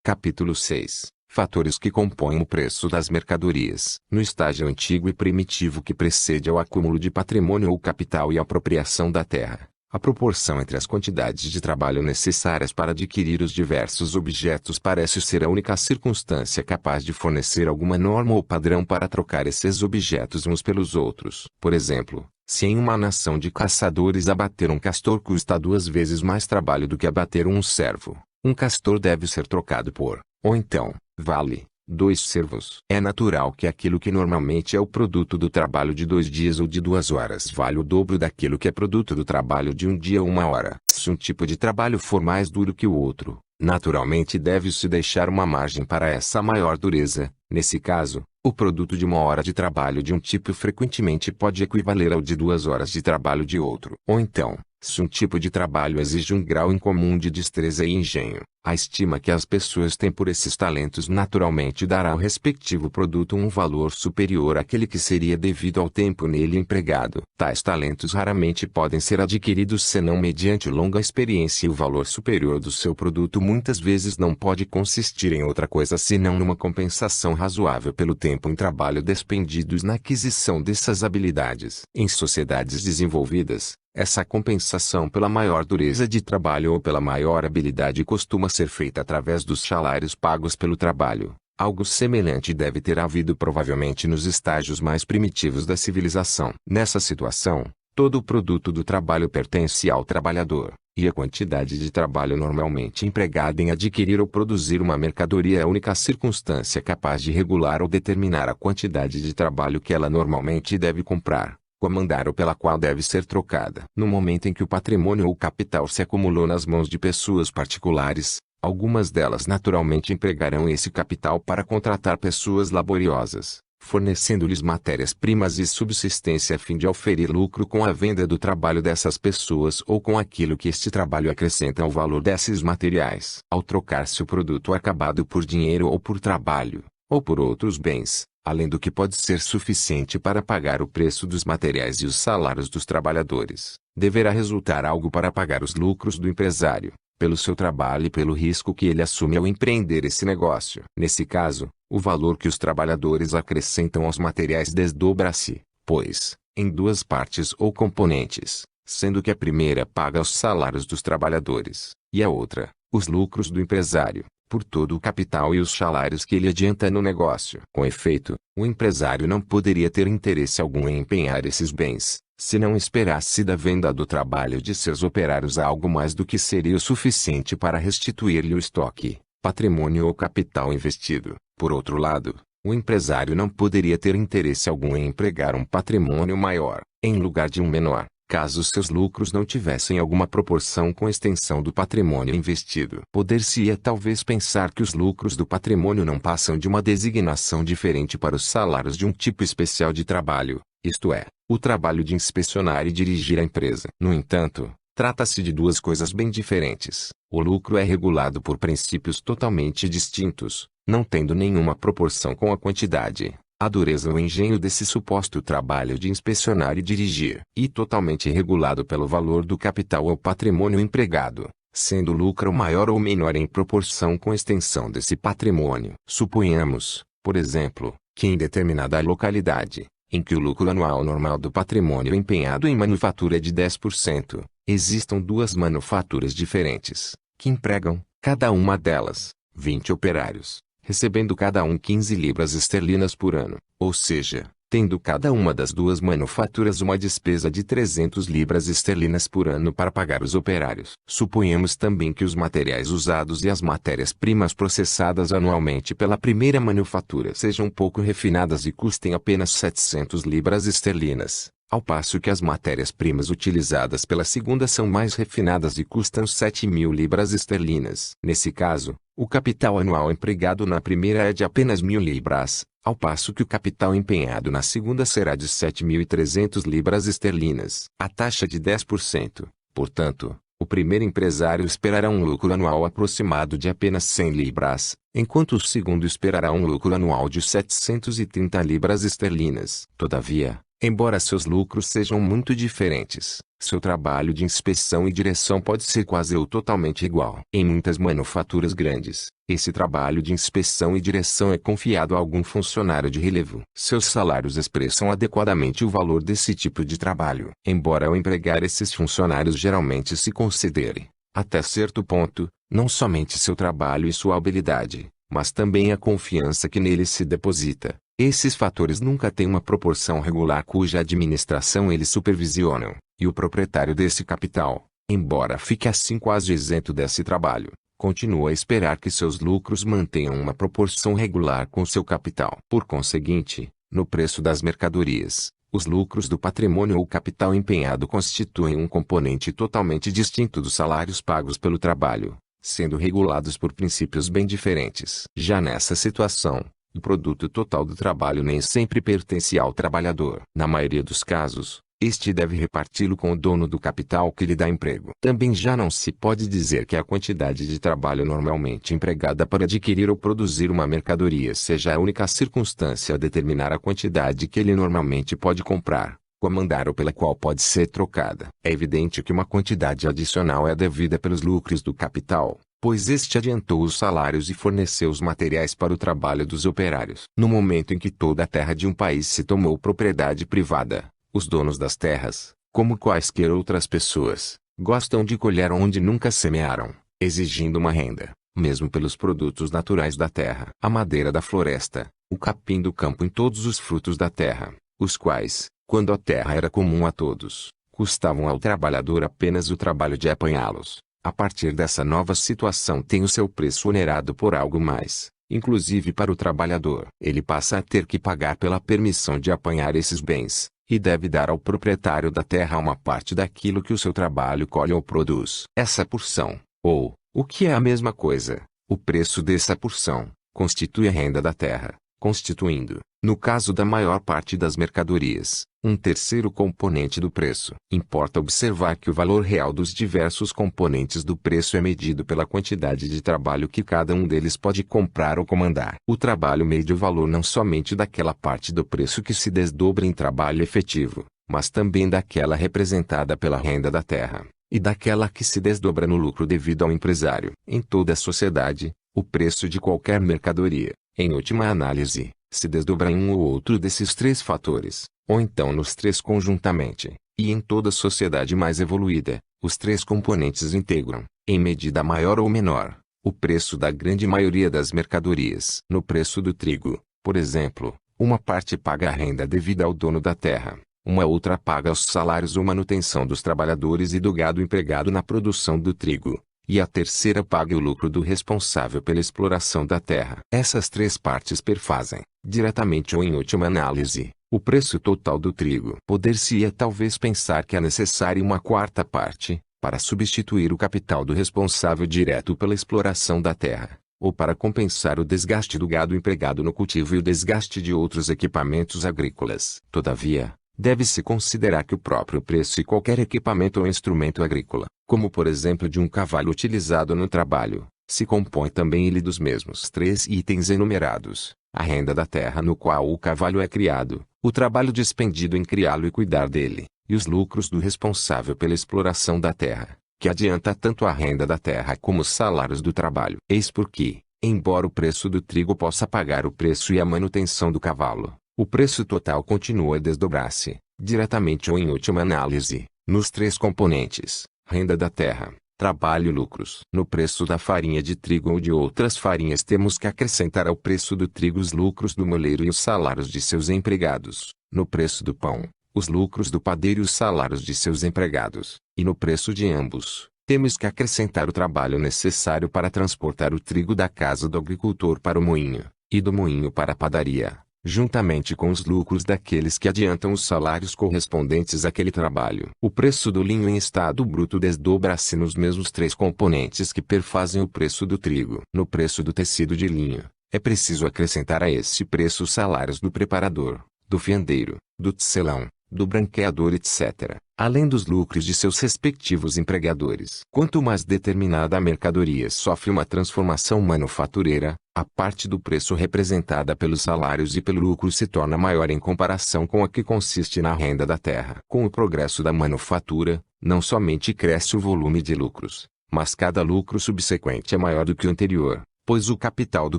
Capítulo 6. Fatores que compõem o preço das mercadorias. No estágio antigo e primitivo que precede ao acúmulo de patrimônio ou capital e a apropriação da terra, a proporção entre as quantidades de trabalho necessárias para adquirir os diversos objetos parece ser a única circunstância capaz de fornecer alguma norma ou padrão para trocar esses objetos uns pelos outros. Por exemplo, se em uma nação de caçadores abater um castor custa 2 vezes mais trabalho do que abater um cervo, um castor deve ser trocado por, ou então, vale, 2 cervos. É natural que aquilo que normalmente é o produto do trabalho de 2 dias ou de 2 horas vale o dobro daquilo que é produto do trabalho de 1 dia ou 1 hora. Se um tipo de trabalho for mais duro que o outro, naturalmente deve-se deixar uma margem para essa maior dureza. Nesse caso, o produto de 1 hora de trabalho de um tipo frequentemente pode equivaler ao de 2 horas de trabalho de outro. Ou então, se um tipo de trabalho exige um grau incomum de destreza e engenho, a estima que as pessoas têm por esses talentos naturalmente dará ao respectivo produto um valor superior àquele que seria devido ao tempo nele empregado. Tais talentos raramente podem ser adquiridos senão mediante longa experiência e o valor superior do seu produto muitas vezes não pode consistir em outra coisa senão numa compensação razoável pelo tempo em trabalho despendidos na aquisição dessas habilidades. Em sociedades desenvolvidas, essa compensação pela maior dureza de trabalho ou pela maior habilidade costuma ser feita através dos salários pagos pelo trabalho. Algo semelhante deve ter havido provavelmente nos estágios mais primitivos da civilização. Nessa situação, todo o produto do trabalho pertence ao trabalhador, e a quantidade de trabalho normalmente empregada em adquirir ou produzir uma mercadoria é a única circunstância capaz de regular ou determinar a quantidade de trabalho que ela normalmente deve comprar, comandar ou pela qual deve ser trocada. No momento em que o patrimônio ou capital se acumulou nas mãos de pessoas particulares, algumas delas naturalmente empregarão esse capital para contratar pessoas laboriosas, fornecendo-lhes matérias-primas e subsistência a fim de oferir lucro com a venda do trabalho dessas pessoas ou com aquilo que este trabalho acrescenta ao valor desses materiais. Ao trocar-se o produto acabado por dinheiro ou por trabalho, ou por outros bens, além do que pode ser suficiente para pagar o preço dos materiais e os salários dos trabalhadores, deverá resultar algo para pagar os lucros do empresário, pelo seu trabalho e pelo risco que ele assume ao empreender esse negócio. Nesse caso, o valor que os trabalhadores acrescentam aos materiais desdobra-se, pois, em 2 partes ou componentes, sendo que a primeira paga os salários dos trabalhadores, e a outra, os lucros do empresário, por todo o capital e os salários que ele adianta no negócio. Com efeito, o empresário não poderia ter interesse algum em empenhar esses bens, se não esperasse da venda do trabalho de seus operários algo mais do que seria o suficiente para restituir-lhe o estoque, patrimônio ou capital investido. Por outro lado, o empresário não poderia ter interesse algum em empregar um patrimônio maior, em lugar de um menor, caso seus lucros não tivessem alguma proporção com a extensão do patrimônio investido. Poder-se-ia talvez pensar que os lucros do patrimônio não passam de uma designação diferente para os salários de um tipo especial de trabalho, isto é, o trabalho de inspecionar e dirigir a empresa. No entanto, trata-se de 2 coisas bem diferentes. O lucro é regulado por princípios totalmente distintos, não tendo nenhuma proporção com a quantidade, a dureza ou engenho desse suposto trabalho de inspecionar e dirigir, e totalmente regulado pelo valor do capital ou patrimônio empregado, sendo o lucro maior ou menor em proporção com a extensão desse patrimônio. Suponhamos, por exemplo, que em determinada localidade, em que o lucro anual normal do patrimônio empenhado em manufatura é de 10%, existam 2 manufaturas diferentes, que empregam, cada uma delas, 20 operários, recebendo cada um 15 libras esterlinas por ano, ou seja, tendo cada uma das 2 manufaturas uma despesa de 300 libras esterlinas por ano para pagar os operários. Suponhamos também que os materiais usados e as matérias-primas processadas anualmente pela primeira manufatura sejam pouco refinadas e custem apenas 700 libras esterlinas, ao passo que as matérias-primas utilizadas pela segunda são mais refinadas e custam 7.000 libras esterlinas. Nesse caso, o capital anual empregado na primeira é de apenas 1.000 libras, ao passo que o capital empenhado na segunda será de 7.300 libras esterlinas. A taxa de 10%, portanto, o primeiro empresário esperará um lucro anual aproximado de apenas 100 libras, enquanto o segundo esperará um lucro anual de 730 libras esterlinas. Todavia, embora seus lucros sejam muito diferentes, seu trabalho de inspeção e direção pode ser quase ou totalmente igual. Em muitas manufaturas grandes, esse trabalho de inspeção e direção é confiado a algum funcionário de relevo. Seus salários expressam adequadamente o valor desse tipo de trabalho. Embora ao empregar esses funcionários geralmente se considere, até certo ponto, não somente seu trabalho e sua habilidade, mas também a confiança que neles se deposita. Esses fatores nunca têm uma proporção regular cuja administração eles supervisionam, e o proprietário desse capital, embora fique assim quase isento desse trabalho, continua a esperar que seus lucros mantenham uma proporção regular com seu capital. Por conseguinte, no preço das mercadorias, os lucros do patrimônio ou capital empenhado constituem um componente totalmente distinto dos salários pagos pelo trabalho, sendo regulados por princípios bem diferentes. Já nessa situação, o produto total do trabalho nem sempre pertence ao trabalhador. Na maioria dos casos, este deve reparti-lo com o dono do capital que lhe dá emprego. Também já não se pode dizer que a quantidade de trabalho normalmente empregada para adquirir ou produzir uma mercadoria seja a única circunstância a determinar a quantidade que ele normalmente pode comprar, comandar ou pela qual pode ser trocada. É evidente que uma quantidade adicional é devida pelos lucros do capital, pois este adiantou os salários e forneceu os materiais para o trabalho dos operários. No momento em que toda a terra de um país se tornou propriedade privada, os donos das terras, como quaisquer outras pessoas, gostam de colher onde nunca semearam, exigindo uma renda, mesmo pelos produtos naturais da terra. A madeira da floresta, o capim do campo e todos os frutos da terra, os quais, quando a terra era comum a todos, custavam ao trabalhador apenas o trabalho de apanhá-los. A partir dessa nova situação tem o seu preço onerado por algo mais, inclusive para o trabalhador. Ele passa a ter que pagar pela permissão de apanhar esses bens, e deve dar ao proprietário da terra uma parte daquilo que o seu trabalho colhe ou produz. Essa porção, ou, o que é a mesma coisa, o preço dessa porção, constitui a renda da terra, constituindo, no caso da maior parte das mercadorias, um terceiro componente do preço. Importa observar que o valor real dos diversos componentes do preço é medido pela quantidade de trabalho que cada um deles pode comprar ou comandar. O trabalho mede o valor não somente daquela parte do preço que se desdobra em trabalho efetivo, mas também daquela representada pela renda da terra, e daquela que se desdobra no lucro devido ao empresário. Em toda a sociedade, o preço de qualquer mercadoria, em última análise, se desdobra em um ou outro desses três fatores, ou então nos três conjuntamente, e em toda sociedade mais evoluída, os três componentes integram, em medida maior ou menor, o preço da grande maioria das mercadorias. No preço do trigo, por exemplo, uma parte paga a renda devida ao dono da terra, uma outra paga os salários ou manutenção dos trabalhadores e do gado empregado na produção do trigo, e a terceira paga o lucro do responsável pela exploração da terra. Essas três partes perfazem, diretamente ou em última análise, o preço total do trigo. Poder-se-ia talvez pensar que é necessária uma quarta parte, para substituir o capital do responsável direto pela exploração da terra, ou para compensar o desgaste do gado empregado no cultivo e o desgaste de outros equipamentos agrícolas. Todavia, deve-se considerar que o próprio preço de qualquer equipamento ou instrumento agrícola, como por exemplo de um cavalo utilizado no trabalho, se compõe também ele dos mesmos três itens enumerados: a renda da terra no qual o cavalo é criado, o trabalho despendido em criá-lo e cuidar dele, e os lucros do responsável pela exploração da terra, que adianta tanto a renda da terra como os salários do trabalho. Eis porque, embora o preço do trigo possa pagar o preço e a manutenção do cavalo, o preço total continua a desdobrar-se, diretamente ou em última análise, nos três componentes: renda da terra, trabalho e lucros. No preço da farinha de trigo ou de outras farinhas temos que acrescentar ao preço do trigo os lucros do moleiro e os salários de seus empregados. No preço do pão, os lucros do padeiro e os salários de seus empregados. E no preço de ambos, temos que acrescentar o trabalho necessário para transportar o trigo da casa do agricultor para o moinho, e do moinho para a padaria, juntamente com os lucros daqueles que adiantam os salários correspondentes àquele trabalho. O preço do linho em estado bruto desdobra-se nos mesmos três componentes que perfazem o preço do trigo. No preço do tecido de linho, é preciso acrescentar a esse preço os salários do preparador, do fiandeiro, do tecelão, do branqueador, etc., além dos lucros de seus respectivos empregadores. Quanto mais determinada a mercadoria sofre uma transformação manufatureira, a parte do preço representada pelos salários e pelo lucro se torna maior em comparação com a que consiste na renda da terra. Com o progresso da manufatura, não somente cresce o volume de lucros, mas cada lucro subsequente é maior do que o anterior, pois o capital do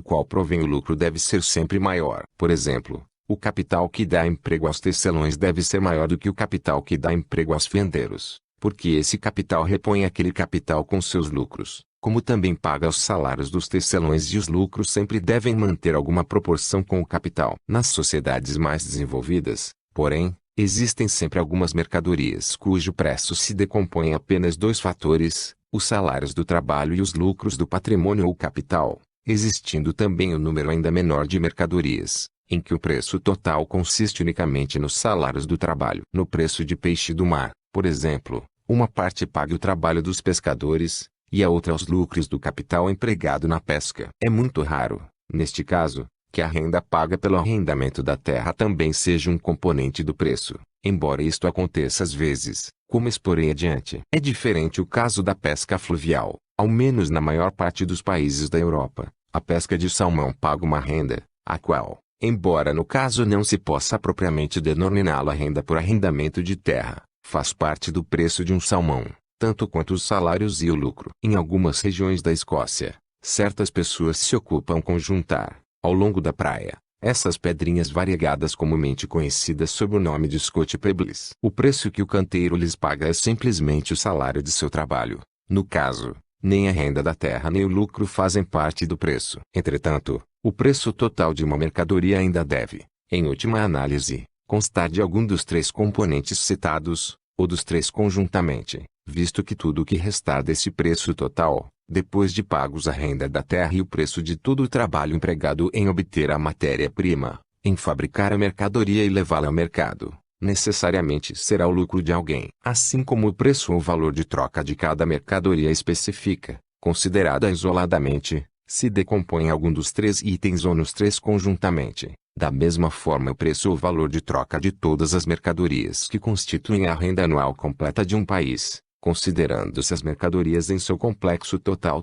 qual provém o lucro deve ser sempre maior. Por exemplo, o capital que dá emprego aos tecelões deve ser maior do que o capital que dá emprego aos fiandeiros, porque esse capital repõe aquele capital com seus lucros, como também paga os salários dos tecelões, e os lucros sempre devem manter alguma proporção com o capital. Nas sociedades mais desenvolvidas, porém, existem sempre algumas mercadorias cujo preço se decompõe em apenas dois fatores: os salários do trabalho e os lucros do patrimônio ou capital, existindo também o número ainda menor de mercadorias em que o preço total consiste unicamente nos salários do trabalho. No preço de peixe do mar, por exemplo, uma parte paga o trabalho dos pescadores, e a outra os lucros do capital empregado na pesca. É muito raro, neste caso, que a renda paga pelo arrendamento da terra também seja um componente do preço, embora isto aconteça às vezes, como exporei adiante. É diferente o caso da pesca fluvial. Ao menos na maior parte dos países da Europa, a pesca de salmão paga uma renda, a qual, embora no caso não se possa propriamente denominá-la renda por arrendamento de terra, faz parte do preço de um salmão, tanto quanto os salários e o lucro. Em algumas regiões da Escócia, certas pessoas se ocupam com juntar, ao longo da praia, essas pedrinhas variegadas comumente conhecidas sob o nome de Scotch Pebbles. O preço que o canteiro lhes paga é simplesmente o salário de seu trabalho. No caso, nem a renda da terra nem o lucro fazem parte do preço. Entretanto, o preço total de uma mercadoria ainda deve, em última análise, constar de algum dos três componentes citados, ou dos três conjuntamente, visto que tudo o que restar desse preço total, depois de pagos a renda da terra e o preço de todo o trabalho empregado em obter a matéria-prima, em fabricar a mercadoria e levá-la ao mercado, necessariamente será o lucro de alguém. Assim como o preço ou valor de troca de cada mercadoria especifica, considerada isoladamente, se decompõe em algum dos três itens ou nos três conjuntamente. Da mesma forma, o preço ou valor de troca de todas as mercadorias que constituem a renda anual completa de um país, considerando-se as mercadorias em seu complexo total,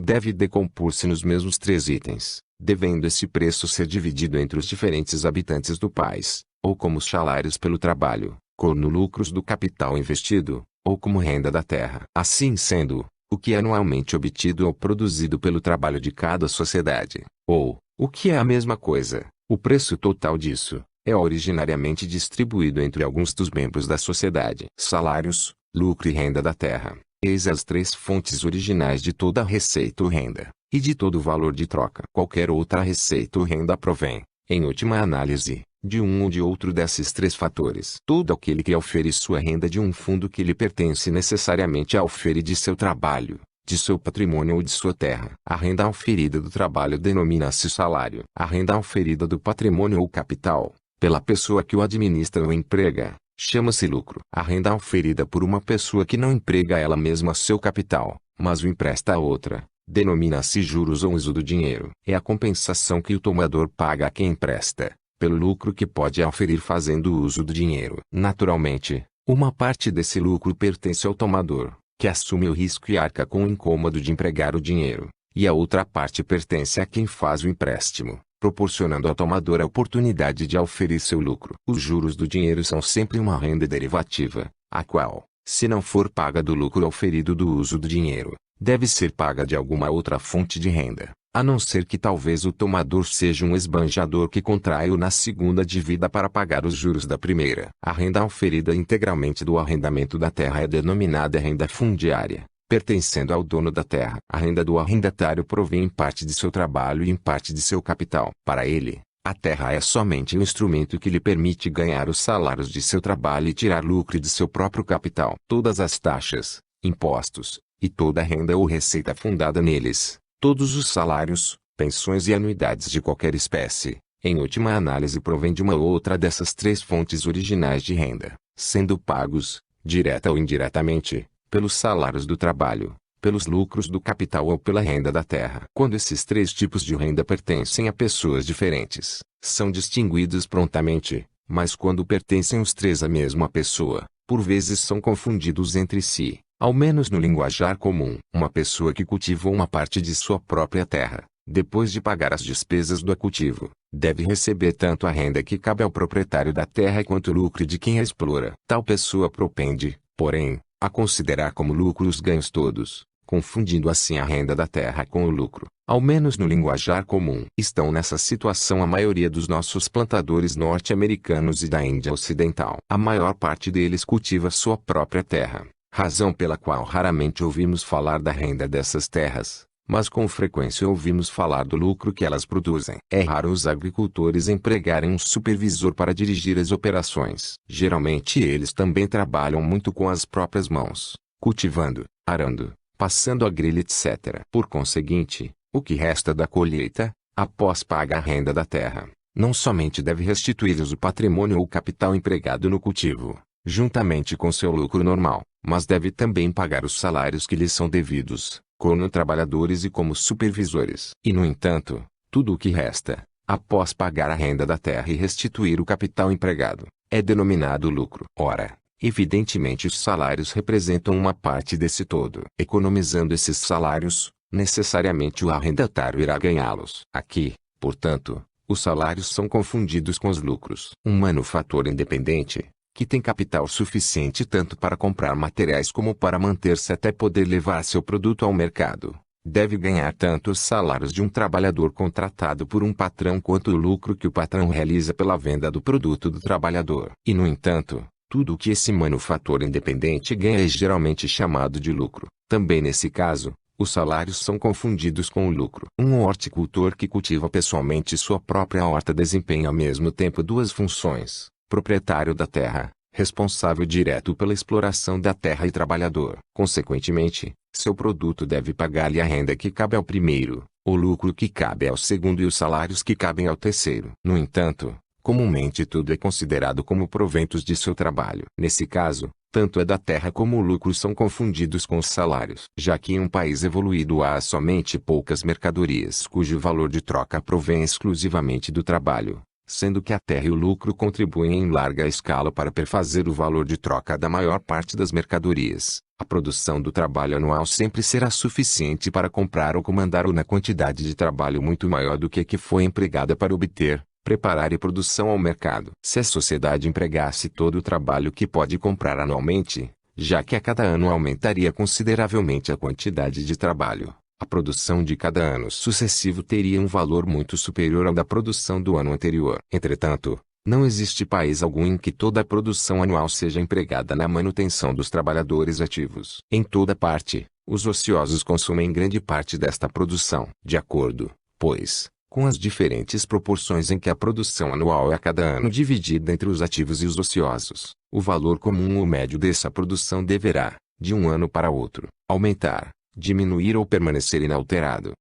deve decompor-se nos mesmos três itens, devendo esse preço ser dividido entre os diferentes habitantes do país, ou como salários pelo trabalho, como lucros do capital investido, ou como renda da terra. Assim sendo, o que é anualmente obtido ou produzido pelo trabalho de cada sociedade, ou, o que é a mesma coisa, o preço total disso, é originariamente distribuído entre alguns dos membros da sociedade. Salários, lucro e renda da terra, eis as três fontes originais de toda a receita ou renda, e de todo o valor de troca. Qualquer outra receita ou renda provém, em última análise, de um ou de outro desses três fatores. Todo aquele que aufere sua renda de um fundo que lhe pertence necessariamente aufere de seu trabalho, de seu patrimônio ou de sua terra. A renda auferida do trabalho denomina-se salário. A renda auferida do patrimônio ou capital, pela pessoa que o administra ou emprega, chama-se lucro. A renda auferida por uma pessoa que não emprega ela mesma seu capital, mas o empresta a outra, denomina-se juros ou uso do dinheiro. É a compensação que o tomador paga a quem empresta, pelo lucro que pode auferir fazendo uso do dinheiro. Naturalmente, uma parte desse lucro pertence ao tomador, que assume o risco e arca com o incômodo de empregar o dinheiro, e a outra parte pertence a quem faz o empréstimo, proporcionando ao tomador a oportunidade de auferir seu lucro. Os juros do dinheiro são sempre uma renda derivativa, a qual, se não for paga do lucro auferido do uso do dinheiro, deve ser paga de alguma outra fonte de renda, a não ser que talvez o tomador seja um esbanjador que contrai-o na segunda dívida para pagar os juros da primeira. A renda auferida integralmente do arrendamento da terra é denominada renda fundiária, pertencendo ao dono da terra. A renda do arrendatário provém em parte de seu trabalho e em parte de seu capital. Para ele, a terra é somente um instrumento que lhe permite ganhar os salários de seu trabalho e tirar lucro de seu próprio capital. Todas as taxas, impostos, e toda a renda ou receita fundada neles, todos os salários, pensões e anuidades de qualquer espécie, em última análise provém de uma ou outra dessas três fontes originais de renda, sendo pagos, direta ou indiretamente, pelos salários do trabalho, pelos lucros do capital ou pela renda da terra. Quando esses três tipos de renda pertencem a pessoas diferentes, são distinguidos prontamente, mas quando pertencem os três à mesma pessoa, por vezes são confundidos entre si, ao menos no linguajar comum. Uma pessoa que cultiva uma parte de sua própria terra, depois de pagar as despesas do cultivo, deve receber tanto a renda que cabe ao proprietário da terra quanto o lucro de quem a explora. Tal pessoa propende, porém, a considerar como lucro os ganhos todos, confundindo assim a renda da terra com o lucro. Ao menos no linguajar comum. Estão nessa situação a maioria dos nossos plantadores norte-americanos e da Índia Ocidental. A maior parte deles cultiva sua própria terra, razão pela qual raramente ouvimos falar da renda dessas terras, mas com frequência ouvimos falar do lucro que elas produzem. É raro os agricultores empregarem um supervisor para dirigir as operações. Geralmente eles também trabalham muito com as próprias mãos, cultivando, arando, passando a grelha, etc. Por conseguinte, o que resta da colheita, após pagar a renda da terra, não somente deve restituir-lhes o patrimônio ou o capital empregado no cultivo, juntamente com seu lucro normal, mas deve também pagar os salários que lhes são devidos, como trabalhadores e como supervisores. E no entanto, tudo o que resta, após pagar a renda da terra e restituir o capital empregado, é denominado lucro. Ora, evidentemente os salários representam uma parte desse todo. Economizando esses salários, necessariamente o arrendatário irá ganhá-los. Aqui, portanto, os salários são confundidos com os lucros. Um manufator independente, que tem capital suficiente tanto para comprar materiais como para manter-se até poder levar seu produto ao mercado, deve ganhar tanto os salários de um trabalhador contratado por um patrão quanto o lucro que o patrão realiza pela venda do produto do trabalhador. E no entanto, tudo o que esse manufator independente ganha é geralmente chamado de lucro. Também nesse caso, os salários são confundidos com o lucro. Um horticultor que cultiva pessoalmente sua própria horta desempenha ao mesmo tempo duas funções: proprietário da terra, responsável direto pela exploração da terra, e trabalhador. Consequentemente, seu produto deve pagar-lhe a renda que cabe ao primeiro, o lucro que cabe ao segundo e os salários que cabem ao terceiro. No entanto, comumente tudo é considerado como proventos de seu trabalho. Nesse caso, tanto a da terra como o lucro são confundidos com os salários. Já que em um país evoluído há somente poucas mercadorias cujo valor de troca provém exclusivamente do trabalho, sendo que a terra e o lucro contribuem em larga escala para perfazer o valor de troca da maior parte das mercadorias, a produção do trabalho anual sempre será suficiente para comprar ou comandar uma quantidade de trabalho muito maior do que a que foi empregada para obter, preparar e produção ao mercado. Se a sociedade empregasse todo o trabalho que pode comprar anualmente, já que a cada ano aumentaria consideravelmente a quantidade de trabalho, a produção de cada ano sucessivo teria um valor muito superior ao da produção do ano anterior. Entretanto, não existe país algum em que toda a produção anual seja empregada na manutenção dos trabalhadores ativos. Em toda parte, os ociosos consomem grande parte desta produção. De acordo, pois, com as diferentes proporções em que a produção anual é a cada ano dividida entre os ativos e os ociosos, o valor comum ou médio dessa produção deverá, de um ano para outro, aumentar, diminuir ou permanecer inalterado.